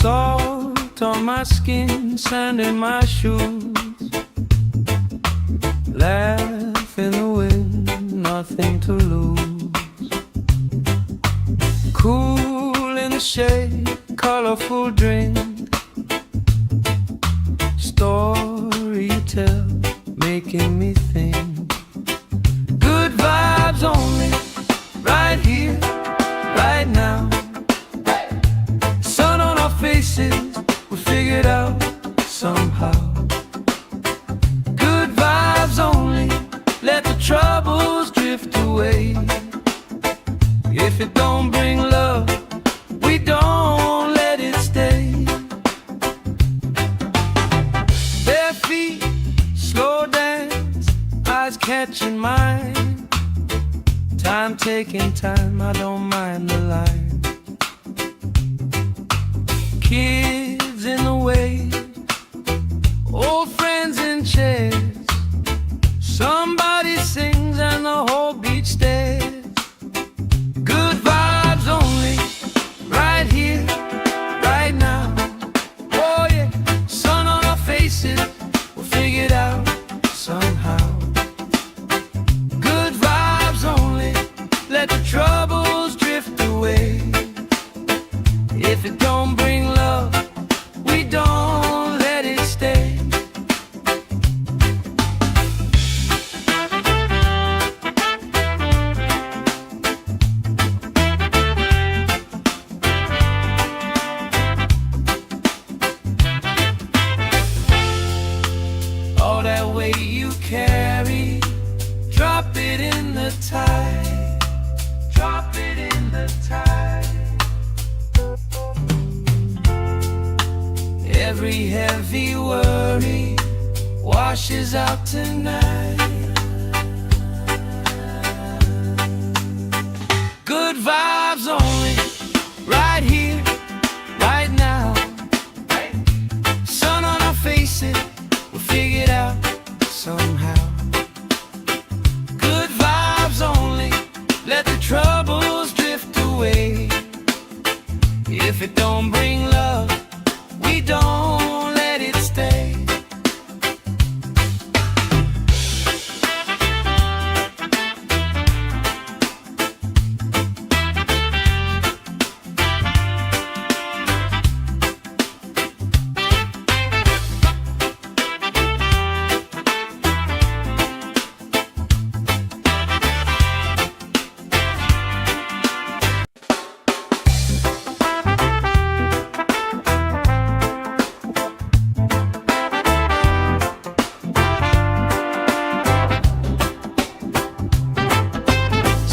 Salt on my skin, sand in my shoes. Laugh in the wind, nothing to lose. Cool in the shade, colorful drink. Story you tell, making me think. Good vibes only, right here, right now. Sun on our faces, we figured out somehow. Good vibes only, let the troubles drift away. If it don't bring love, we don't let it stay. Bare feet, slow dance, eyes catching mine. Time taking time, I don't mind the line. Kids in the wave, old friends in chairs. Somebody sings and the whole beach stares. Good vibes only, right here, right now. Oh yeah, sun on our faces, we'll figure it out somehow. Good vibes only, let the troubles drift away. If it don't bring love, we don't let it stay. All that weight you carry, drop it in the tide. Drop it in the tide. Every heavy worry washes out tonight. Good vibes only, right here, right now. Sun on our faces, we'll figure it out somehow. Good vibes only, let the troubles drift away. If it don't bring love, we don't let it stay.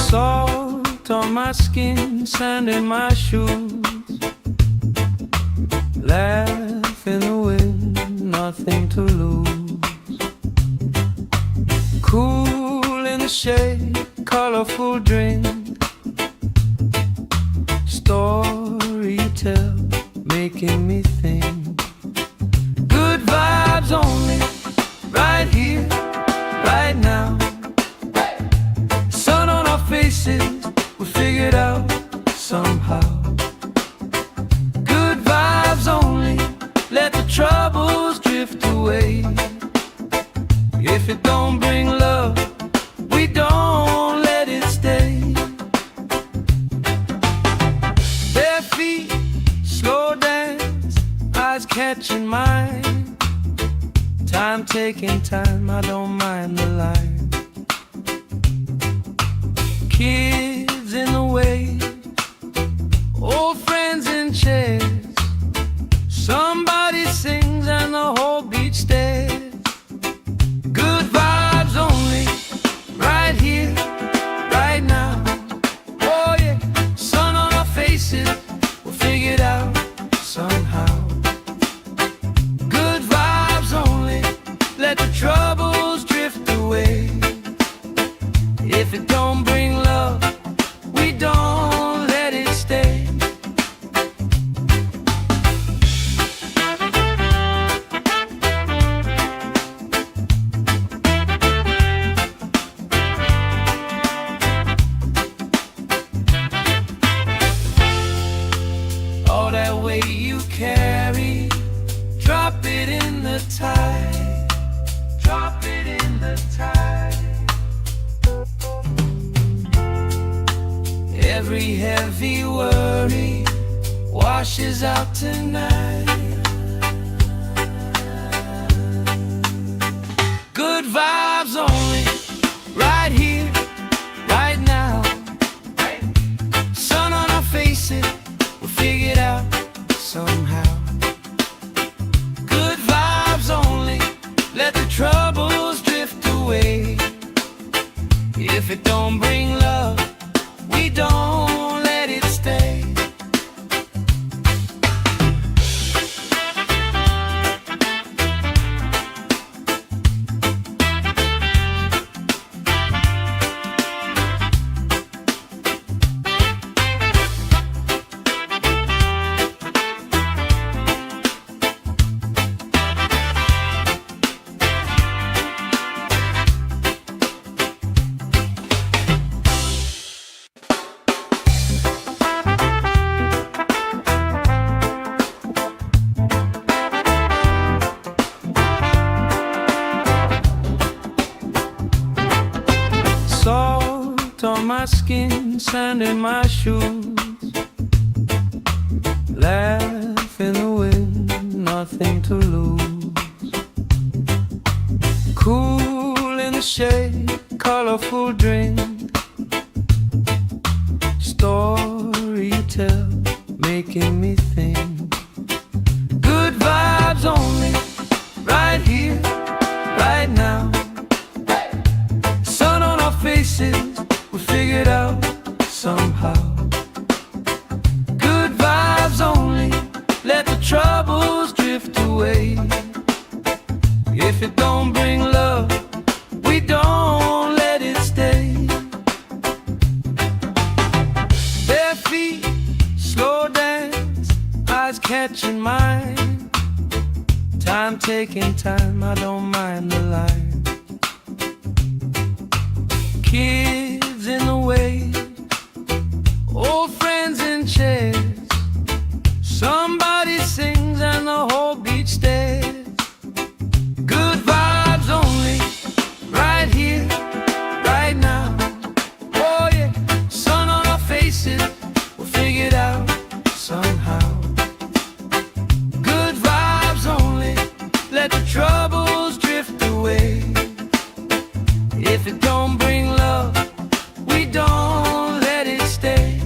Salt on my skin, sand in my shoes. Laugh in the wind, nothing to lose. Cool in the shade, colorful drink. Story you tell, making me think. Good vibes only, right here, right now. Sun on our faces, we'll figure it out somehow. Good vibes only, let the troubles drift away. If it don't bring love, we don't let it stay. Bare feet, slow dance, eyes catching mine. Time taking time, I don't mind the line. Kids in the way, old friends in chairs. Somebody sings and the whole beach stares. Good vibes only, right here, right now. Oh yeah, sun on our faces, we'll figure it out somehow. Good vibes only, let the troubles drift away. If it don't bring love, we don't let it stay. All that weight you carry, drop it in the tide. Drop it in the tide. Every heavy worry washes out tonight. Good vibes only, right here, right now. Sun on our faces, we'll figure it out somehow. Good vibes only, let the troubles drift away. If it don't bring love, we don't let it stay. Salt on my skin, sand in my shoes. Laugh in the wind, nothing to lose. Cool in the shade, colorful drink. Story you tell, making me think. Good vibes only, right here, right now. Sun on our faces, we'll figure it out somehow. Good vibes only, let the troubles drift away. If it don't bring love, we don't let it stay. Bare feet, slow dance, eyes catching mine. Time taking time, I don't mind the line. Kids in the way, old friends in chairs. Somebody sings and the whole beach stares. Good vibes only, right here, right now. Oh yeah, sun on our faces, we'll figure it out somehow. Good vibes only, let the troubles drift away. If it don't bring love, we don't let it stay.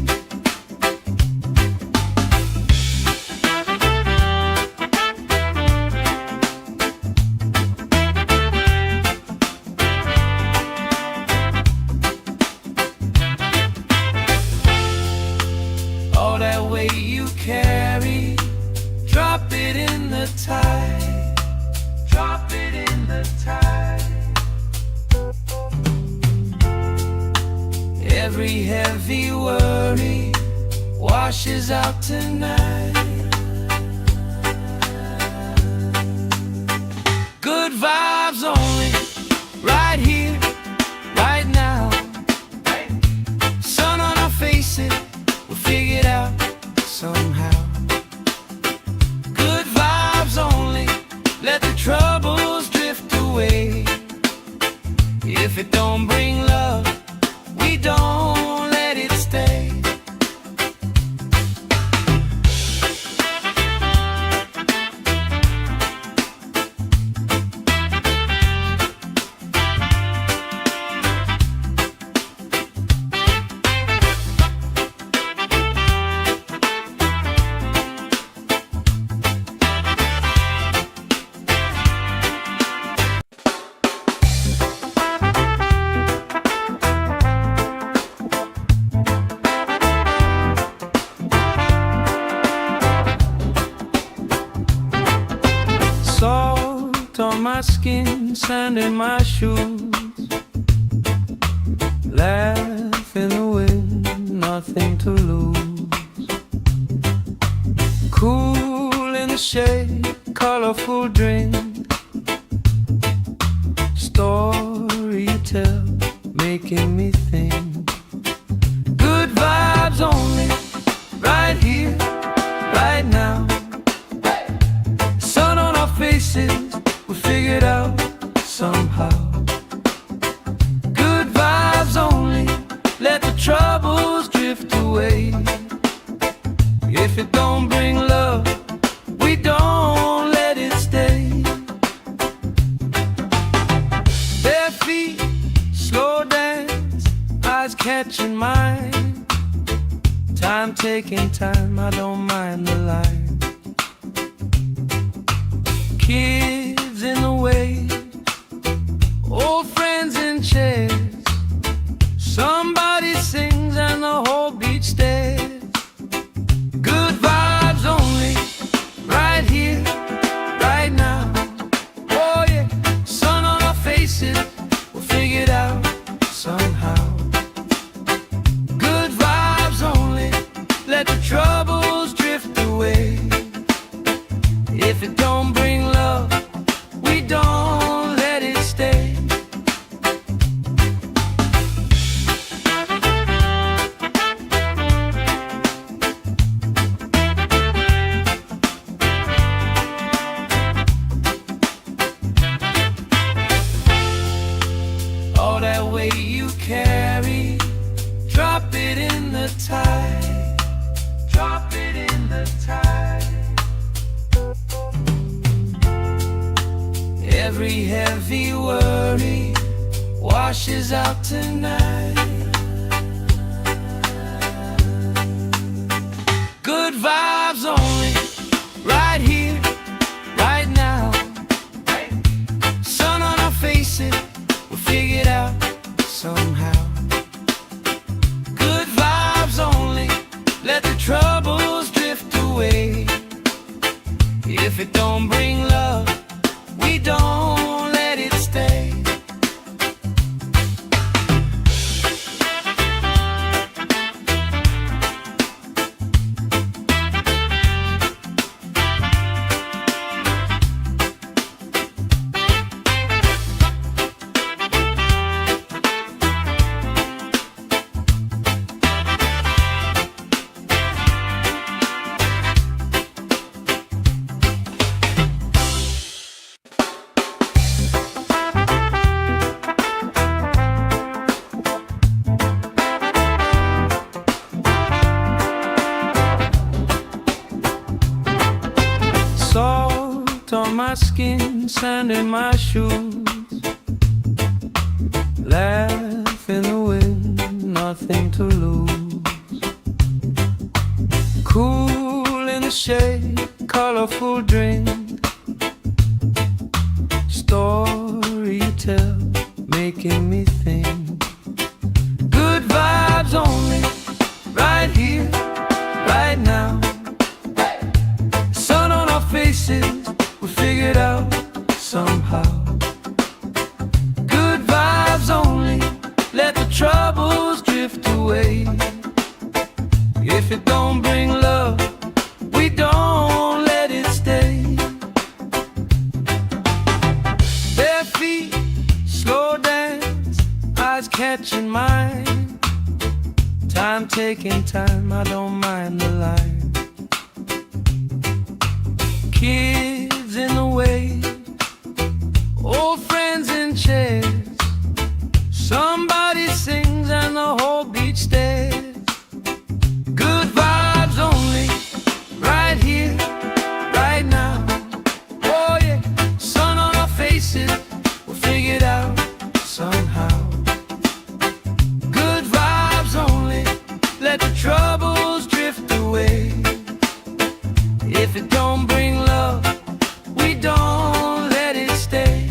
All that weight you carry, drop it in the tide. Drop it in the tide. Every heavy worry washes out tonight. Good vibes only, right here, right now. Sun on our face. skin, sand in my shoes. Laugh in the wind, nothing to lose. Cool in the shade, colorful drink. Story you tell, making me think. Good vibes only, right here, right now. Sun on our faces, we figured out somehow. Good vibes only, let the troubles drift away. If it don't bring love, we don't let it stay. Bare feet, slow dance, eyes catching mine. Time taking time, I don't mind the line. Kids in the way, old friends in chairs. Somebody sings and the whole beach stares. Good vibes only, right here, right now. Oh yeah, sun on our faces, we'll figure it out somehow. Good vibes only, let the troubles drift away. If it don't bring love, we don't let it stay. All that weight you carry, drop it in the tide. Drop it in the tide. Every heavy worry washes out tonight. Good vibes only, right here, right now. Sun on our faces, we'll figure it out somehow. Good vibes only, let the troubles drift away. If it don't bring love, we don't let it stay. Salt on my skin, sand in my shoes. Laugh in the wind, nothing to lose. Cool in the shade, colorful drink. Story you tell, making me think. Good vibes only, right here, right now. Sun on our faces, we figured out somehow. Good vibes only, let the troubles drift away. If it don't bring love, we don't let it stay. Bare feet, slow dance, eyes catching mine. Time taking time, I don't mind the line. Kids in the way, old friends in chairs. Somebody sings and the whole beach stares. Good vibes only, right here, right now. Oh yeah, sun on our faces, we'll figure it out somehow. Good vibes only, let the troubles drift away. If it don't bring love, we don't let it stay.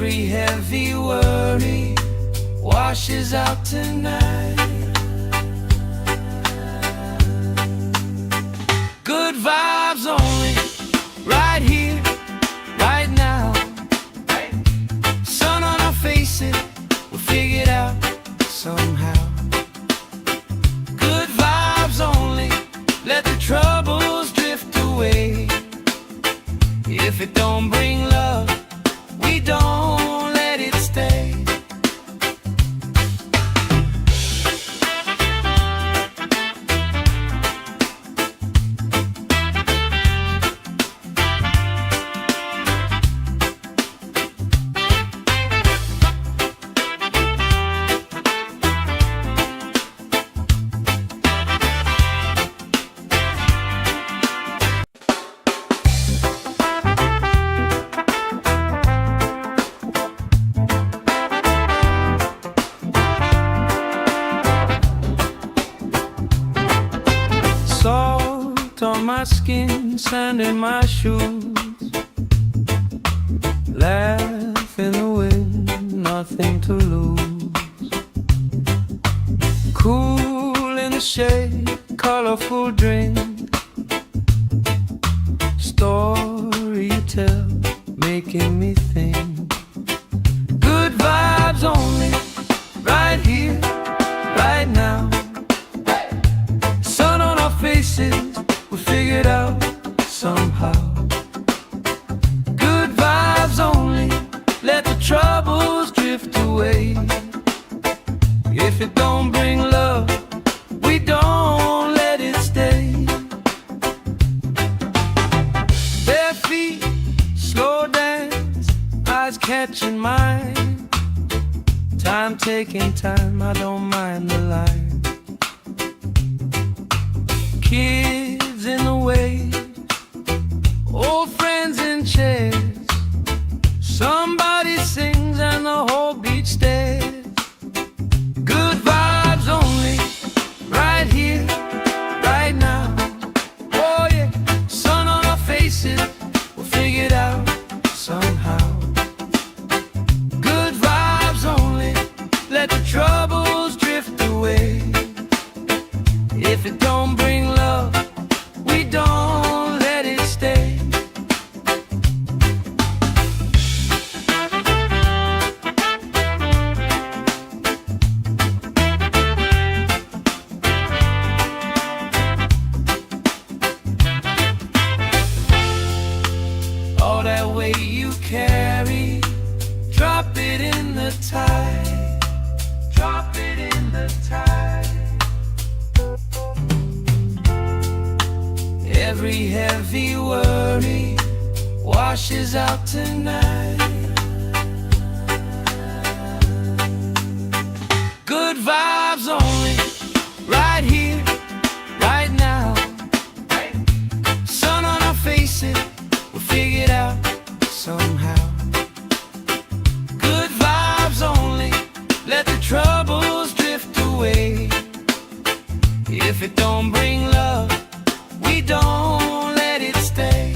Every heavy worry washes out tonight. Good vibes only, right here, right now. Sun on our faces, we'll figure it out somehow. Good vibes only, let the troubles drift away. If it don't bring love, we don't let it stay. Salt on my skin, sand in my shoes. Laugh in the wind, nothing to lose. Cool in the shade, colorful drink. Story you tell, making me think. Good vibes only, right here, right now. Sun on our faces, we figured out somehow. Good vibes only, let the troubles drift away. If it don't bring love, we don't let it stay. Bare feet, slow dance, eyes catching mine. Time taking time, I don't mind the line. Kids in the wave, old friends in chairs. Somebody sings and the whole beach stares. Good vibes only, right here, right now. Oh yeah, sun on our faces, we'll figure it out somehow. Good vibes only, let the troubles drift away. If it don't bring love, we don't let it stay. All that weight you carry, drop it in the tide. Drop it in the tide. Every heavy worry washes out tonight. Good vibes only, right here, right now. Sun on our faces, we'll figure it out somehow. Good vibes only, let the troubles drift away. If it don't bring love, we don't let it stay.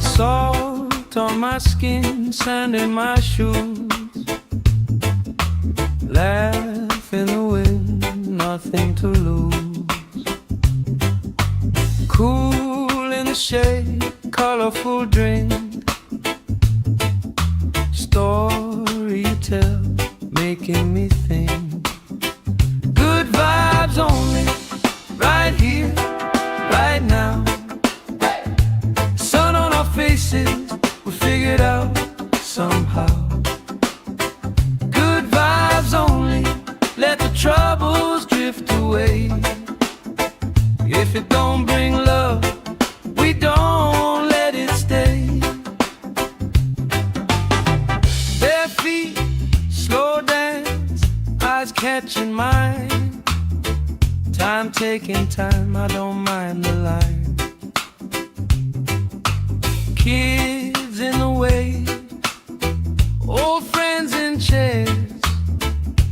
Salt on my skin, sand in my shoes. Laugh in the wind, nothing to lose. Cool in the shade, colorful drink. Story you tell, making me think. Good vibes only, right here, right now. Sun on our faces, we figured out somehow. Good vibes only, let the troubles drift drift away. If it don't bring love, we don't let it stay. Bare feet, slow dance, eyes catching mine. Time taking time, I don't mind the line. Kids in the way, old friends in chairs.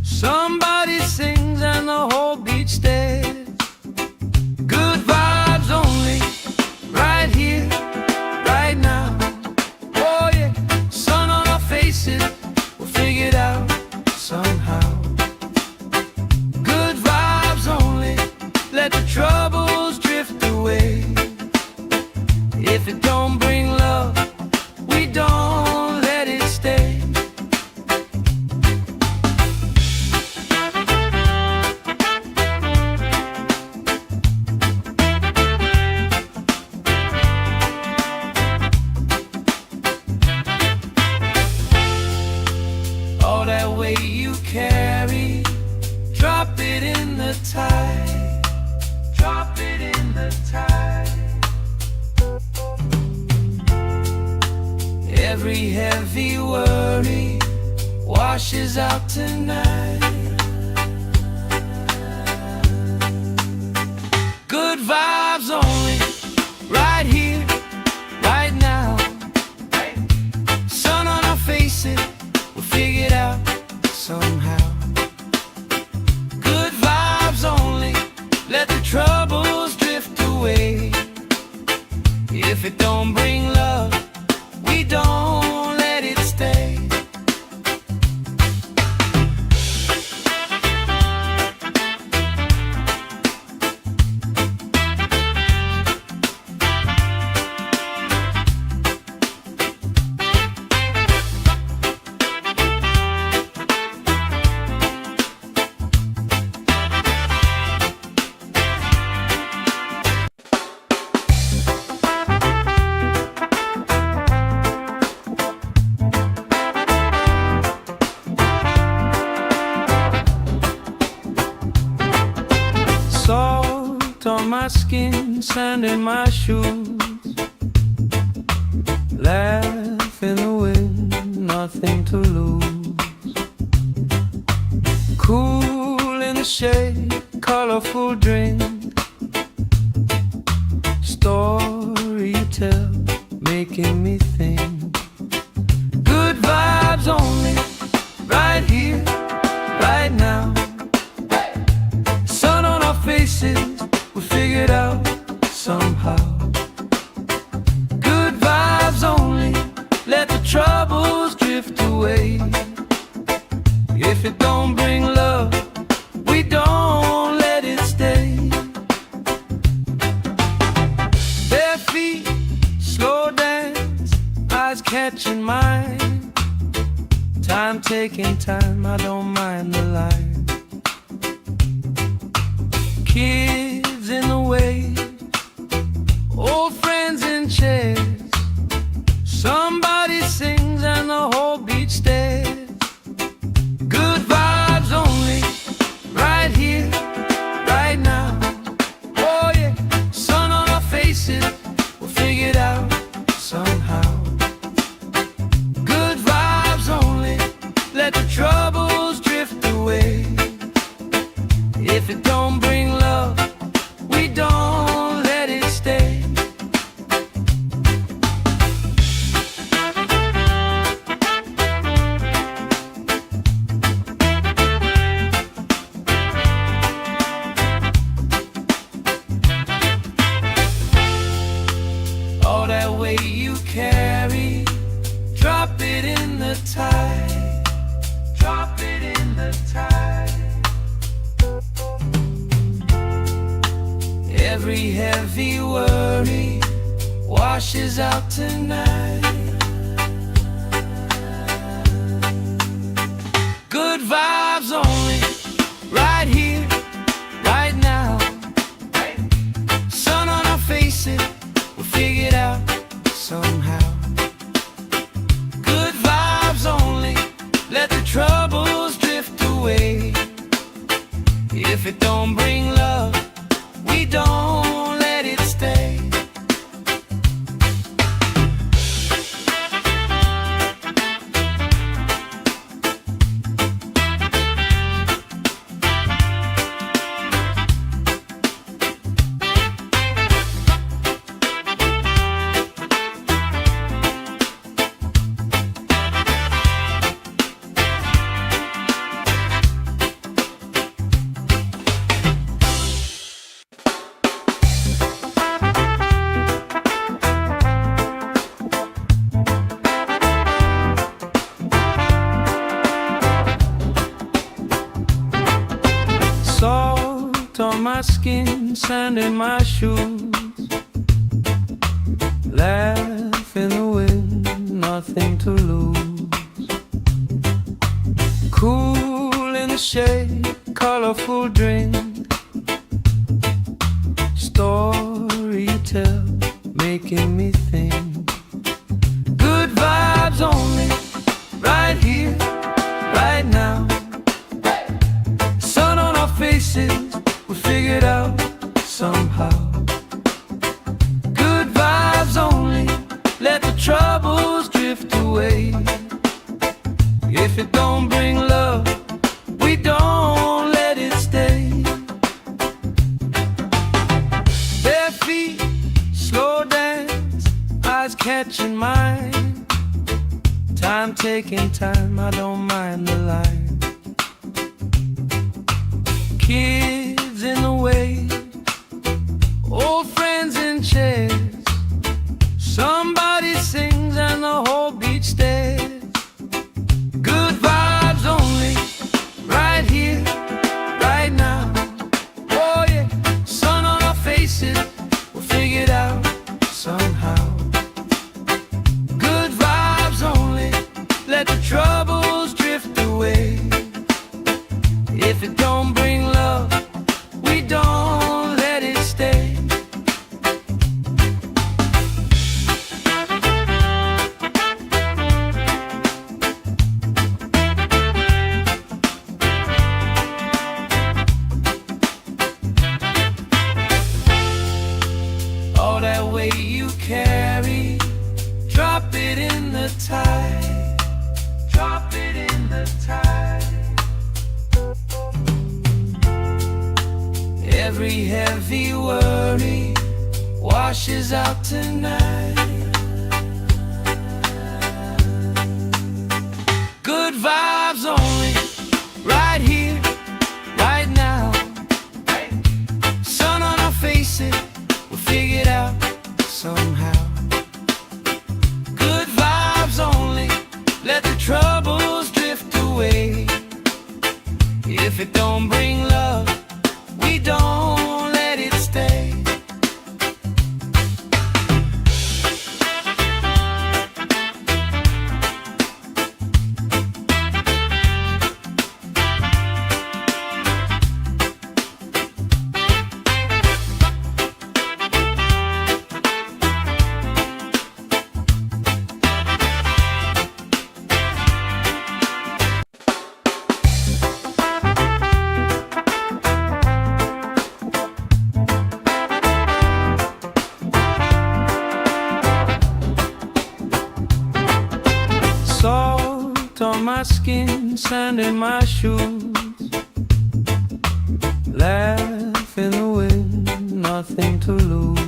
Somebody sings and the whole beach stares. Good vibes only, right here, right now. Oh yeah, sun on our faces, we'll figure it out somehow. Good vibes only, let the troubles drift away. If it don't bring love, we don't let it stay. All that weight you carry, drop it in the tide. Drop it in the tide. Every heavy worry washes out tonight. Good vibes only, right here, right now. Sun on our faces, we'll figure it out somehow. Good vibes only, let the troubles drift away. If it don't bring love, we don't let it stay. Salt on my skin, sand in my shoes. Laugh in the wind, nothing to lose. Cool in the shade, colorful drink. Story you tell, making me think. Good vibes only, right here, right now. Sun on our faces, we'll figure it out somehow. Good vibes only, let the troubles drift away. If it don't bring love, we don't let it stay. Bare feet, slow dance, eyes catching mine. Time taking time, I don't mind the line. Kids in the way, old friends in chairs. Somebody sings and the whole beach stares. Good vibes only, right here, right now. Oh yeah, sun on our faces, we'll figure it out somehow. Good vibes only, let the troubles drift away. If it don't bring love, we don't let it stay. All that weight you carry, drop it in the tide. Drop it in the tide. Every heavy worry washes out tonight. Good vibes only, right here, right now. Sun on our faces, we'll figure it out somehow. Good vibes only, let the troubles drift away. If it don't bring love, we don't let it stay. Salt on my skin, sand in my shoes, laugh in the wind, nothing to lose. Cool in the shade, colorful drink, story you tell, making me think. Good vibes only, right here, right now. Sun on our faces, we figured out somehow. Good vibes only, let the troubles drift away. If it don't bring love, we don't let it stay. Bare feet, slow dance, eyes catching mine. Time taking time, I don't mind the line. Kids in the way, old friends in chairs. Somebody sings and the whole beach stares. Good vibes only, right here, right now. Oh yeah, sun on our faces, we'll figure it out somehow. Good vibes only, let the troubles drift away. If it don't bring love, we don't let it stay. All that weight you carry, drop it in the tide. Drop it in the tide. Every heavy worry washes out tonight. Good vibes only, right here, right now. Sun on our faces, we'll figure it out somehow. Good vibes only, let the troubles drift away. If it don't bring love, we don't let it stay. Salt on my skin, sand in my shoes, laugh in the wind, nothing to lose.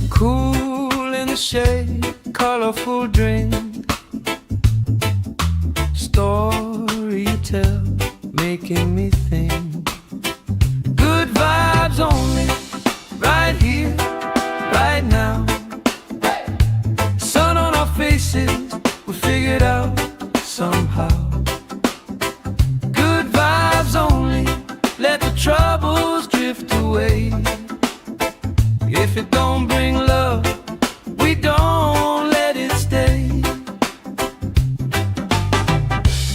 Cool in the shade, colorful drink, story you tell, making me think. Good vibes only, right here, right now. Sun on our faces, we figured out somehow. Good vibes only, let the troubles drift away. If it don't bring love, we don't let it stay.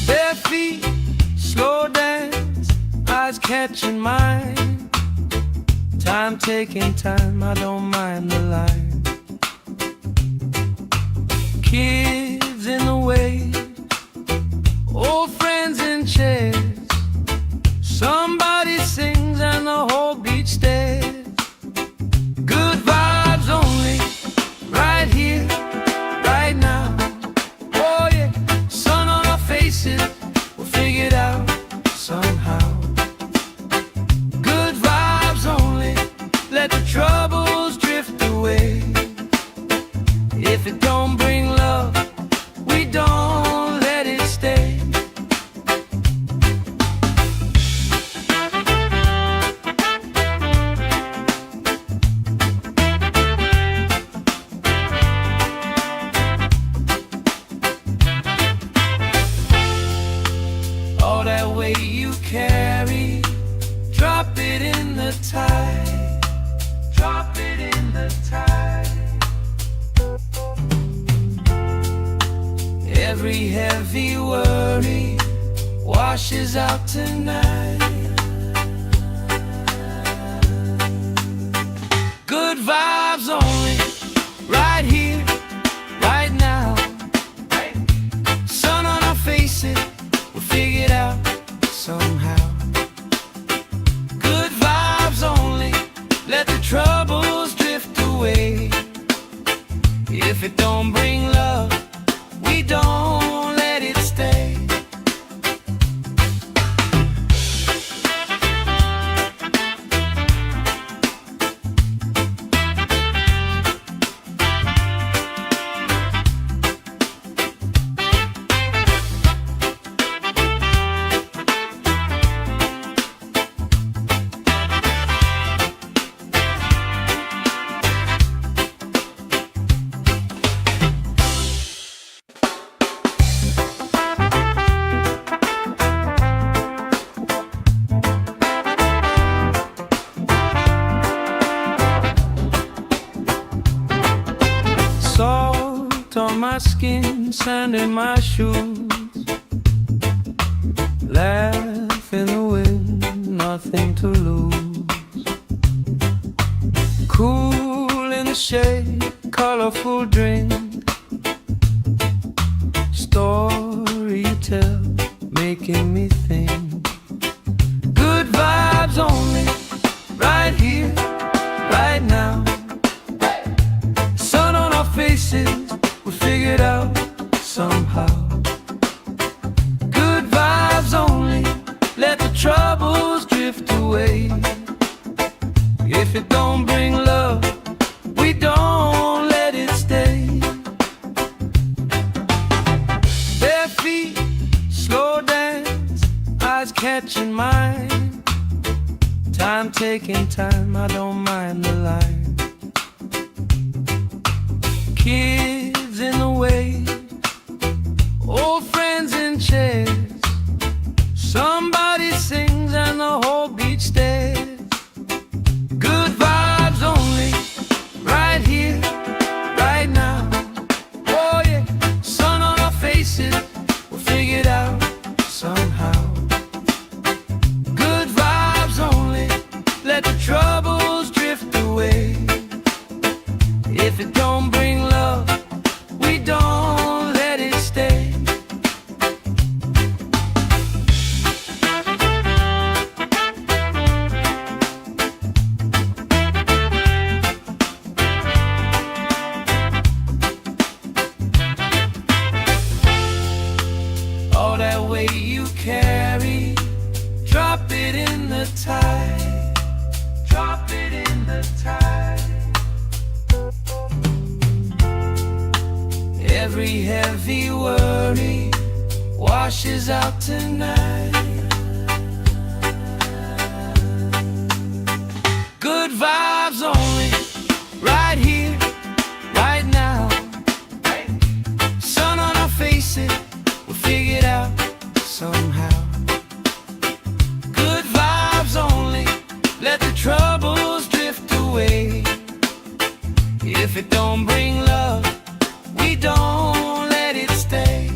Bare feet, slow dance, eyes catching mine. Time taking time, I don't mind the line. Kids in the way, If it don't bring love, we don't let it stay. All that weight you carry, drop it in the tide. Drop it in the tide. Every heavy worry washes out tonight. Good vibes only, right here, right now. Sun on our faces, we'll figure it out somehow. Good vibes only, let the troubles drift away. If it don't bring love, we don't let it stay. Salt on my skin, sand in my shoes. Laugh in the wind, nothing to lose. Cool in the shade, colorful drink. Story you tell, making me think. Good vibes only, right here, right now. Sun on our faces, we figure it out somehow. Good vibes only, let the troubles drift away. If it don't bring love, we don't let it stay. Bare feet, slow dance, eyes catching mine. Time taking time, I don't mind the line. Kids in the way, old friends in chairs. Somebody sings and the whole beach stares. Good vibes only, right here, right now. Oh yeah, sun on our faces, we'll figure it out somehow. Good vibes only, let the troubles drift away. If it don't bring love, we don't let it stay. All that weight you carry, drop it in the tide. Drop it in the tide. Every heavy worry washes out tonight. Good vibes only, right here, right now. Sun on our faces, we'll figure it out somehow. Good vibes only, let the troubles drift away. If it don't bring love, we don't let it stay.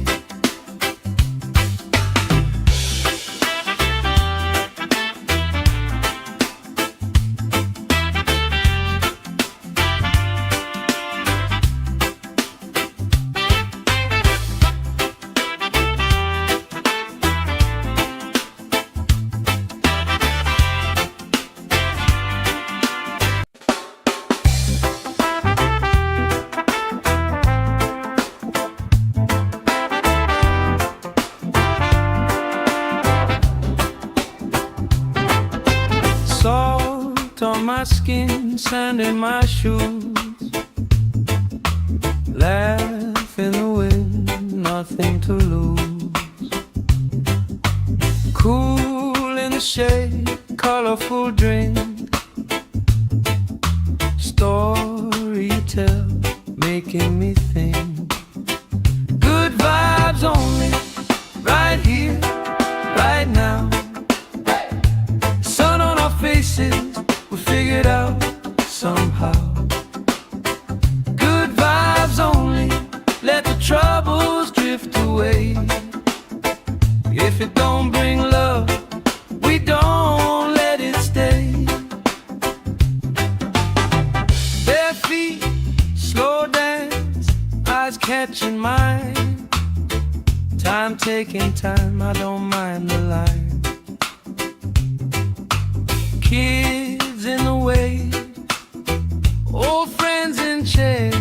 Salt on my skin, sand in my shoes. Laugh in the wind, nothing to lose. Cool in the shade, colorful drink. Story you tell, making me think. Good vibes only, right here, right now. Sun on our faces, we figured out somehow. Good vibes only, let the troubles drift away. If it don't bring love, we don't let it stay. Bare feet, slow dance, eyes catching mine. Time taking time, I don't mind the line. Kids in the way, old friends in chairs.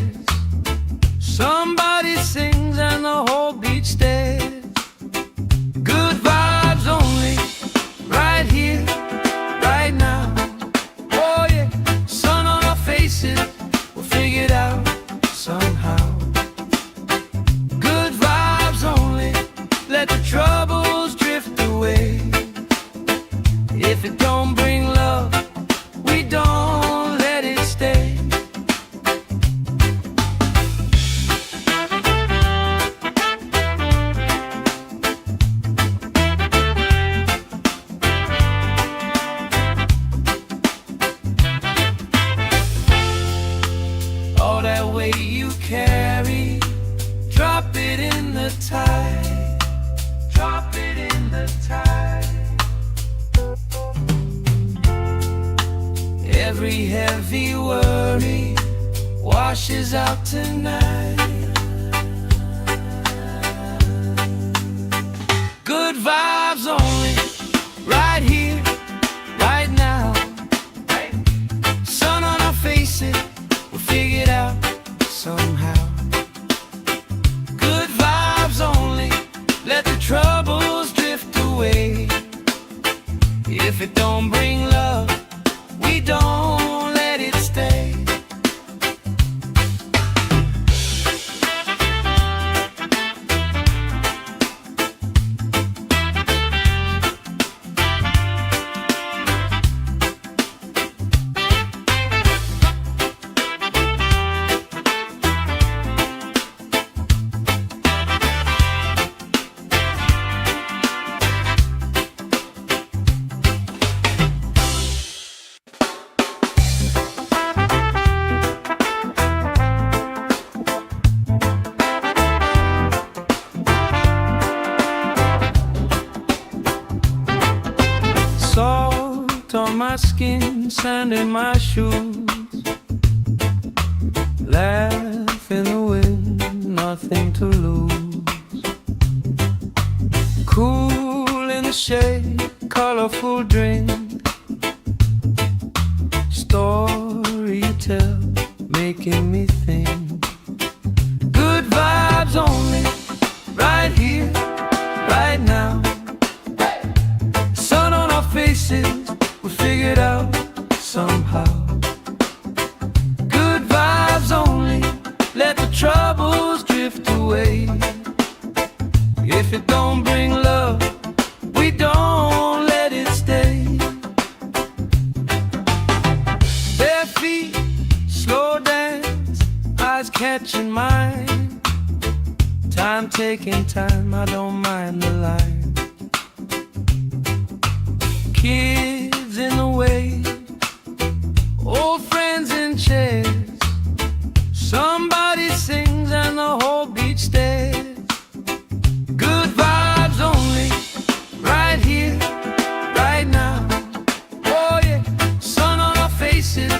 Somebody sings and the whole beach stares. Good vibes only, right here, right now. Oh yeah, sun on our faces, we'll figure it out somehow. Good vibes only, let the troubles drift away. If it don't bring love, we don't let it stay. All that weight you carry, drop it in the tide. Drop it in the tide. Every heavy worry washes out tonight. Good vibes only, right here, right now. Sun on our faces, we'll figure it out somehow. Good vibes only, let the troubles drift away. If it don't bring love, we don't let it stay. Salt on my skin, sand in my shoes. Laugh in the wind, nothing to lose. Cool in the shade, colorful drink. Story you tell, making me think. Good vibes only, right here, right now. Sun on our faces, we figured out somehow. Good vibes only, let the troubles drift away. If it don't bring love, we don't let it stay. Bare feet, slow dance, eyes catching mine. Time taking time, I don't mind the line. Kids in the way, old friends in chairs. Somebody sings and the whole beach stares. Good vibes only, right here, right now. Oh yeah, sun on our faces,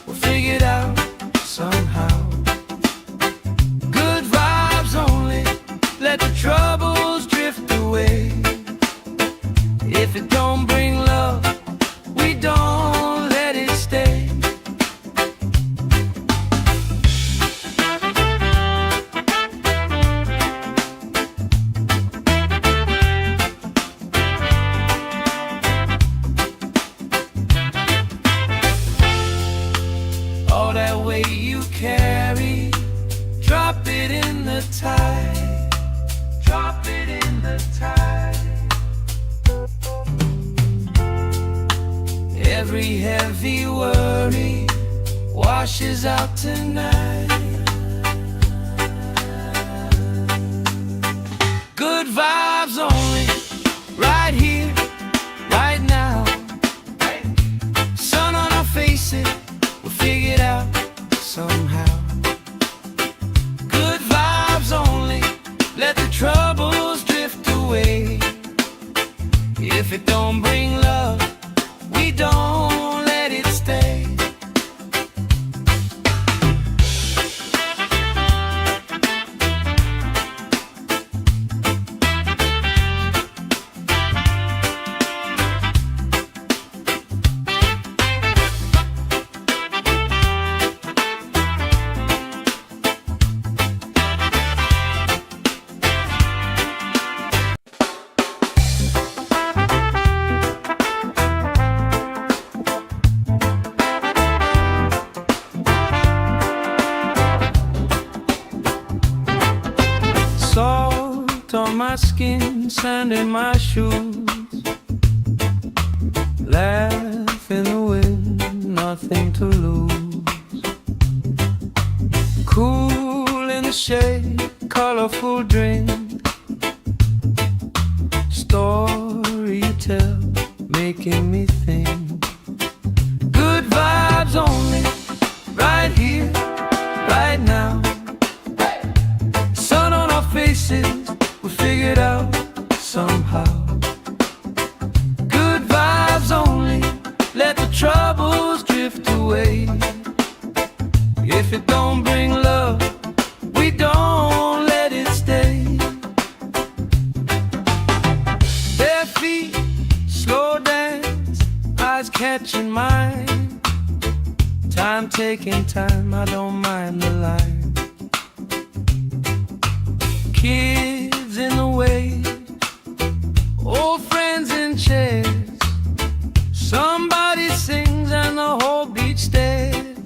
we'll figure it out somehow. Good vibes only, let the troubles drift away. If it don't bring love, we don't let it stay. the tide. Drop it in the tide. Every heavy worry washes out tonight. Good vibes only, right here, right now. Sun on our faces, we'll figure it out somehow. Good vibes only, let the troubles drift away. If it don't bring love, we don't let it stay. Salt on my skin, sand in my shoes. Laugh in the wind, nothing to lose. Cool in the shade, colorful drink. Story you tell, making me think. Good vibes only, right here, right now. Sun on our faces, we figured out somehow. Good vibes only, let the troubles drift away. If it don't bring love, we don't let it stay. Bare feet, slow dance, eyes catching mine. Time taking time, I don't mind the line. Kids in the wave, old friends in chairs. Somebody sings and the whole beach stares.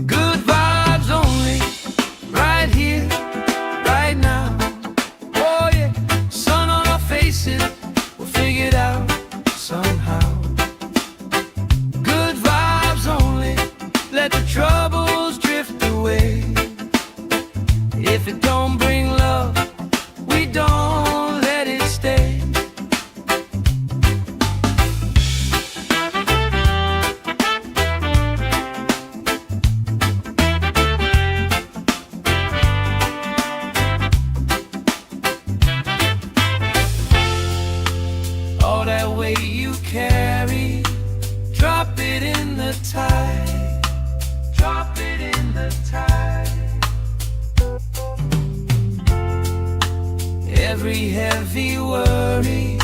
Good vibes only, right here, right now. Oh yeah, sun on our faces, we'll figure it out somehow. Good vibes only, let the troubles drift away. If it don't bring love, we don't let it stay. All that weight you carry, drop it in the tide. Drop it in the tide. Every heavy worry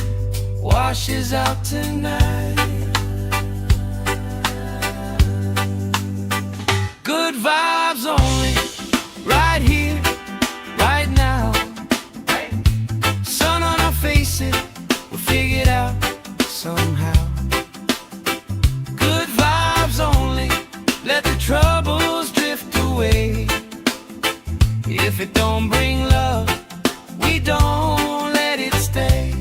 washes out tonight. Good vibes only, right here, right now. Sun on our faces, we'll figure it out somehow. Good vibes only, let the troubles drift away. If it don't bring love, we don't let it stay.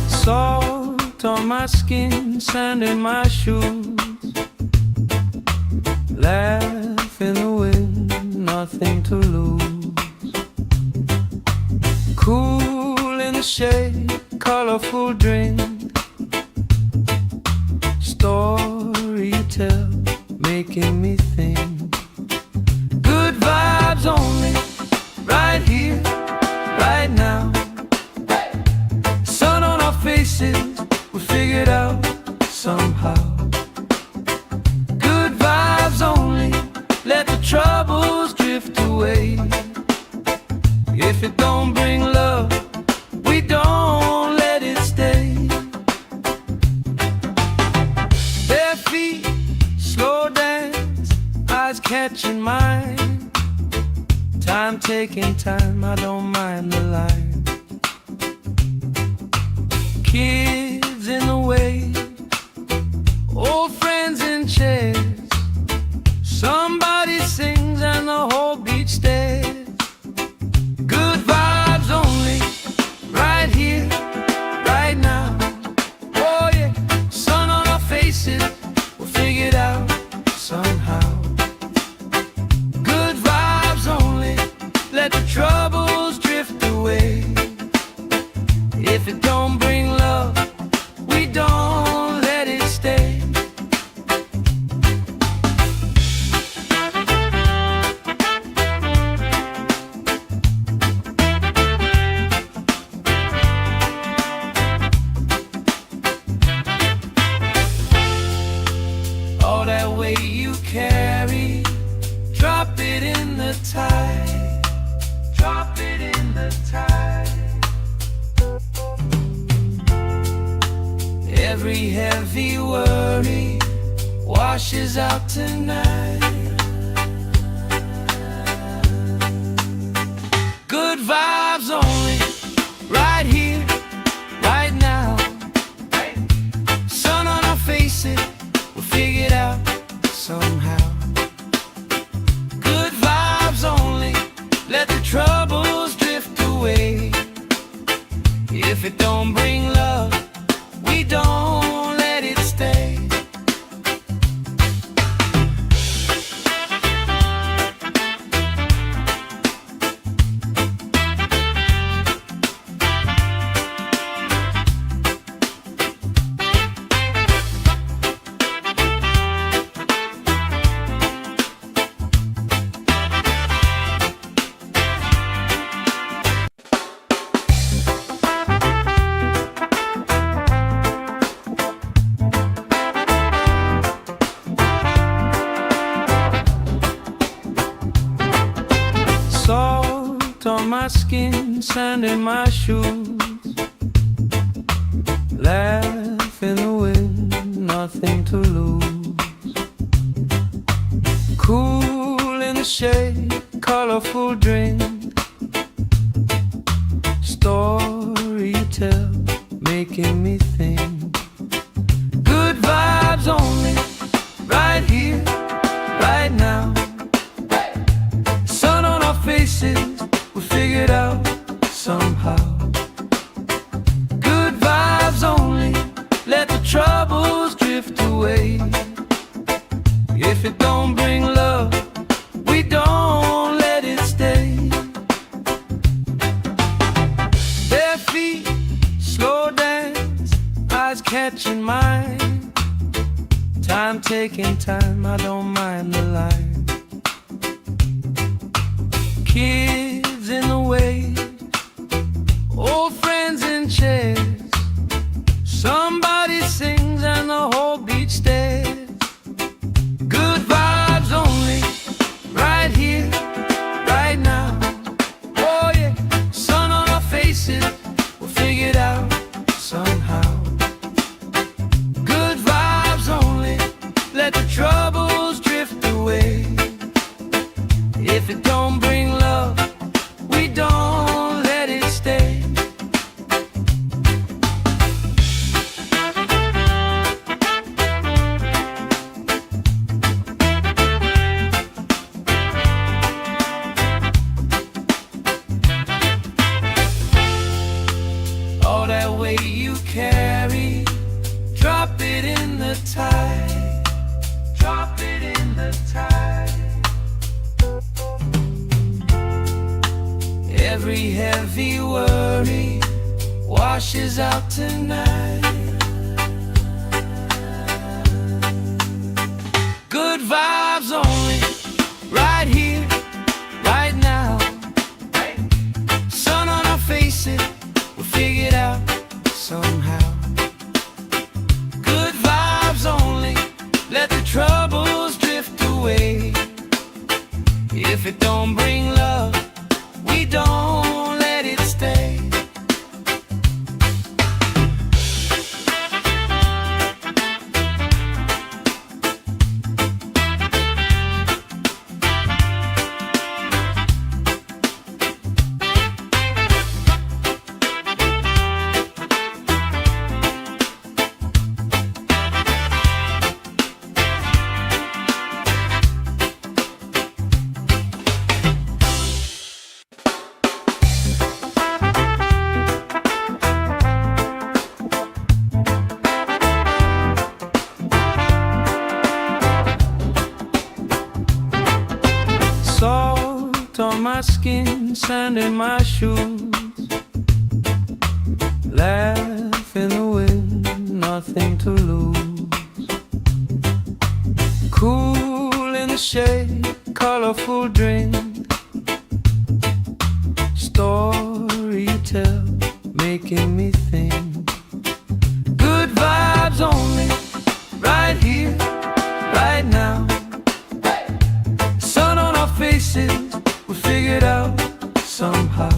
Salt on my skin, sand in my shoes. Laugh in the wind, nothing to lose. Cool in the shade, colorful drink. Story you tell, making me think. Good vibes only, right here, right now. Sun on our faces, catching mine. Time taking time, I don't mind the line. Kids in the way, old friends in chairs. Somebody sings and the whole beach stares. Good vibes only, right here, right now. Oh yeah, sun on our faces, we'll figure it out somehow. Good vibes only, let the troubles drift away. If it don't bring love, we don't let it stay. All that weight you carry, drop it in the tide. Drop it in the tide. Every heavy worry washes out tonight. Good vibes only, right here, right now. Sun on our faces, we'll figure it out somehow. Good vibes only, let the troubles drift away. If it don't bring love, we don't let it stay. Salt on my skin, sand in my shoes. Laugh in the wind, nothing to lose. Cool in the shade, colorful drink. Story you tell, making me think. Good vibes only, right here, right now. Sun on our faces, we'll figure it out somehow. Good vibes only, let the troubles drift away. If it don't bring love, we don't let it stay. Bare feet, slow dance, eyes catching mine. Time taking time, I don't mind the line. Kids in the way, old friends in chairs. Somebody sings and the whole beach stares. Good vibes only, right here, right now. Oh yeah, sun on our faces, we'll figure it out somehow. Good vibes only, let the troubles drift away. If it don't bring love, we don't let it stay. skin, sand in my shoes. Laugh in the wind, nothing to lose. Cool in the shade, colorful drink. Story you tell, making me think. Good vibes only, right here, right now. Sun on our faces, we figured out somehow.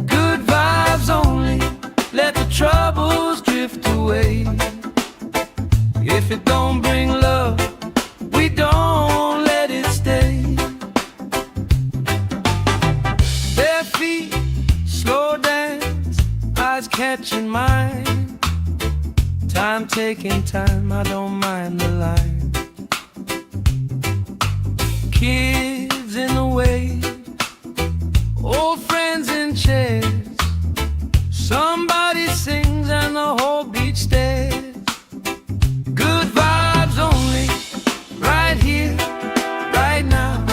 Good vibes only, let the troubles drift away. If it don't bring love, we don't let it stay. Bare feet, slow dance, eyes catching mine. Time taking time, I don't mind the line. Kids in the wave, old friends in chairs. Somebody sings and the whole beach stares. Good vibes only, right here, right now.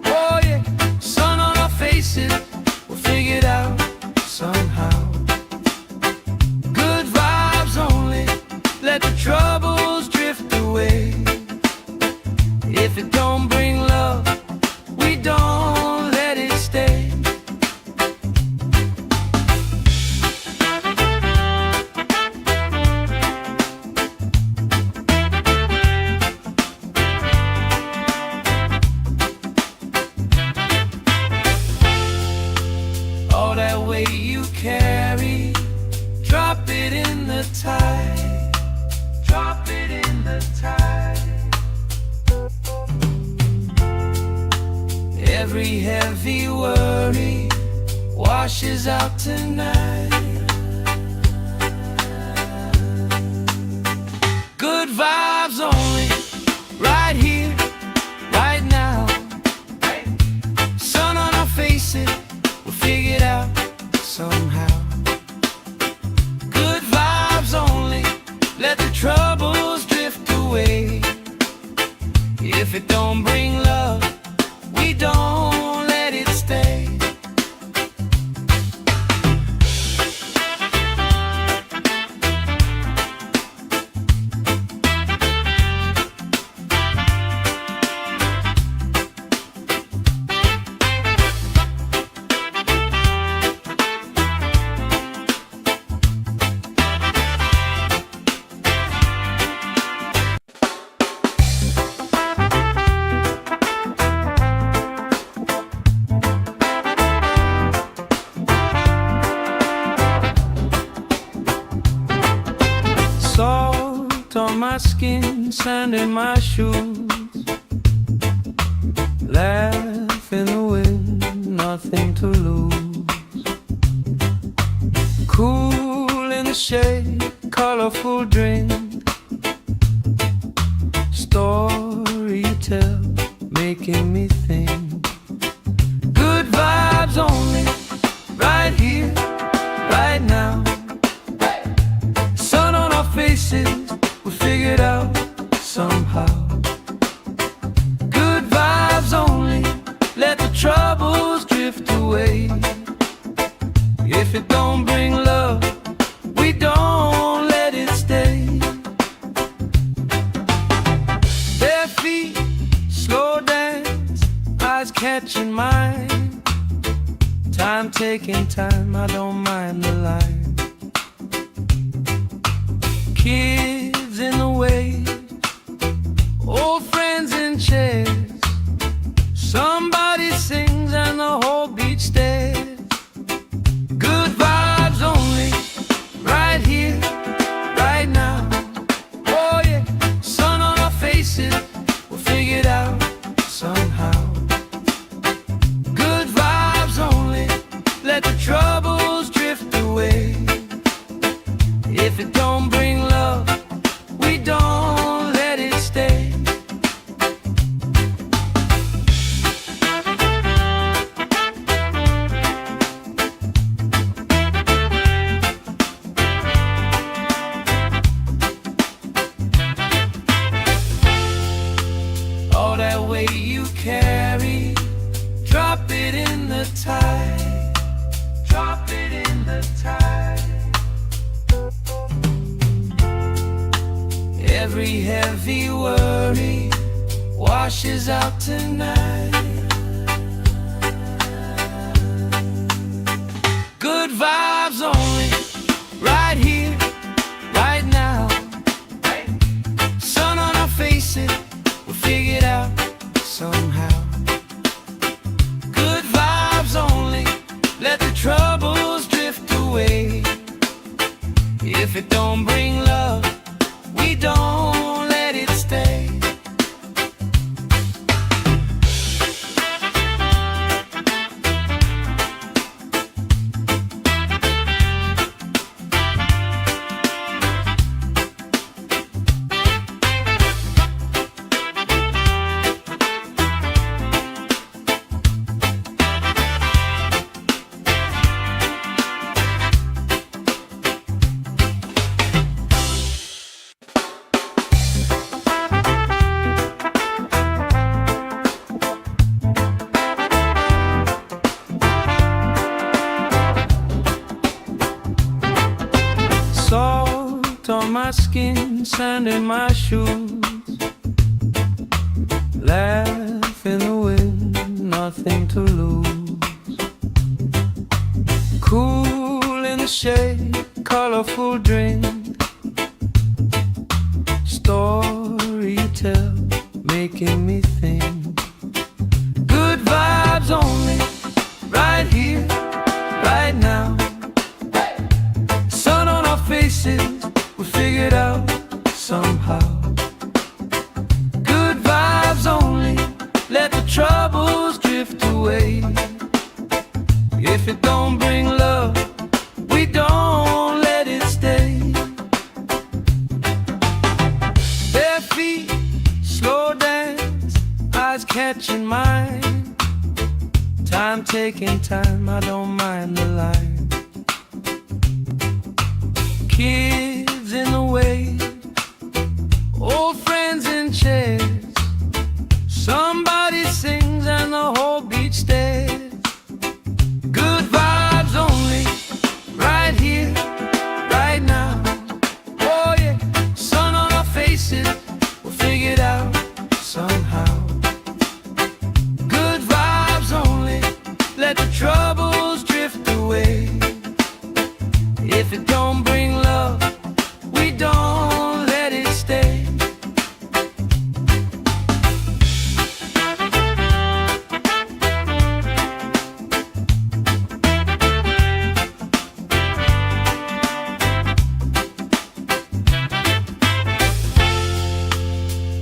Oh yeah, sun on our faces, we'll figure it out somehow. Good vibes only, let the troubles drift away. If it don't bring love, we don't let it stay. All that weight you carry, drop it in the tide. Drop it in the tide. Every heavy worry washes out tonight. Good vibes only, right here, right now. Sun on our faces, we'll figure it out somehow. Good vibes only, let the troubles drift away. If it don't bring love, we don't let it stay. Salt on my skin, sand in my shoes. Laugh in the wind, nothing to lose. Cool in the shade, colorful drink. Story you tell, making me think. Good vibes only, right here, right now. Sun on our faces, we figured out somehow. Good vibes only, let the troubles drift away. If it don't bring love, we don't let it stay. Bare feet, slow dance, eyes catching mine. Time taking time, I don't mind the line. Kids in the wave, old friends in chairs. Somebody sings and the whole beach stares. Good vibes only, right here, right now. Oh yeah, sun on our faces, we'll figure it out somehow. Good vibes only, let the troubles drift away. If it don't bring love, we don't let it stay. All that weight you carry, drop it in Every heavy worry washes out tonight. Good vibes only, right here, right now. Sun on our faces, we'll figure it out somehow. Good vibes only, let the troubles drift away. If it don't bring love, we don't let it stay. Salt on my skin, sand in my shoes. Laugh in the wind, nothing to lose. Cool in the shade, colorful drink. Story you tell, making me think. Good vibes only, right here, right now. Sun on our faces, we figured out somehow. Good vibes only, let the troubles drift away. If it don't bring love, we don't let it stay. Bare feet, slow dance, eyes catching mine. Time taking time, I don't mind the line. Kids in the way, old friends in chairs. Somebody sings and the whole beach stares. Good vibes only, right here, right now. Oh yeah, sun on our faces, we'll figure it out somehow. Good vibes only, let the troubles drift away. If it don't bring love, we don't let it stay.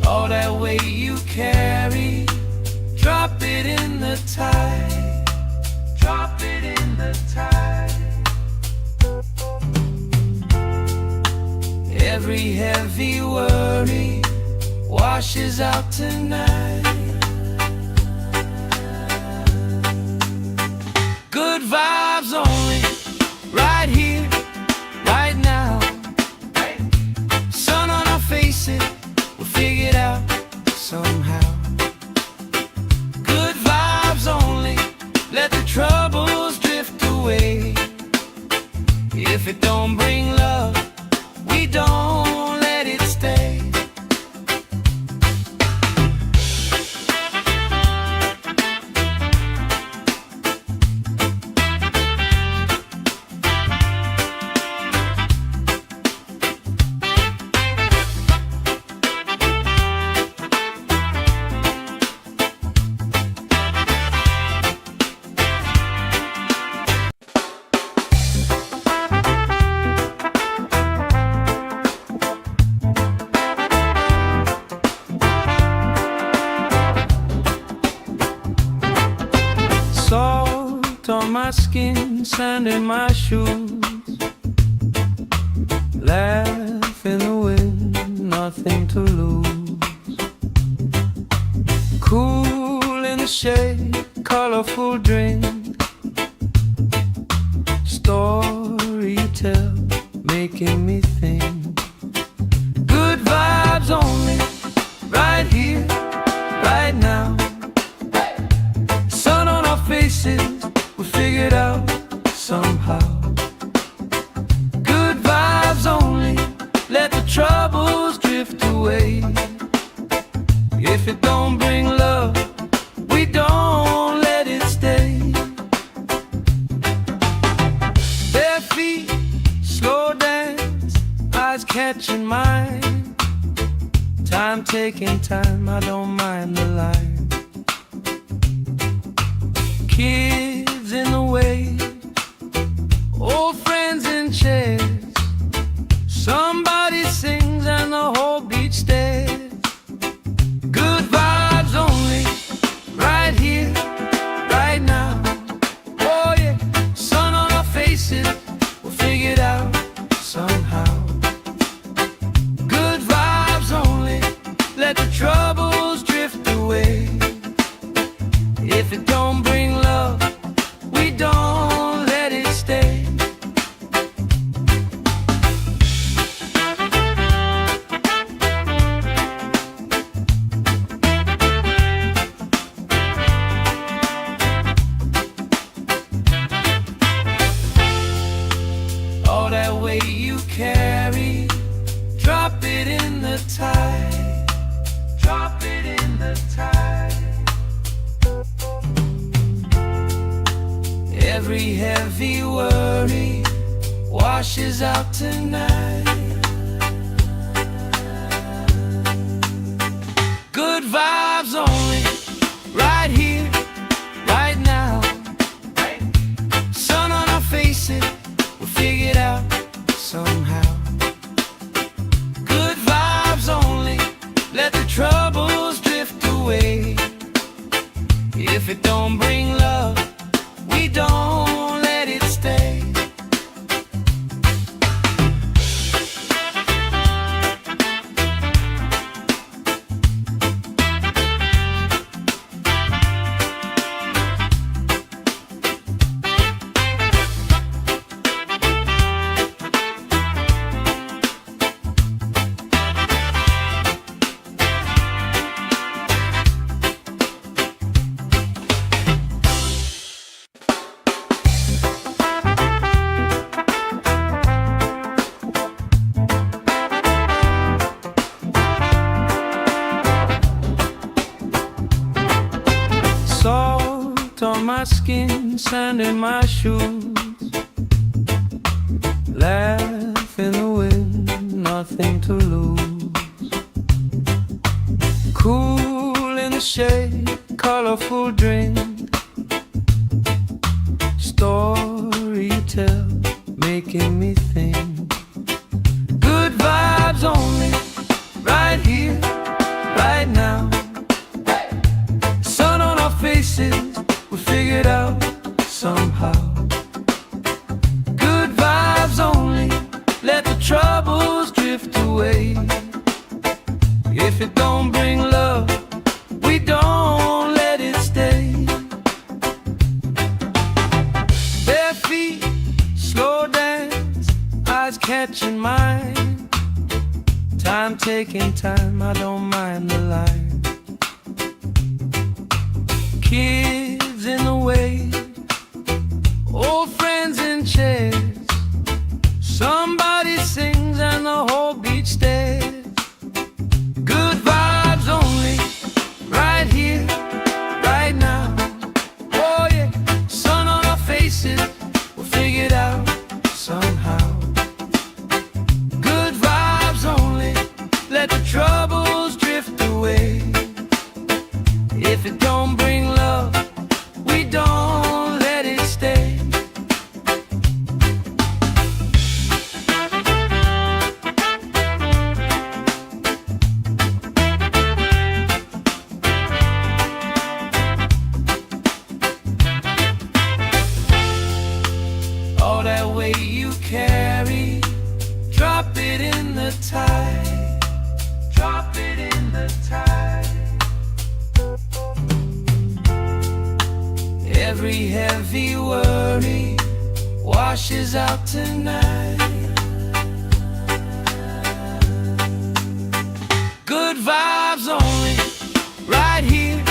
All that weight you carry, drop it in the tide. Drop it in the tide. Every heavy worry washes out tonight. Good vibes only, right here, right now. Sun on our faces, we'll figure it out somehow. Good vibes only, let the troubles drift away. If it don't bring love, we don't let it stay. Salt on my skin, sand in my shoes. Laugh in the wind, nothing to lose. Cool in the shade, colorful drink. Story you tell, making me think. Good vibes only, right here, right now. Sun on our faces, we figured out somehow. Good vibes only, let the troubles drift away. away. If it don't bring love, we don't let it stay. Bare feet, slow dance, eyes catching mine. Time taking time, I don't mind the line. Kids in the way, old friends in chairs. Somebody sings and the whole beach stares. Good vibes only, right here, right now. Oh yeah, sun on our faces, we'll figure it out somehow. Good vibes only, let the troubles drift away. If it don't bring love, we don't let it stay. All that weight you carry, drop it in the tide. Drop it in the tide. Every heavy worry washes out tonight. Good vibes only, right here, right now. Sun on our faces, we'll figure it out somehow. Good vibes only, let the troubles drift away. If it don't bring love, we don't let it stay. Salt on my skin, sand in my shoes. Laugh in the wind, nothing to lose. Cool in the shade, colorful drink. Story you tell, making me think. Good vibes only, right here, right now. Sun on our faces, we'll figure it out somehow. Good vibes only, let the troubles drift away. If it don't bring love, we don't let it stay. Bare feet, slow dance, eyes catching mine. Time taking time, I don't mind the line. Kids in the way, old friends in chairs. Somebody sings and the whole beach stares. Good vibes only, right here, right now. Oh yeah, sun on our faces, we'll figure it out somehow. Good vibes only, let the troubles drift away. If it don't bring love, we don't let it stay. All that weight you carry, drop it in the tide. Drop it in the tide. Every heavy worry washes out tonight. Good vibes only, right here,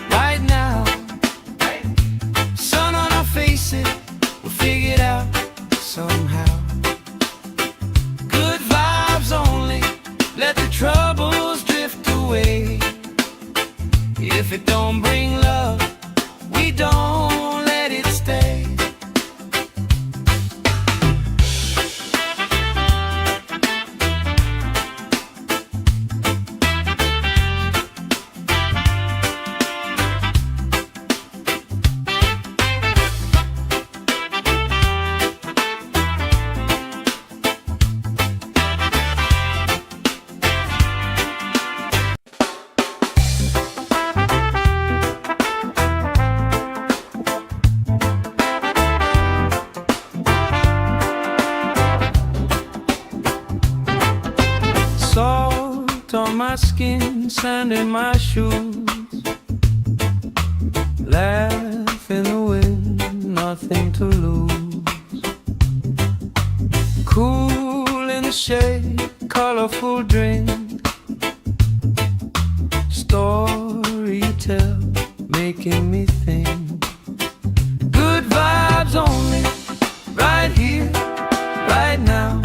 right now. Sun on our faces, we'll figure it out somehow. Good vibes only, let the trouble If it don't bring love, we don't let it stay. Salt on my skin, sand in my shoes, laugh in the wind, nothing to lose. Cool in the shade, colorful drink, story you tell, making me think. Good vibes only, right here, right now.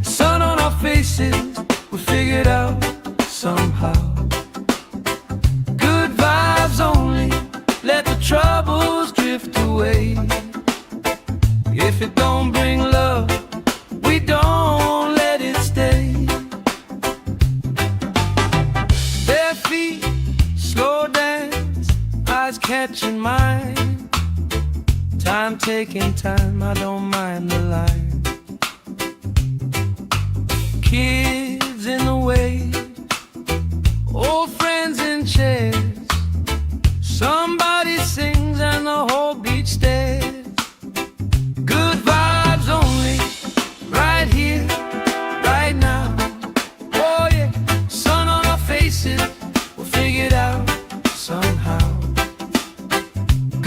Sun on our faces, we figured out somehow. Good vibes only, let the troubles drift away. If it don't bring love, we don't let it stay. Bare feet, slow dance, eyes catching mine. Time taking time, I don't mind the line. Kids in the wave, old friends in chairs. Somebody sings and the whole beach stares. Good vibes only, right here, right now. Oh yeah, sun on our faces, we'll figure it out somehow.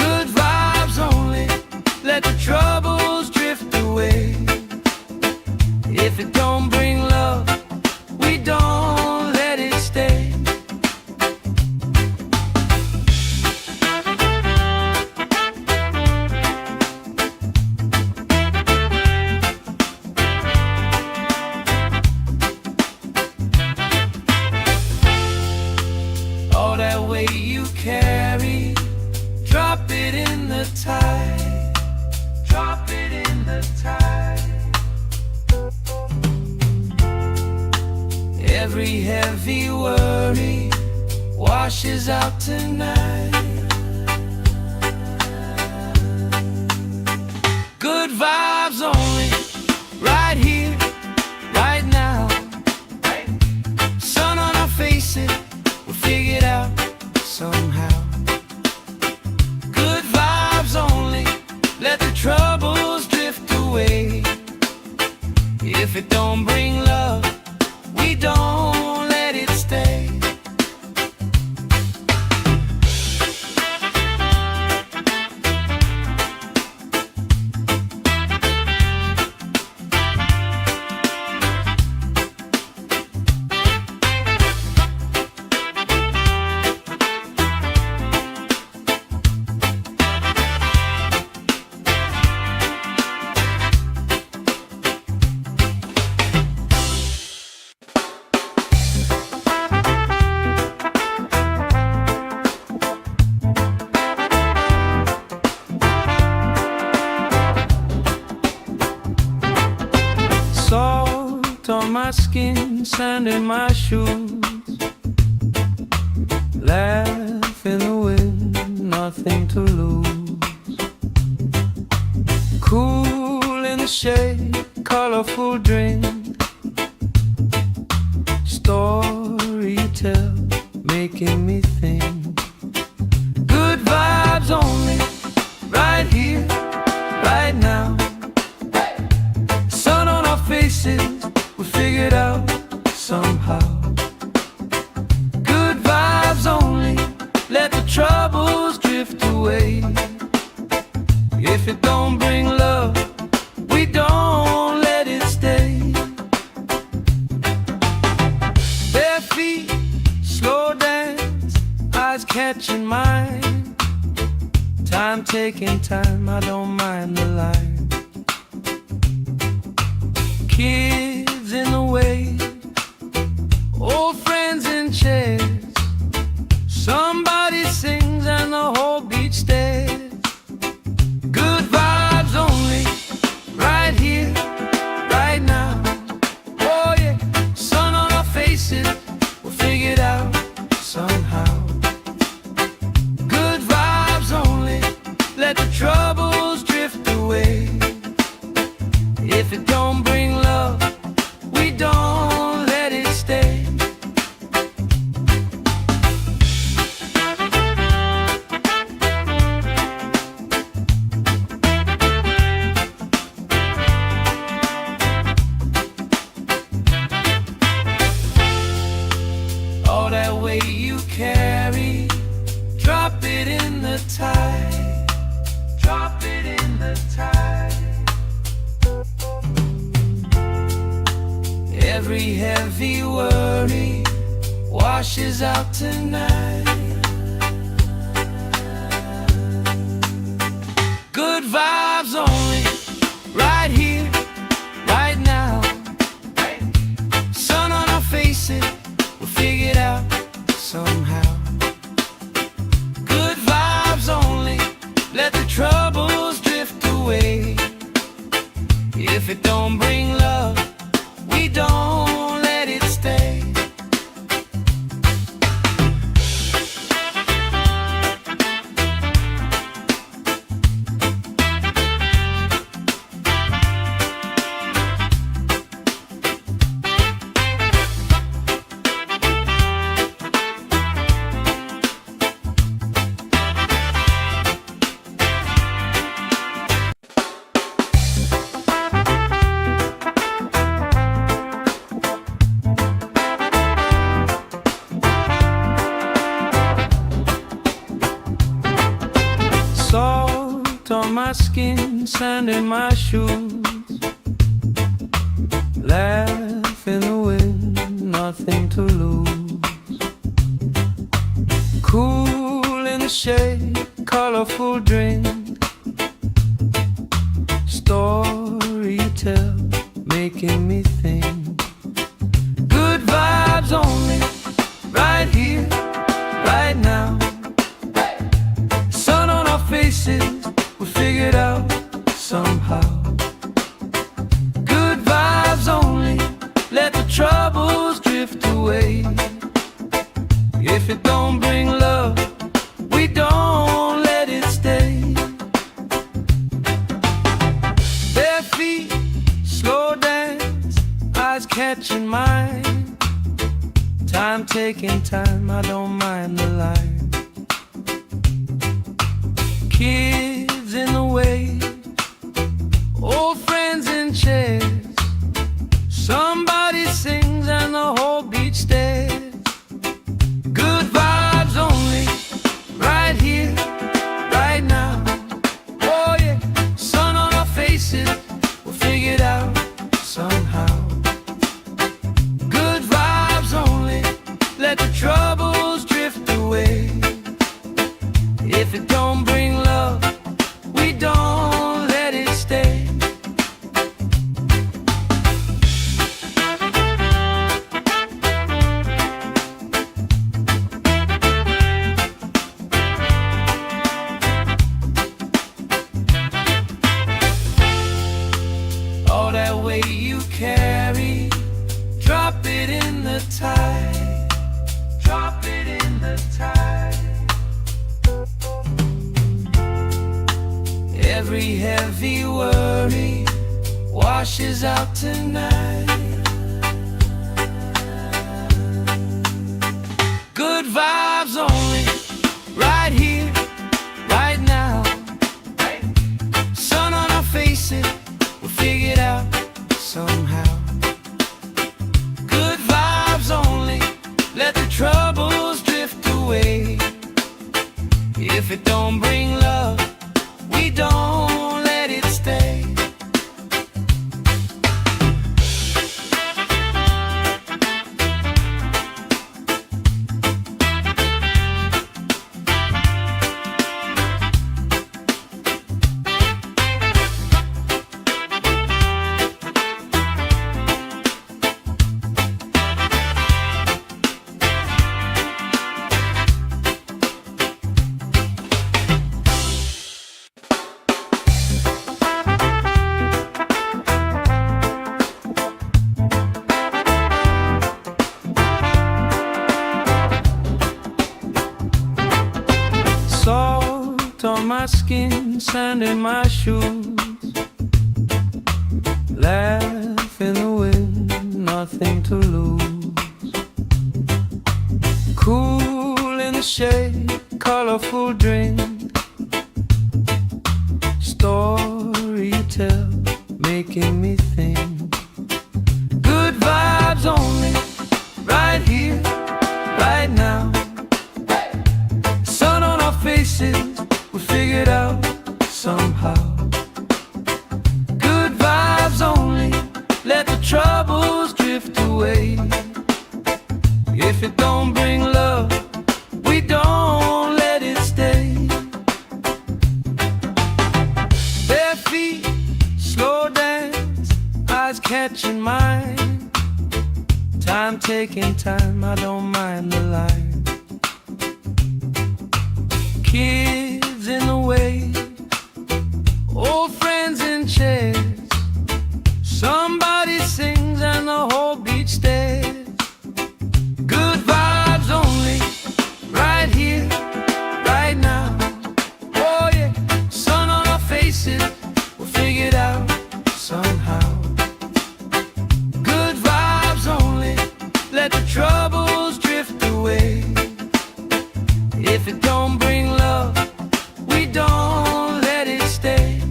Good vibes only, let the troubles drift away. If it don't bring love, we don't let it stay. All that weight you carry, drop it in the tide. Drop it in the tide. Every heavy worry washes out tonight. Good vibes only, right here, right now. Sun on our faces, we'll figure it out somehow. Good vibes only, let the troubles drift away. If it don't bring love, we don't let it stay. Salt on my skin, sand in my shoes, laugh in the wind, nothing to lose. Cool in the shade, colorful drink, story you tell, making me think. Good vibes only, right here, right now. Sun on our faces, we figured out somehow. Good vibes only, let the troubles drift away. If it don't bring love, we don't let it stay. Bare feet, slow dance, eyes catching mine. Time taking time, I don't mind the line. Kids in the wave, old friends in chairs. Every heavy worry washes out tonight. Good vibes only, right here, right now. Sun on our faces, we'll figure it out somehow. Good vibes only, let the troubles drift away. If it don't bring love, we don't let it stay. Salt on my skin, sand in my shoes. Laugh in the wind, nothing to lose. Cool in the shade, colorful drink. Story you tell, making me think. Good vibes only, right here, right now. Sun on our faces, we'll figure it out somehow. Good vibes only, let the troubles drift away. If it don't bring love, we don't let it stay. Bare feet, slow dance, eyes catching mine. Time taking time, I don't mind the line. Kids in the way, old friends in chairs. Somebody sings and the whole beach stares. Good vibes only, right here, right now. Oh yeah, sun on our faces, we'll figure it out somehow. Good vibes only, let the troubles drift away. If it don't bring love, we don't let it stay. All that weight you carry, drop it in the tide. Drop it in the tide. Every heavy worry washes out tonight. Good vibes only, right here, right now. Sun on our faces, we'll figure it out somehow. Good vibes only, let the troubles drift away. If it don't bring love, we don't let it stay. Salt on my skin, sand in my shoes. Laugh in the wind, nothing to lose. Cool in the shade, colorful drink. Story you tell, making me think. Good vibes only, right here, right now. Sun on our faces, we'll figure it out somehow. Good vibes only, let the troubles drift drift away. If it don't bring love, we don't let it stay. Bare feet, slow dance, eyes catching mine. Time taking time, I don't mind the line. Kids in the wave, old friends in chairs. Somebody sings and the whole beach stares. Good vibes only, right here, right now. Oh yeah, sun on our faces, we'll figure it out somehow. Good vibes only, let the troubles drift away. If it don't bring love, we don't let it stay.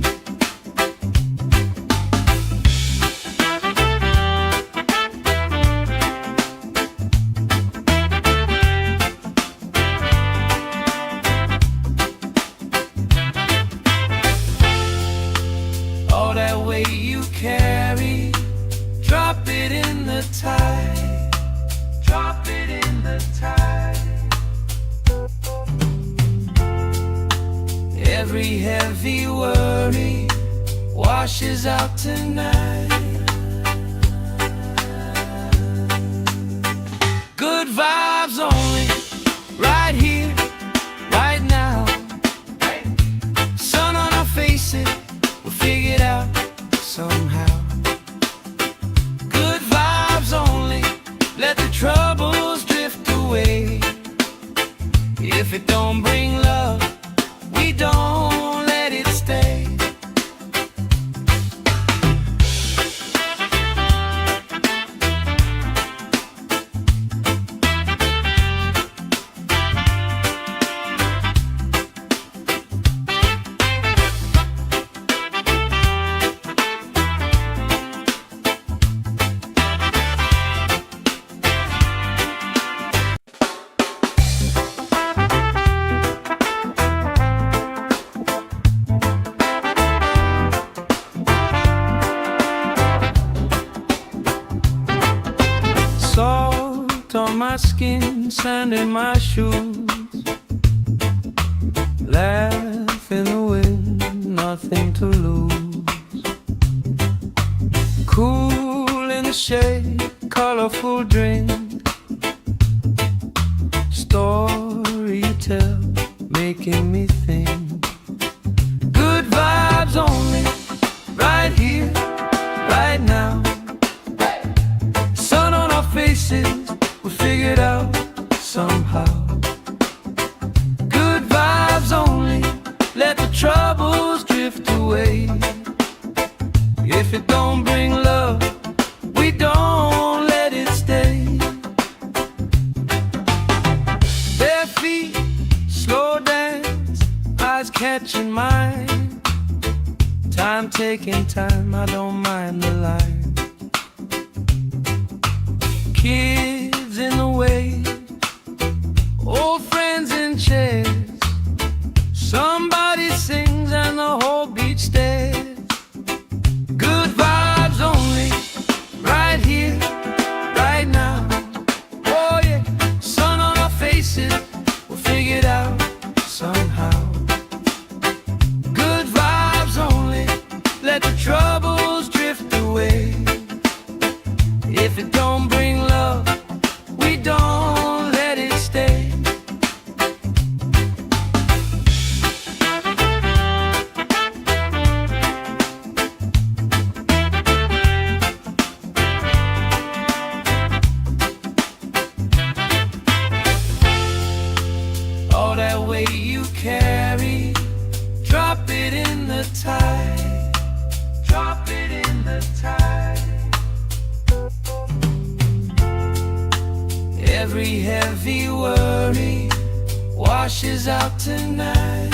All that weight you carry, drop it in the tide. Drop it in the tide. Every heavy worry washes out tonight. Good vibes only, right here, right now. Sun on our faces, we'll figure it out somehow. Good vibes only, let the troubles drift away. If it don't bring love, we don't let it stay. Salt on my skin, sand in my shoes. Laugh in the wind, nothing to lose. Cool in the shade, colorful drink. Story you tell, making me think. Good vibes only, right here, right now. Sun on our faces, we'll figure it out somehow. Good vibes only, let the troubles drift away. If it don't bring love, we don't let it stay. Bare feet, slow dance, eyes catching mine. Time taking time, I don't mind the line. Kids in the wave, old friends in chairs. Somebody sings and the whole beach stares. Good vibes only, right here, right now. Oh yeah, sun on our faces, we'll figure it out somehow. Good vibes only, let the troubles drift away. If it don't bring love, we don't let it stay. All that weight you carry, drop it in the tide. Drop it in the tide. Every heavy worry washes out tonight.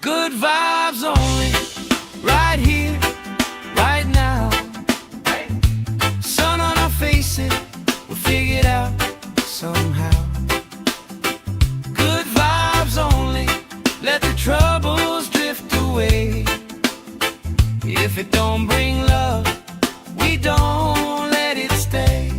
Good vibes only, right here, right now. Sun on our faces, we'll figure it out somehow. Good vibes only, let the troubles drift away. If it don't bring love, we don't let it stay.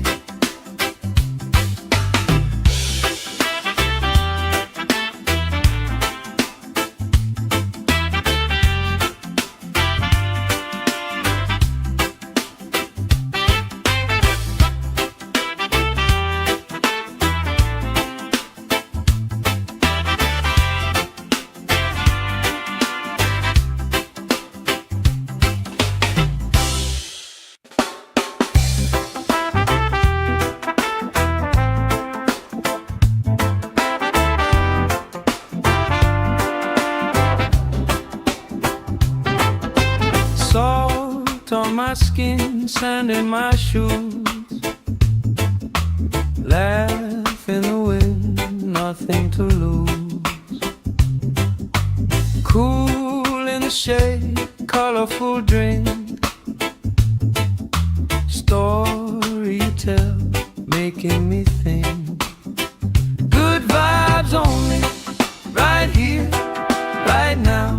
Salt on my skin, sand in my shoes, laugh in the wind, nothing to lose. Cool in the shade, colorful drink, story you tell, making me think. Good vibes only, right here, right now.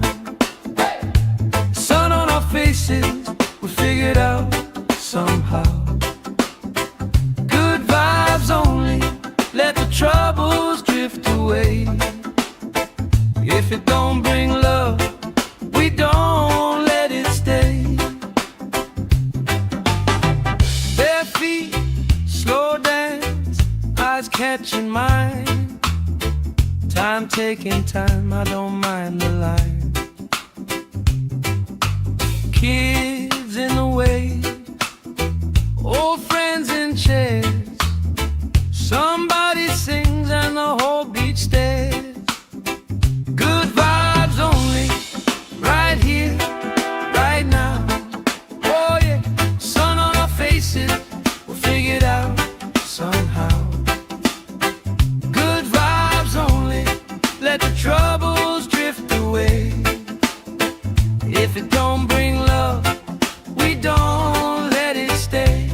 Sun on our faces, we figured out somehow. Good vibes only, let the troubles drift away. If it don't bring love, we don't let it stay. Bare feet, slow dance, eyes catching mine. Time taking time, I don't mind the line. Kids in the way, old friends in chairs. Somebody sings and the whole beach stares. Good vibes only, right here, right now. Oh yeah, sun on our faces, we'll figure it out somehow. Good vibes only, let the troubles drift away. If it don't bring love, we don't let it stay.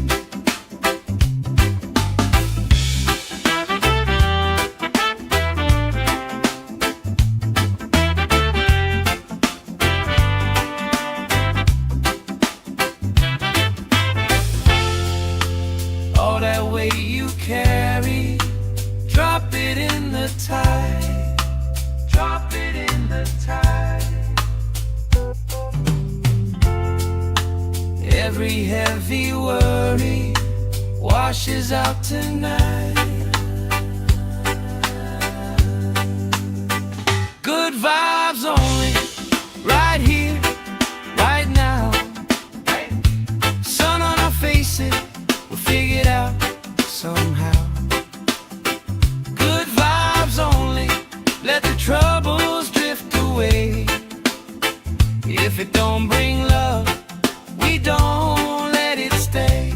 All that weight you carry, drop it in the tide. Drop it in the tide. Every heavy worry washes out tonight. Good vibes only, right here, right now. Sun on our faces, we'll figure it out somehow. Good vibes only, let the troubles drift away. If it don't bring love, we don't let it stay.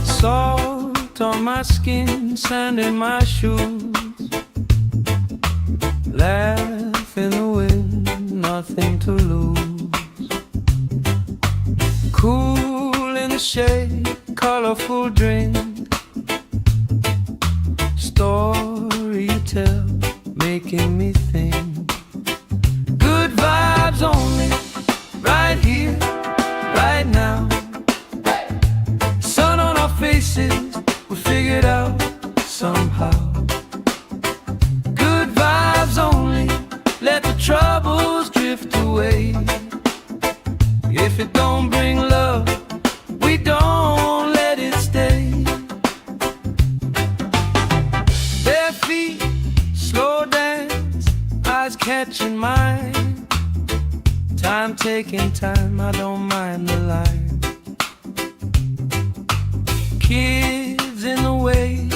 Salt on my skin, sand in my shoes, laugh in the wind, nothing to lose. Cool in the shade, colorful drink, story you tell, making me think. Good vibes only, right here, right now. Sun on our faces, we figured out somehow. Good vibes only, let the troubles drift away. If it don't bring love, we don't let it stay. Bare feet, slow dance, eyes catching mine. Time taking time, I don't mind the line. Kids in the way,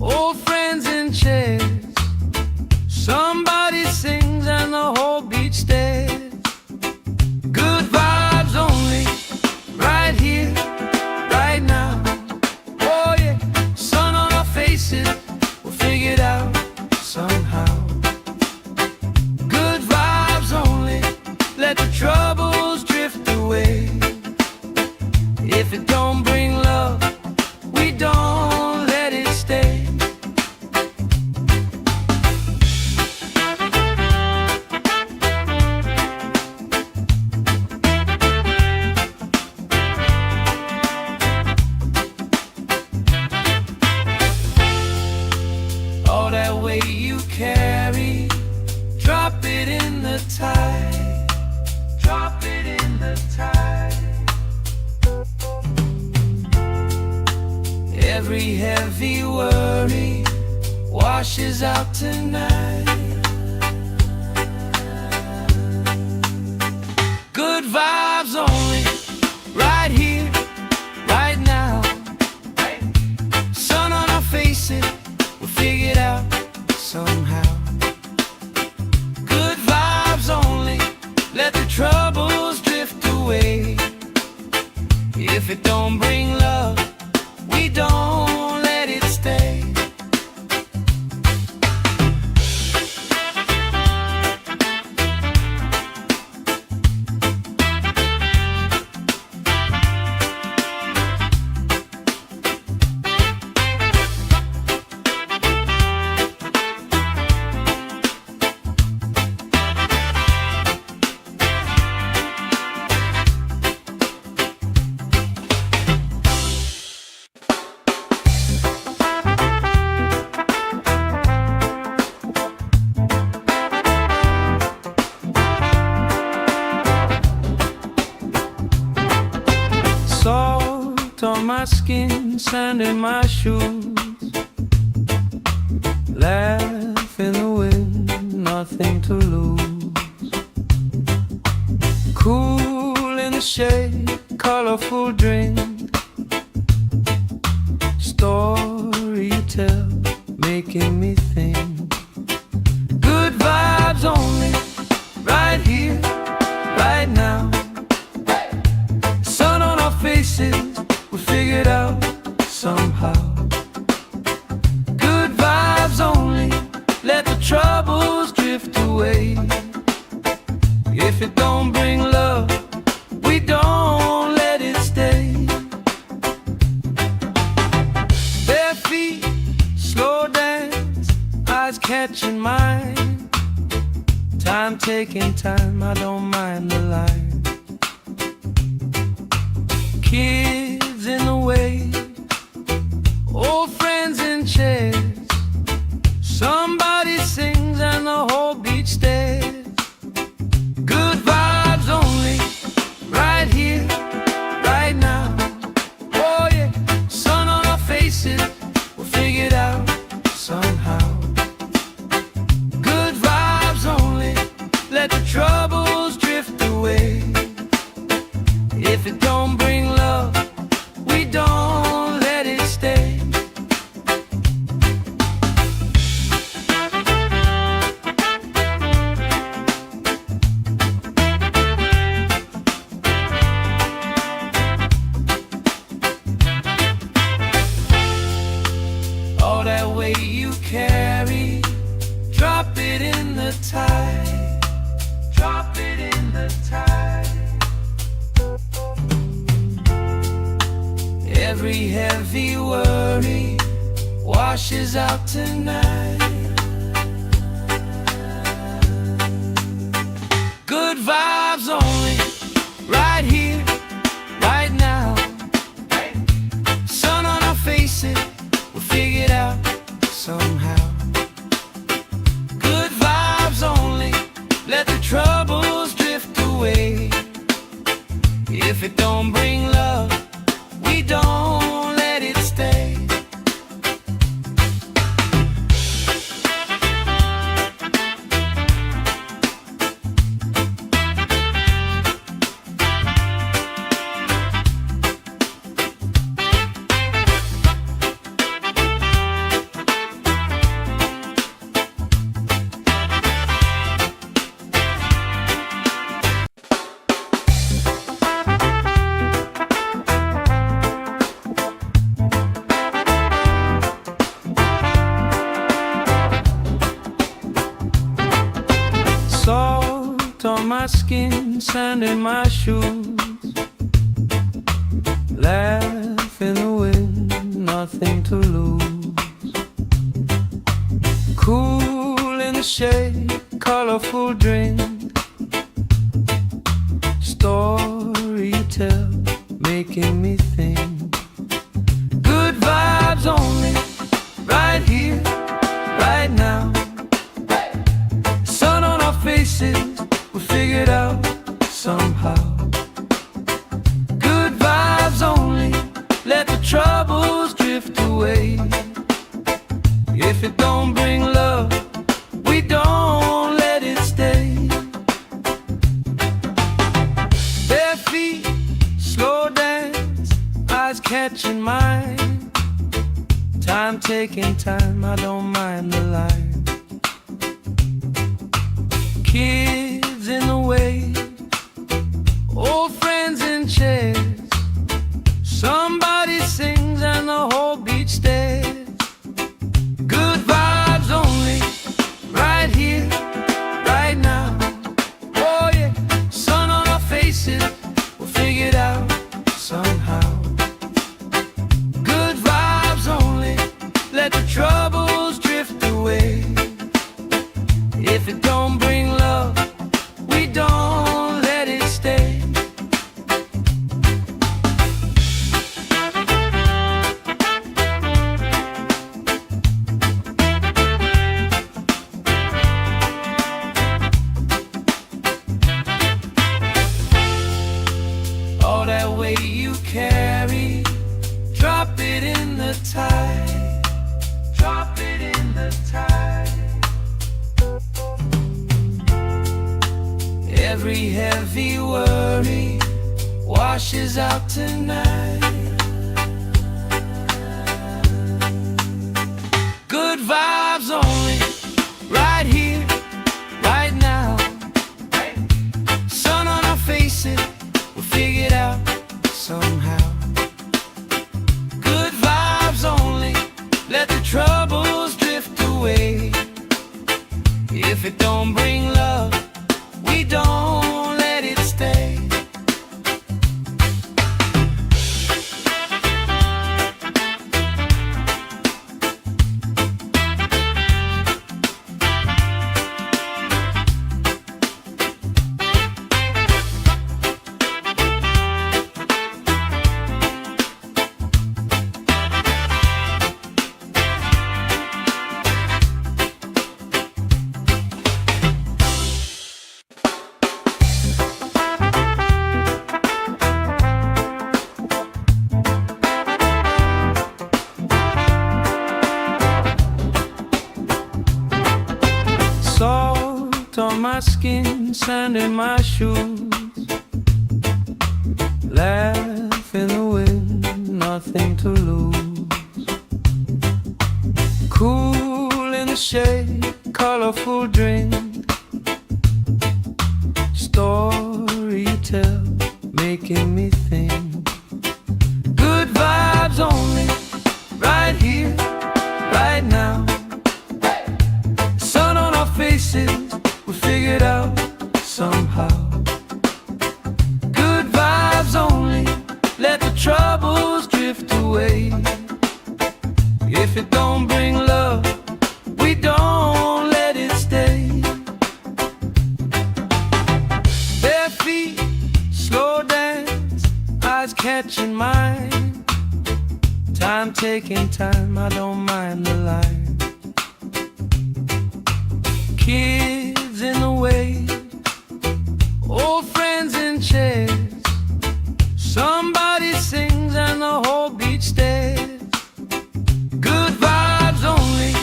old friends in chairs. Somebody sings and the whole beach stares. Good vibes only, right here, right now. Oh yeah, sun on our faces, we'll figure it out somehow. Good vibes only, let the troubles drift away. If it don't bring love, we don't let it stay. All that weight you carry, drop it in the tide. Drop it in the tide. Every heavy worry washes out tonight. Good vibes only, right here, right now. Sun on our faces, we'll figure it out somehow. Good vibes only, let the troubles drift away. If it don't bring love, we don't let it stay. Salt on my skin, sand in my shoes. Laugh in the wind, nothing to lose. Cool in the shade, colorful drink. Story you tell, making me think. Good vibes only, right here, right now. Sun on our faces, we'll figure it out somehow. Good vibes only, let the troubles drift away. If it don't bring love, we don't let it stay. Bare feet, slow dance, eyes catching mine. Time taking time, I don't mind the line. Kids in the wave, old friends in chairs. Somebody sings and the whole beach stares. Good vibes only, right here, right now. Oh yeah, sun on our faces, we'll figure it out somehow. Good vibes only, let the troubles drift away. If it don't bring love, we don't let it stay. All that weight you carry, drop it in the tide. Drop it in the tide. Every heavy worry washes out tonight. Good vibes only, right here, right now. Sun on our faces, we'll figure it out somehow. Good vibes only, let the troubles drift away. If it don't bring love, we don't let it stay. Salt on my skin, sand in my shoes. Laugh in the wind, nothing to lose. Cool in the shade, colorful drink. Story you tell, making me think. Good vibes only, right here, right now. Sun on our faces, we figured out somehow. Good vibes only, let the troubles drift away. If it don't bring love, we don't let it stay. Bare feet, slow dance, eyes catching mine. Time taking time, I don't mind the line. Kids in the wave, old friends in chairs. Somebody sings and the whole beach stares. Good vibes only, right here, right now. Oh yeah, sun on our faces, we'll figure it out somehow. Good vibes only, let the troubles drift away. If it don't bring love, we don't let it stay. All that weight you carry, drop it in the tide. Drop it in the tide. Every heavy worry washes out tonight. Good vibes only, right here, right now. Sun on our faces, we'll figure it out somehow. Good vibes only, let the troubles drift away. If it don't bring love, we don't let it stay. Salt on my skin, sand in my shoes. Laugh in the wind, nothing to lose. Cool in the shade, colorful drink. Story you tell, making me think. Good vibes only, right here, right now. Sun on our faces, we figured out somehow. Good vibes only, let the troubles drift away. If it don't bring love, we don't let it stay. Bare feet, slow dance, eyes catching mine. Time taking time, I don't mind the line. Kids in the wave, old friends in chairs. Somebody sings and the whole beach stares. Good vibes only,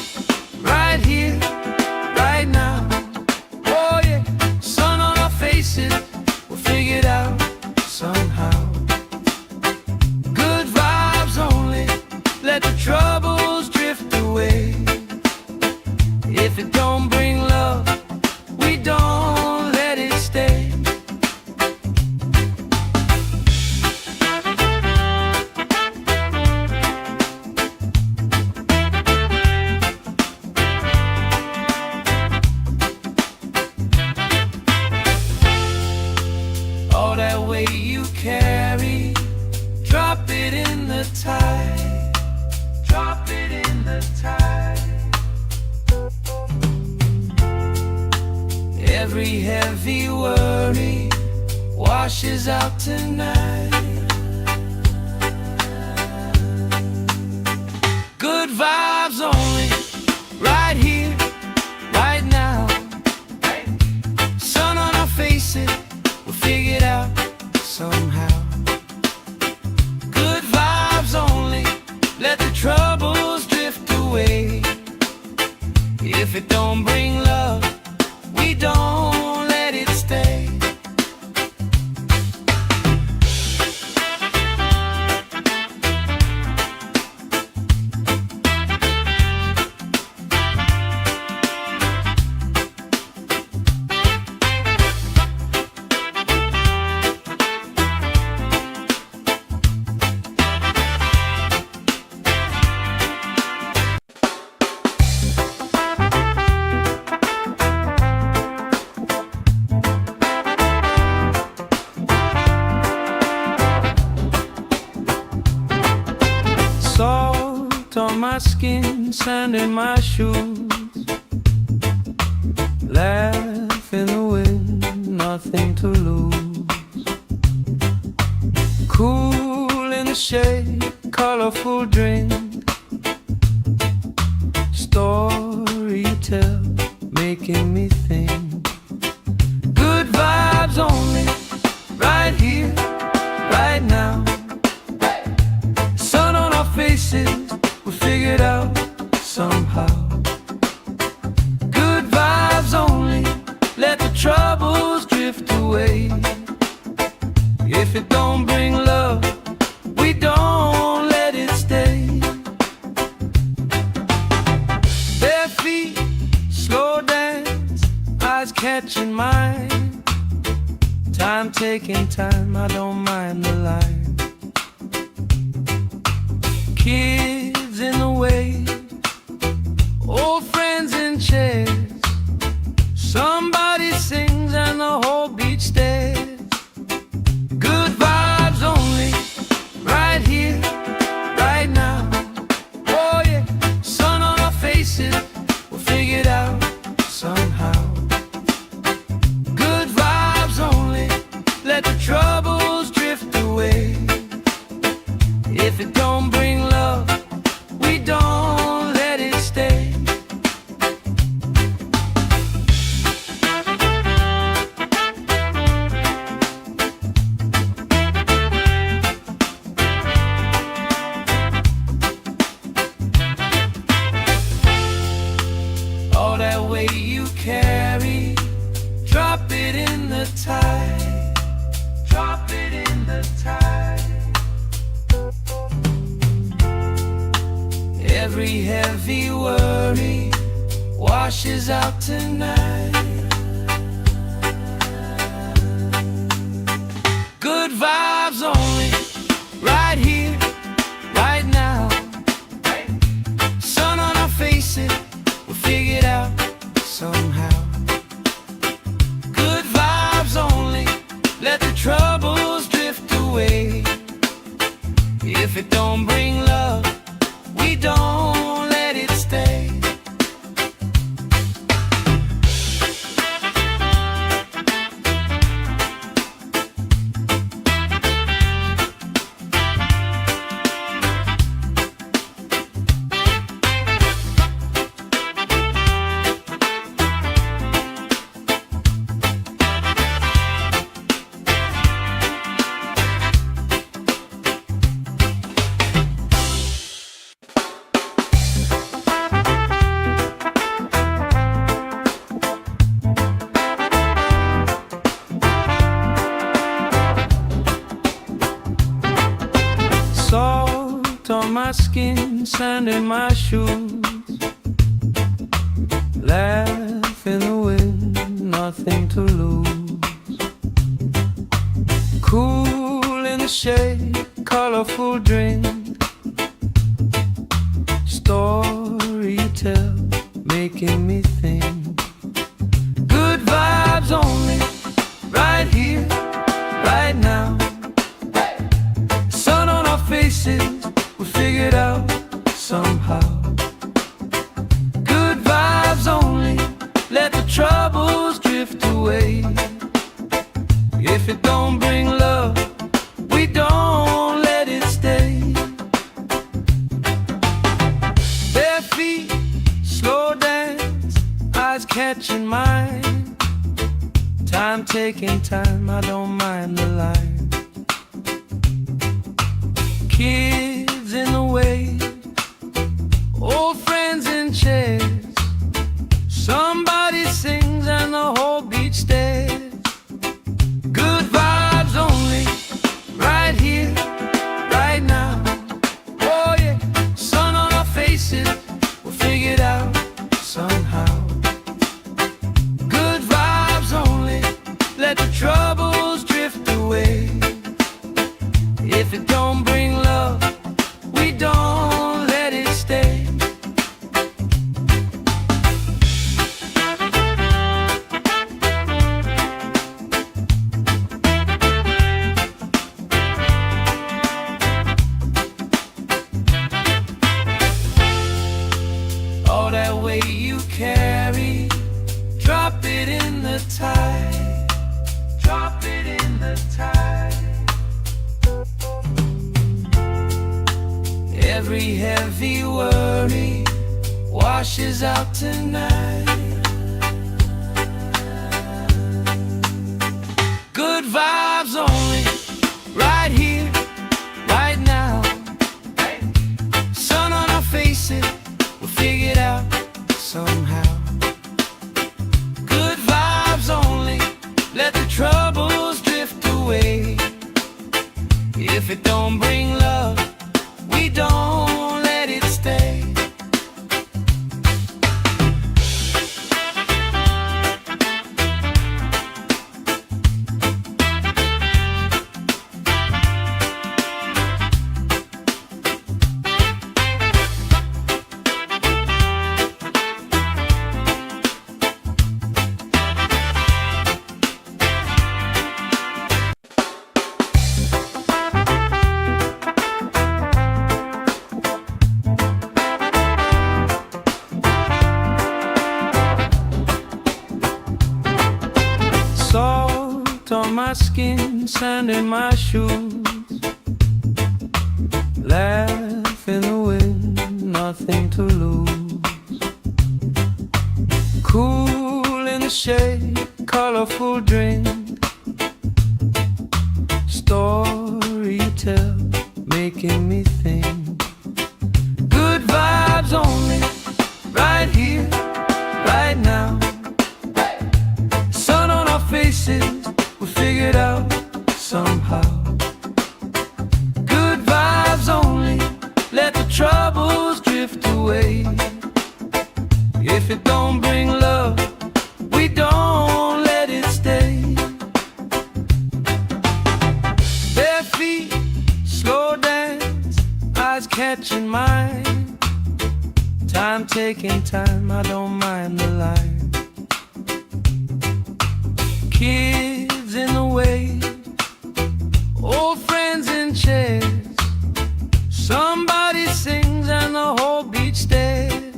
right here, right now. Oh yeah, sun on our faces, we'll figure it out somehow. Good vibes only, let the troubles drift away. If it don't bring love, Every heavy worry washes out tonight. Good vibes only, right here, right now. Sun on our faces, we'll figure it out somehow. Good vibes only, let the troubles drift away. If it don't bring love, we don't let it stay. Salt on my skin, sand in my shoes. Laugh in the wind, nothing to lose. Cool in the shade, colorful drink. Story you tell, making me think. Good vibes only, right here, right now. Faces, we'll figure it out somehow. Good vibes only, let the troubles drift away. If it don't bring love, we don't let it stay. Bare feet, slow dance, eyes catching mine. Time taking time, I don't mind the line. Kids in the way, old friends in chairs. Somebody sings and the whole beach stares. Good vibes only, right here, right now. Oh yeah, sun on our faces, we'll figure it out somehow. Good vibes only, let the troubles drift away. If it don't bring love, we don't let it stay. All that weight you carry, drop it in the tide. Drop it in the tide. Every heavy worry washes out tonight. Good vibes only, right here, right now. Sun on our faces, we'll figure it out somehow. Good vibes only, let the troubles drift away. If it don't bring love, we don't let it stay. Salt on my skin, sand in my shoes. Laugh in the wind, nothing to lose. Cool in the shade, colorful drink. Story you tell, making me think. Good vibes only, right here, right now. Sun on our faces, we'll figure it out somehow. Good vibes only, let the troubles drift away. catching mine. Time taking time, I don't mind the line. Kids in the wave, old friends in chairs. Somebody sings and the whole beach stares. Good vibes only, right here, right now. Oh yeah, sun on our faces, we'll figure it out somehow. Good vibes only, let the troubles drift away. If it don't bring love, we don't let it stay. All that weight you carry, drop it in the tide. Drop it in the tide. Every heavy worry washes out tonight. Good vibes only, right here, right now. Sun on our faces, we'll figure it out somehow. Good vibes only, let the troubles drift away. If it don't bring love, we don't let it stay. Salt on my skin, sand in my shoes. Laugh in the wind, nothing to lose. Cool in the shade, colorful drink. Story you tell, making me think. Good vibes only, right here, right now. Sun on our faces, we'll figure it out somehow. Good vibes only, let the troubles drift away. If it don't bring love, we don't let it stay. Bare feet, slow dance, eyes catching mine. Time taking time, I don't mind the line. Kids in the wave, old friends in chairs. Somebody sings and the whole beach stares.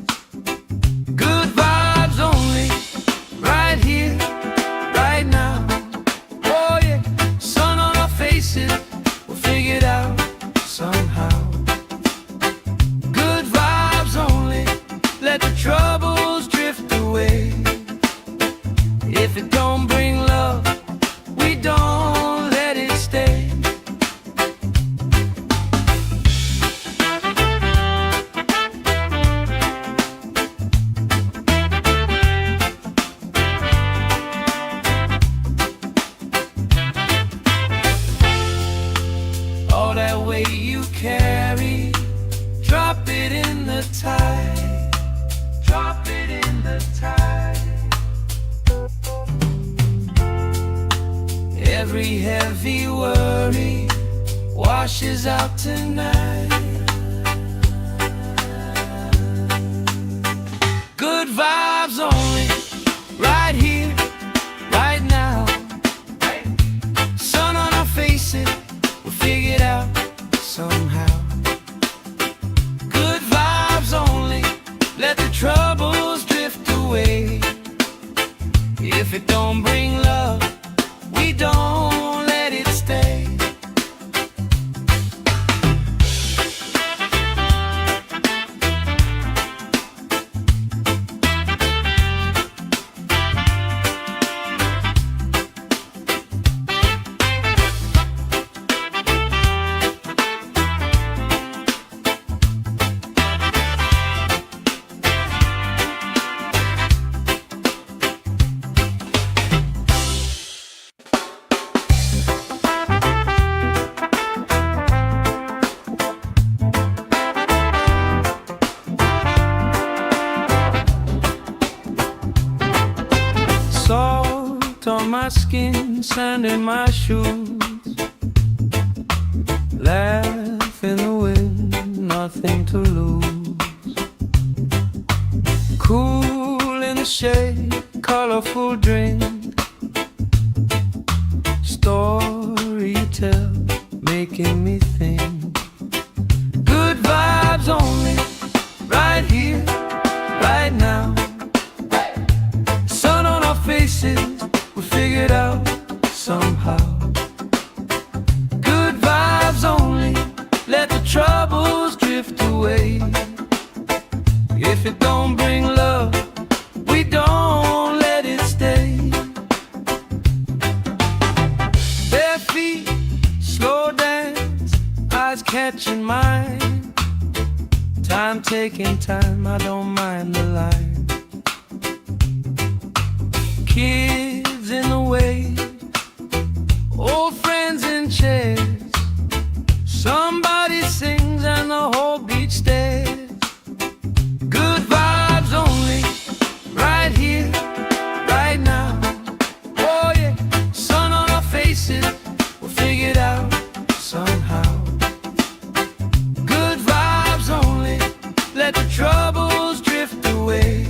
Good vibes only, right here, right now. Oh yeah, sun on our faces, we'll figure it out somehow. Good vibes only, let the troubles drift away. If it don't bring love, we don't let it stay. All that weight you carry, drop it in the tide. Drop it in the tide. Every heavy worry washes out tonight. Good vibes only, right here, right now. Sun on our faces, we'll figure it out somehow. Good vibes only, let the troubles drift away. If it don't bring love, we don't let it stay. Salt on my skin, sand in my shoes. Laugh in the wind, nothing to lose. Cool in the shade, colorful drink. Story you tell, making me think. Good vibes only, right here, right now. Sun on our faces, we figured out somehow. Good vibes only, let the troubles drift away. If it don't bring love, we don't let it stay. Bare feet, slow dance, eyes catching mine. Time taking time, I don't mind the line. Kids in the way, old friends in chairs. Somebody sings and the whole beach stares. Good vibes only, right here, right now. Oh yeah, sun on our faces, we'll figure it out somehow. Good vibes only, let the troubles drift away.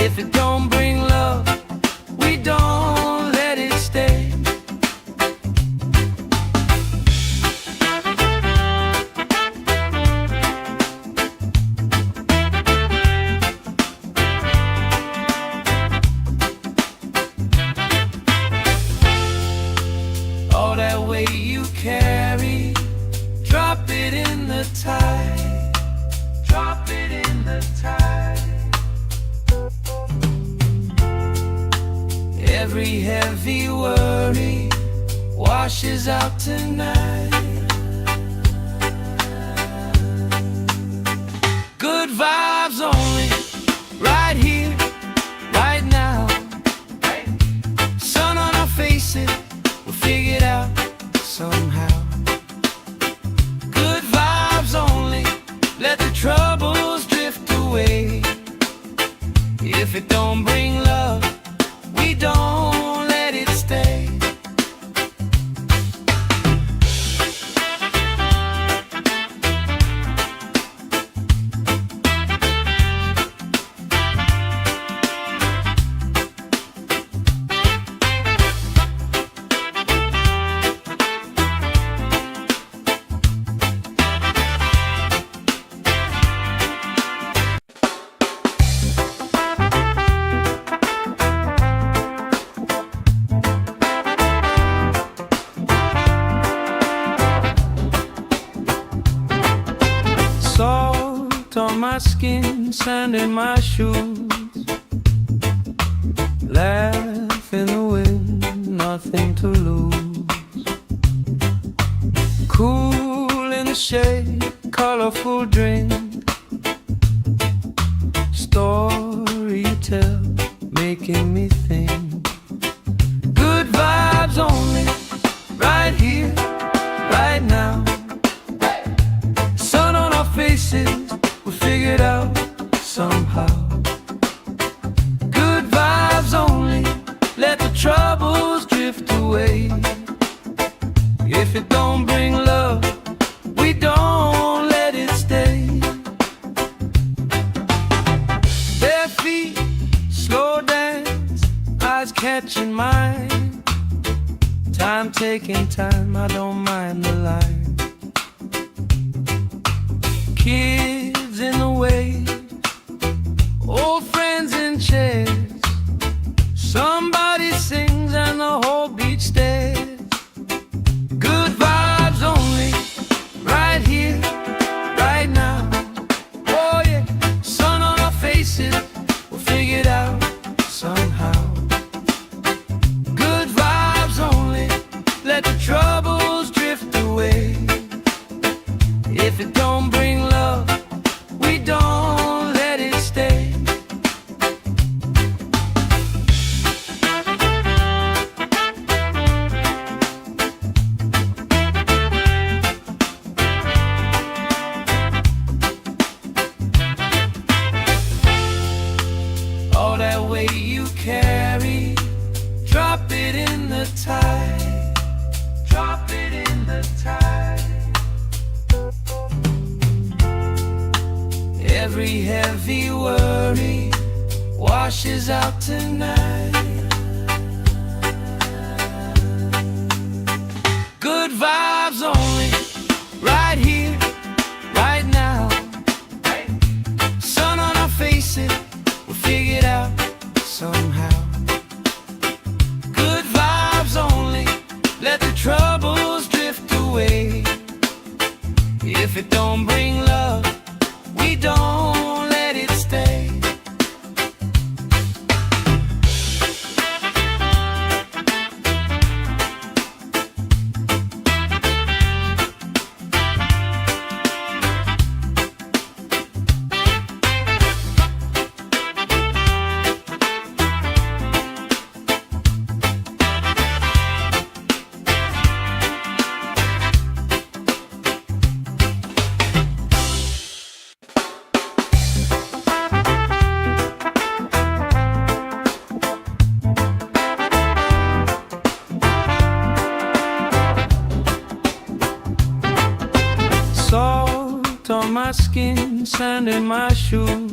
If it don't bring love, we don't let it stay. All that weight you carry, drop it in the tide. Drop it in the tide. Every heavy worry washes out tonight. Good vibes only, right here, right now. Sun on our faces, we'll figure it out somehow. Good vibes only, let the troubles drift away. If it don't bring love, we don't let it stay. Salt on my skin, sand in my shoes. Laugh in the wind, nothing to lose. Cool in the shade, colorful drink. Story you tell, making me think. Good vibes only, right here, right now. Sun on our faces, we figured out somehow. Good vibes only, let the troubles drift away. If it don't bring love, we don't let it stay. Bare feet, slow dance, eyes catching mine. Time taking time, I don't mind the line. Kids in the way, old friends in chairs. Somebody sings and the whole beach stares. Good vibes only, right here, right now. Oh yeah, sun on our faces, we'll figure it out somehow. Good vibes only, let the troubles drift away. If it don't bring love, we don't let it stay. Drop it in the tide. Drop it in the tide. Every heavy worry washes out tonight. Good vibes only, right here, right now. Sun on our faces, we'll figure it out somehow. Good vibes only, let the troubles drift away. If it don't bring love, we don't let it stay. Salt on my skin, sand in my shoes.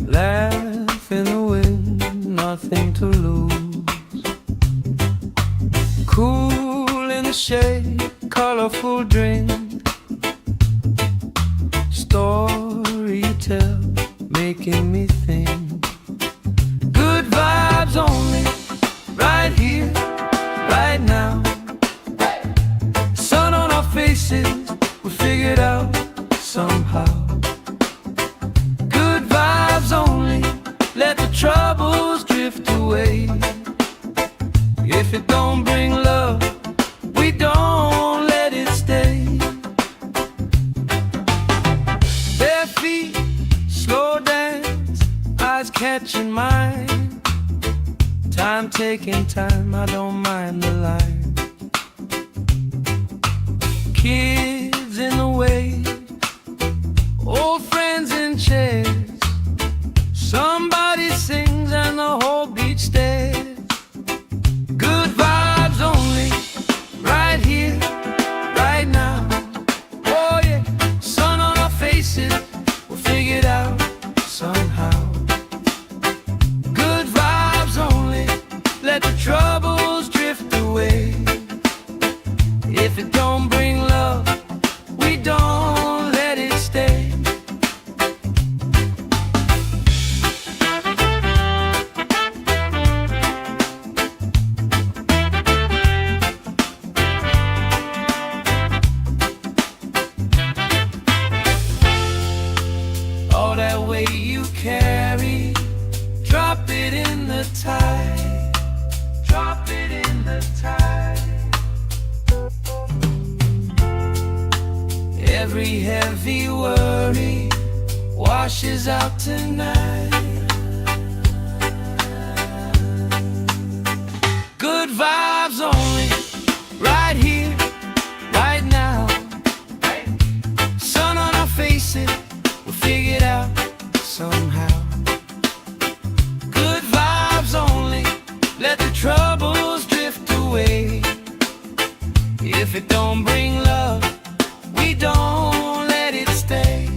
Laugh in the wind, nothing to lose. Cool in the shade, colorful drink. Story you tell, making me think. Good vibes only, right here, right now. Sun on our faces, we figured out somehow. Good vibes only, let the troubles drift away. If it don't bring love, we don't let it stay. Bare feet, slow dance, eyes catching mine. Time taking time, I don't mind the line. Kids in the wave, old friends in chairs. Somebody sings and the whole beach stares. Good vibes only, right here, right now. Oh yeah, sun on our faces, we'll figure it out somehow. Good vibes only, let the troubles drift away. If it don't bring love, we don't let it stay. All that weight you carry, drop it in the tide. Drop it in the tide. Every heavy worry washes out tonight. Good vibes only, right here, right now. Sun on our faces, we'll figure it out somehow. Good vibes only, let the troubles drift away. If it don't bring love, we don't let it stay.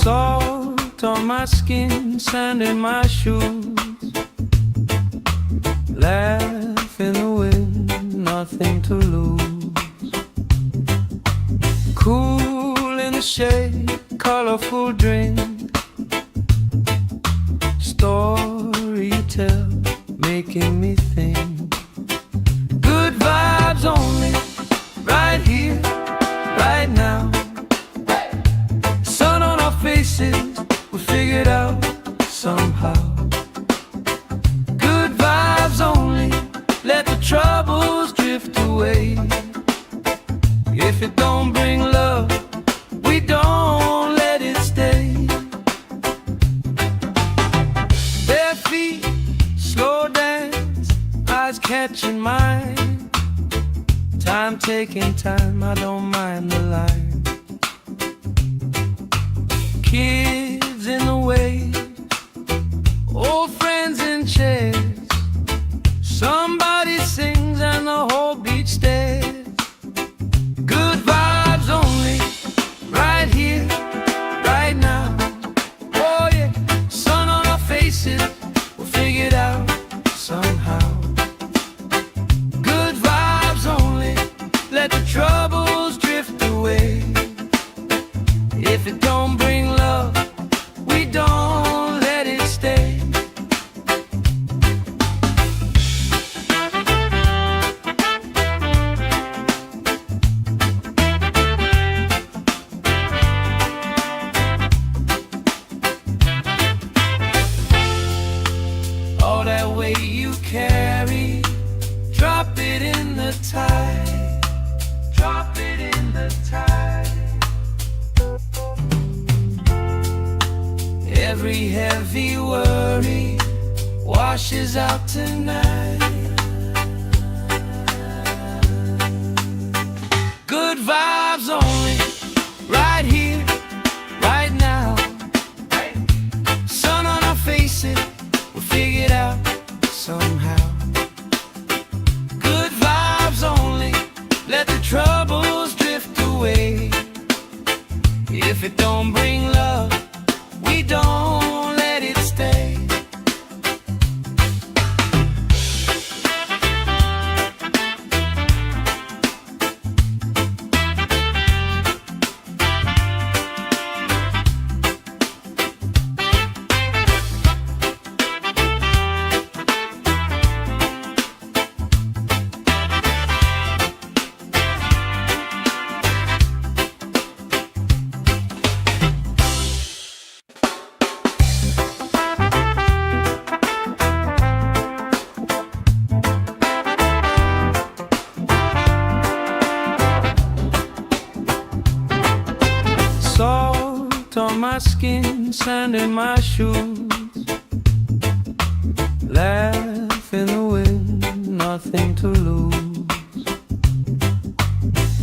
Salt on my skin, sand in my shoes. Laugh in the wind, nothing to lose. Cool in the shade, colorful drink. Story you tell, making me think. Good vibes only, right here, right now. Sun on faces, we figured out somehow. Good vibes only, let the troubles drift away. If it don't bring love, we don't let it stay. Bare feet, slow dance, eyes catching mine. Time taking time, I don't mind the line. Kids in the waves, old friends in chairs. Somebody sings and the whole beach stares. Good vibes only, right here, right now. Oh yeah, sun on our faces, we'll figure it out somehow. Good vibes only, let the troubles drift away. If it don't bring love, we don't let it stay. All that weight you carry, drop it in the tide. Drop it in the tide. Every heavy worry washes out tonight. Good vibes only, right here, right now. Sun on our faces, we'll figure it out somehow. Good vibes only, let the troubles drift away. If it don't bring love, we don't let it stay. Salt on my skin, sand in my shoes. Laugh in the wind, nothing to lose.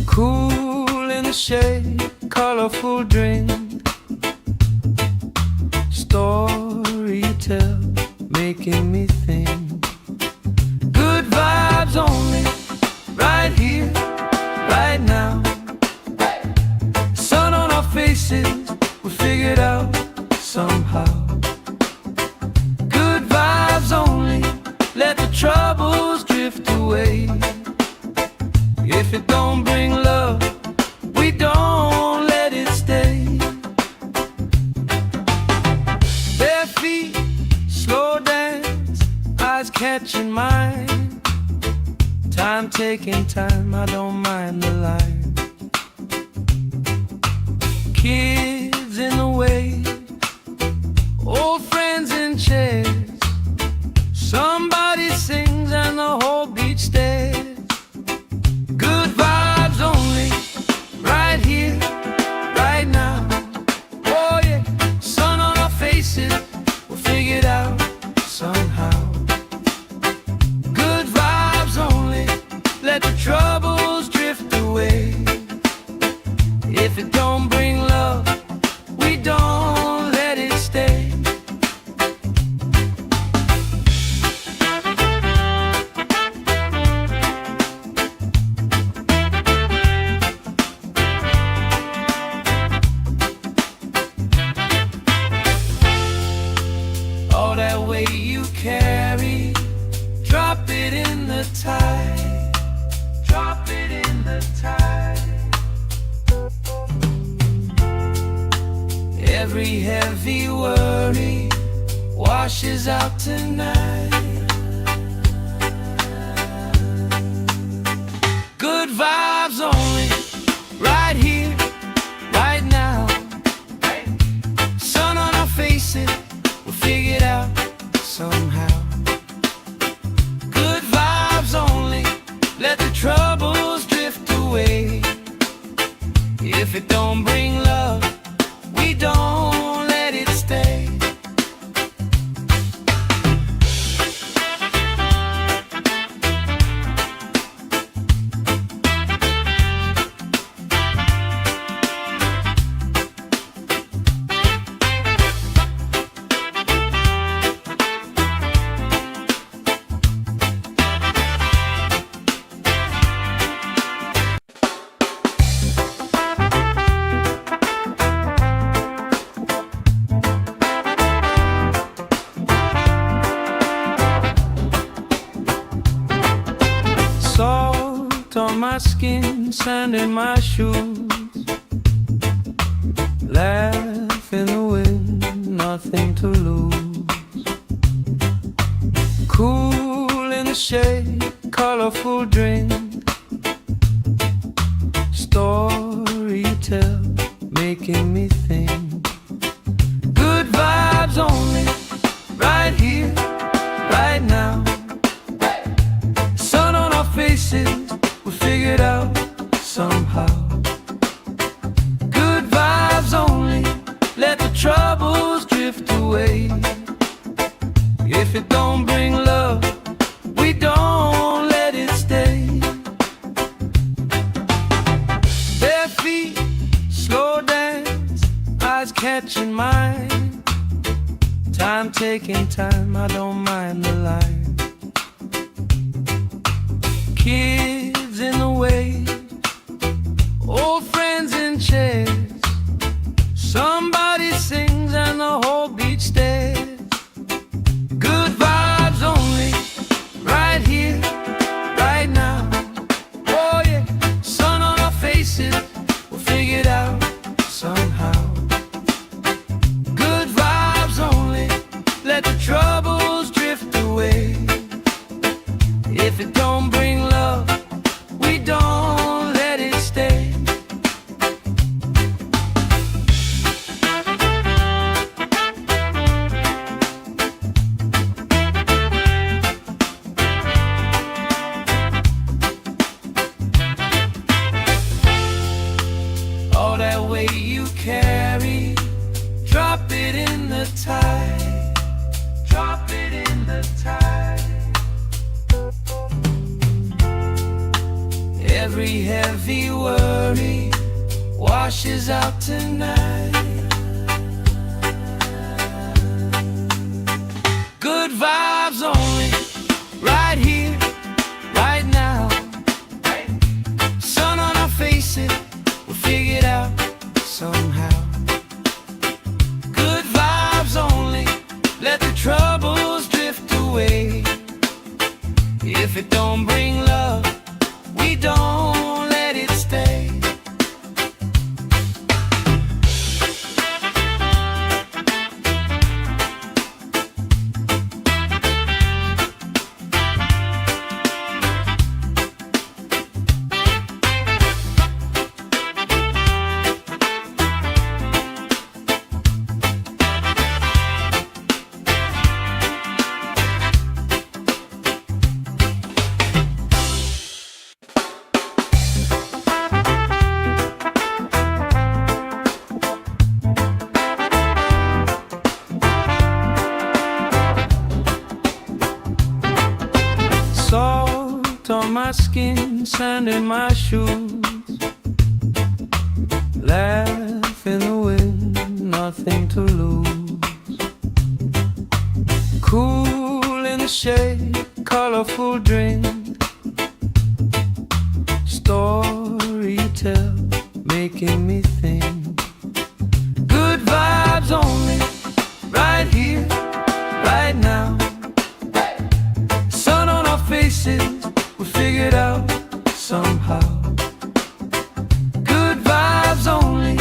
Cool in the shade, colorful drink. Story you tell, making me think. Good vibes only, right here, right now. Sun on our faces, we figured out somehow. Good vibes only, let the troubles drift away. If it don't bring love, we don't let it stay. Bare feet, slow dance, eyes catching mine. Time taking time, I don't mind the line. Kids in the waves, old friends in chairs. Somebody sings and the whole beach stares. Good vibes only, right here, right now. Oh yeah, sun on our faces, we'll figure it out somehow. Good vibes only, let the troubles drift away. If it don't bring love, we don't let it stay. All that weight you carry, drop it in the tide. Drop it in the tide. Every heavy worry washes out tonight. Good vibes only, right here, right now. skin, sand in my shoes. Laugh in the wind, nothing to lose. Cool in the shade, colorful drink. Story you tell, making me think. Good vibes only, right here, right now. Sun on our faces, we'll figure it out somehow. Good vibes only, let the troubles drift away. If it don't bring love, we don't let it stay. Bare feet, slow dance, eyes catching mine. Time taking time, I don't mind the line. Kids in the way, old friends in chairs. Somebody sings and the whole beach stares. Good vibes only, right here, right now. Oh yeah, sun on our faces, we'll figure it out somehow. Good vibes only, let the troubles drift away. If it don't bring love, we don't let it stay. All that weight you carry, drop it in the tide. Drop it in the tide. Every heavy worry washes out tonight. Good vibes only, right here, right now. Sun on our faces, we'll figure it out somehow. Good vibes only, let the troubles drift away. If it don't bring love, we don't let it stay. Salt on my skin, sand in my shoes. Laugh in the wind, nothing to lose. Cool in the shade, colorful drink. Story you tell, making me think. Good vibes only, right here, right now. Sun on our faces, we'll figure it out somehow. Good vibes only,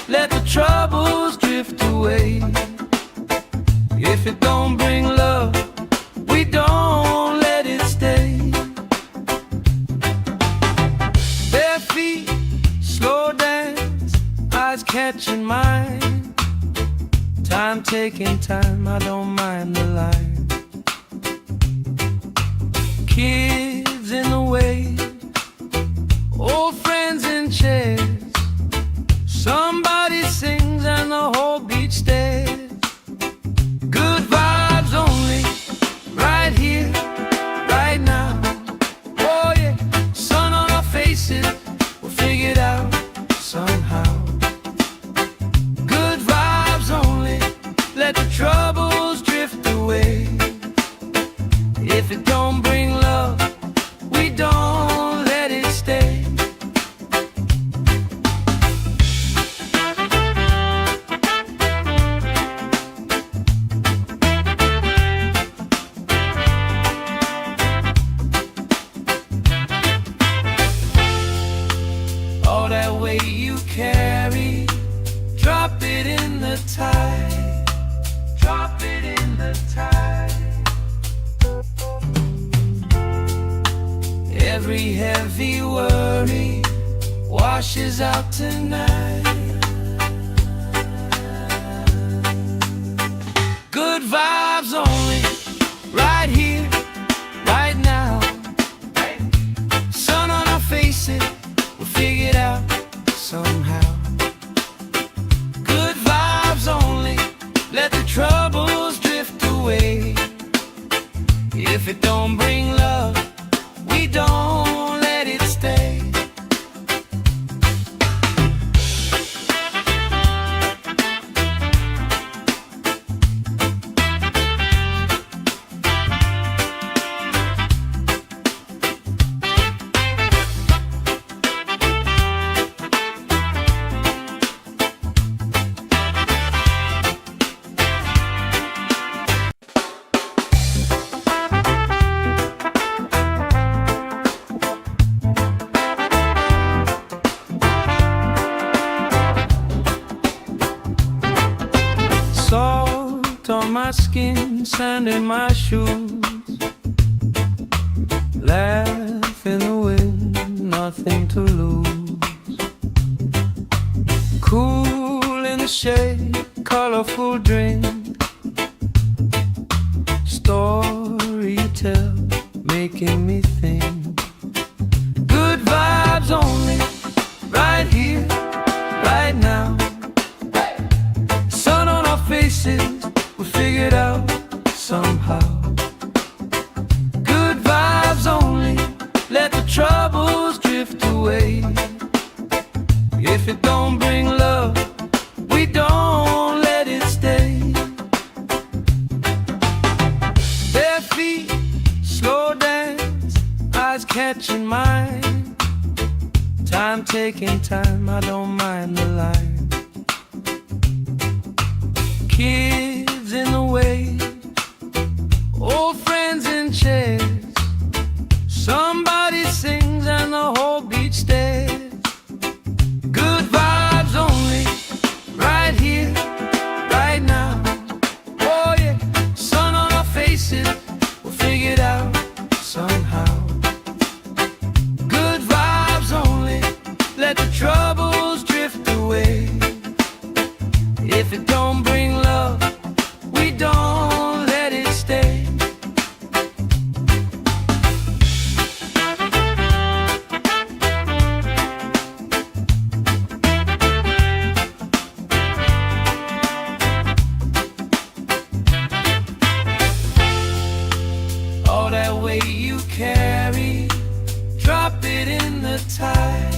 let the troubles drift away. If it don't bring love, we don't let it stay. Bare feet, slow dance, eyes catching mine. Time taking time, I don't mind the line. Kids in the way, old friends in chairs. Somebody sings and the whole beach stares. Good vibes only, right here, right now. Oh yeah, sun on our faces, we'll figure it out somehow. Good vibes only, let the troubles drift away. If it don't bring love, we don't let it stay. Drop it in the tide. Drop it in the tide. Every heavy worry washes out tonight. Good vibes only, right here, right now. Sun on our faces, we'll figure it out somehow. Good vibes only, let the troubles drift away. If it don't bring love, we don't let it stay. Salt on my skin, sand in my shoes. Laugh in the wind, nothing to lose. Cool in the shade, colorful drink. Story you tell, making me think. Good vibes only, right here, right now. Sun on our faces, we'll figure it out somehow. Good vibes only, let the troubles drift away. If it don't bring love, we don't let it stay. Bare feet, slow dance, eyes catching mine. Time taking time, I don't mind the line. Kids in the way, old friends in chairs. Somebody sings and the whole beach stares. Good vibes only, right here, right now. Oh yeah, sun on our faces, we'll figure it out somehow. Good vibes only, let the troubles drift away. If it don't bring love, we don't let it stay. All that weight you carry, drop it in the tide.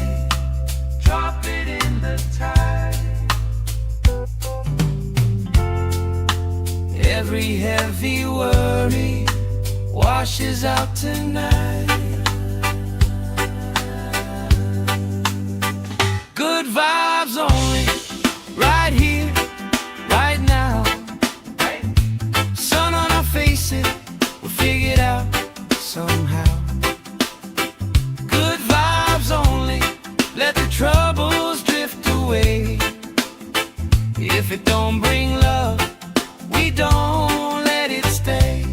Drop it in the tide. Every heavy worry washes out tonight. Good vibes only, right here, right now. Sun on our faces, we'll figure it out somehow. Good vibes only, let the troubles drift away. If it don't bring love, we don't let it stay.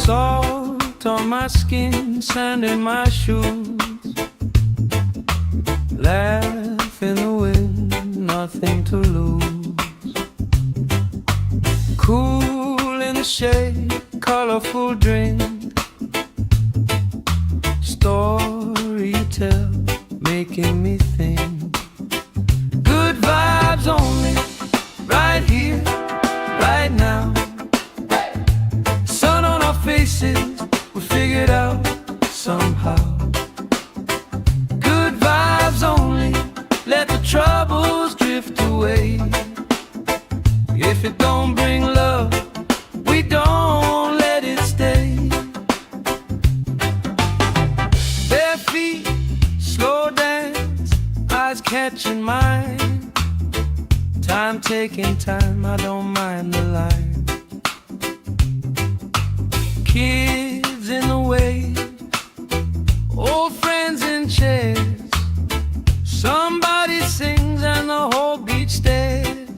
Salt on my skin, sand in my shoes. Laugh in the wind, nothing to lose. Cool in the shade, colorful drink. Story you tell, making me think. Good vibes only, right here, right now. Sun on our face, faces, we figure it out somehow. Good vibes only, let the troubles drift away. If it don't bring love, we don't let it stay. Bare feet, slow dance, eyes catching mine. Time taking time, I don't mind the line. Kids in the way, old friends in chairs. Somebody sings and the whole beach stares.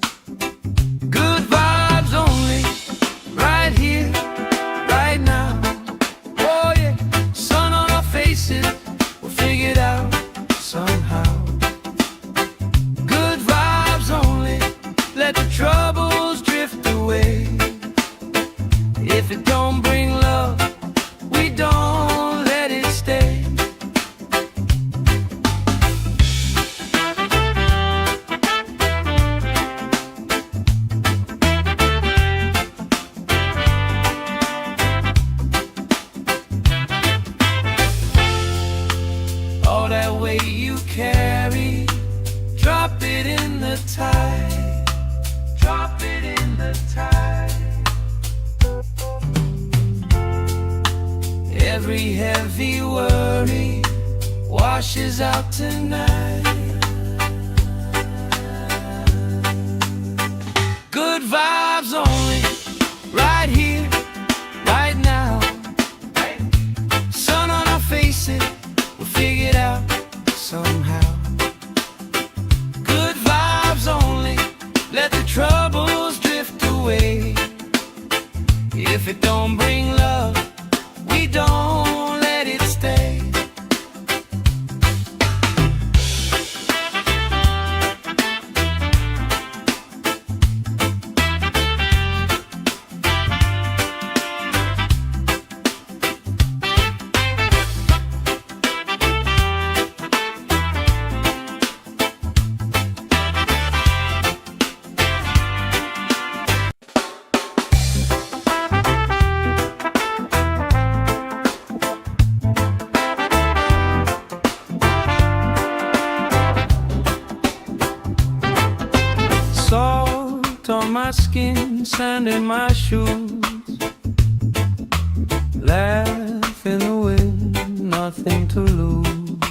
Good vibes only, right here, right now. Oh yeah, sun on our faces, we'll figure it out somehow. Good vibes only, let the troubles drift away. If it don't bring love, we don't let it stay. All that weight you carry, drop it in the tide. Drop it in the tide. Every heavy worry washes out tonight. Good vibes only, right here, right now. Sun on our faces, we'll figure it out somehow. Good vibes only, let the troubles drift away. If it don't bring love, we don't let it stay. Salt on my skin, sand in my shoes. Laugh in the wind, nothing to lose.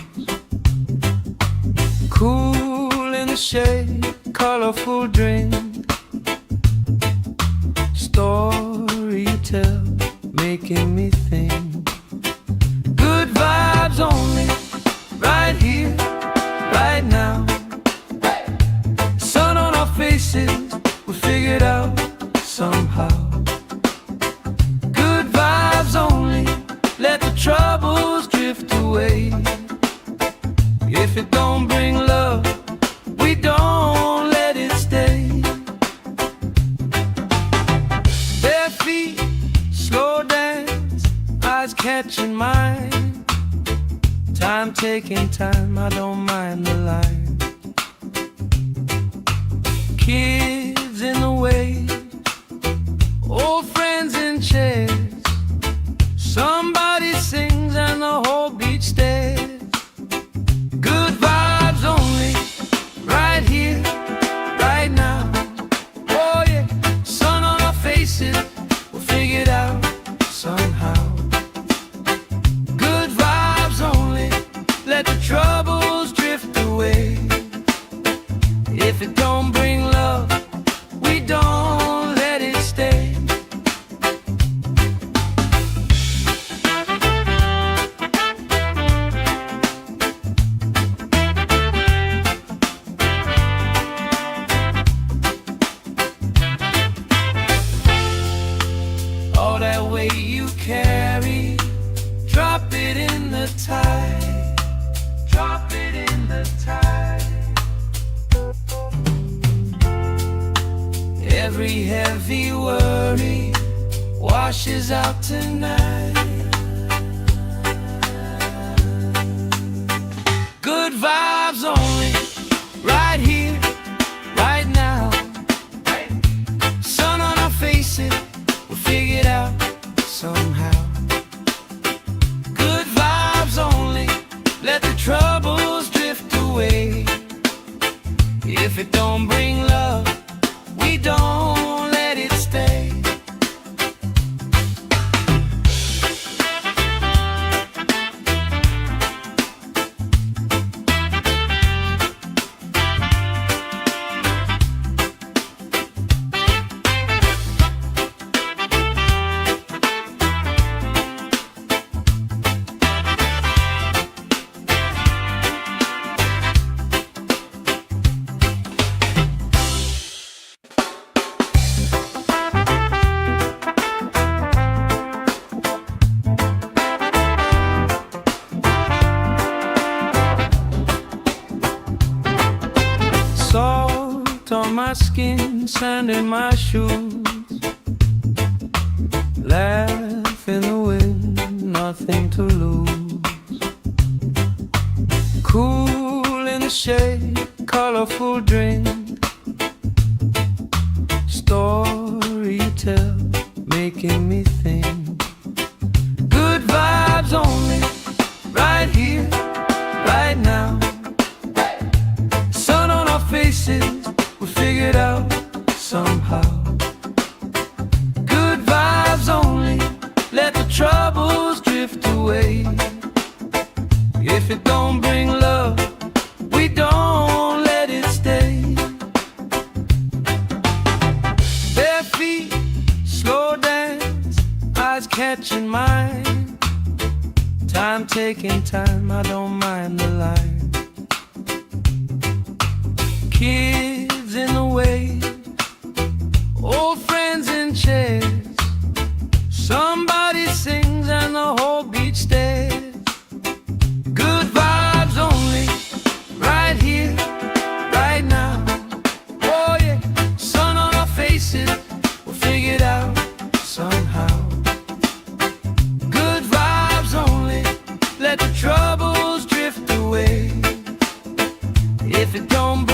Cool in the shade, colorful drink. Story you tell, making me think. Good vibes only, right here, right now. Sun on our faces, we figure it out somehow. Good vibes only, let the troubles drift away. If it don't bring love, we don't let it stay. Bare feet, slow dance, eyes catching mine. Time taking time, I don't mind the line. Kids in the way, old friends in chairs. Somebody sings and the whole beach stares. Good vibes only, right here, right now. Oh yeah, sun on our faces, we'll figure it out somehow. Good vibes only, let the troubles drift away. If it don't bring love, we don't let it stay. All that weight you carry, drop it in the tide. Drop it in the tide. Every heavy worry washes out tonight. Good vibes only, right here, right now. Sun on our faces, we'll figure it out somehow. my skin, sand in my shoes. Laugh in the wind, nothing to lose. Cool in the shade, colorful drink. Story you tell, making me think. Good vibes only, right here, right now. Sun on our faces, we figured out somehow. Good vibes only, let the troubles drift away. If it don't bring love, we don't let it stay. Bare feet, slow dance, eyes catching mine. Time taking time, I don't mind the line. Kids in the wave, old friends in chairs. Somebody sings and the whole beach stares. Good vibes only, right here, right now. Oh yeah, sun on our faces, we'll figure it out somehow. Good vibes only, let the troubles drift away. If it don't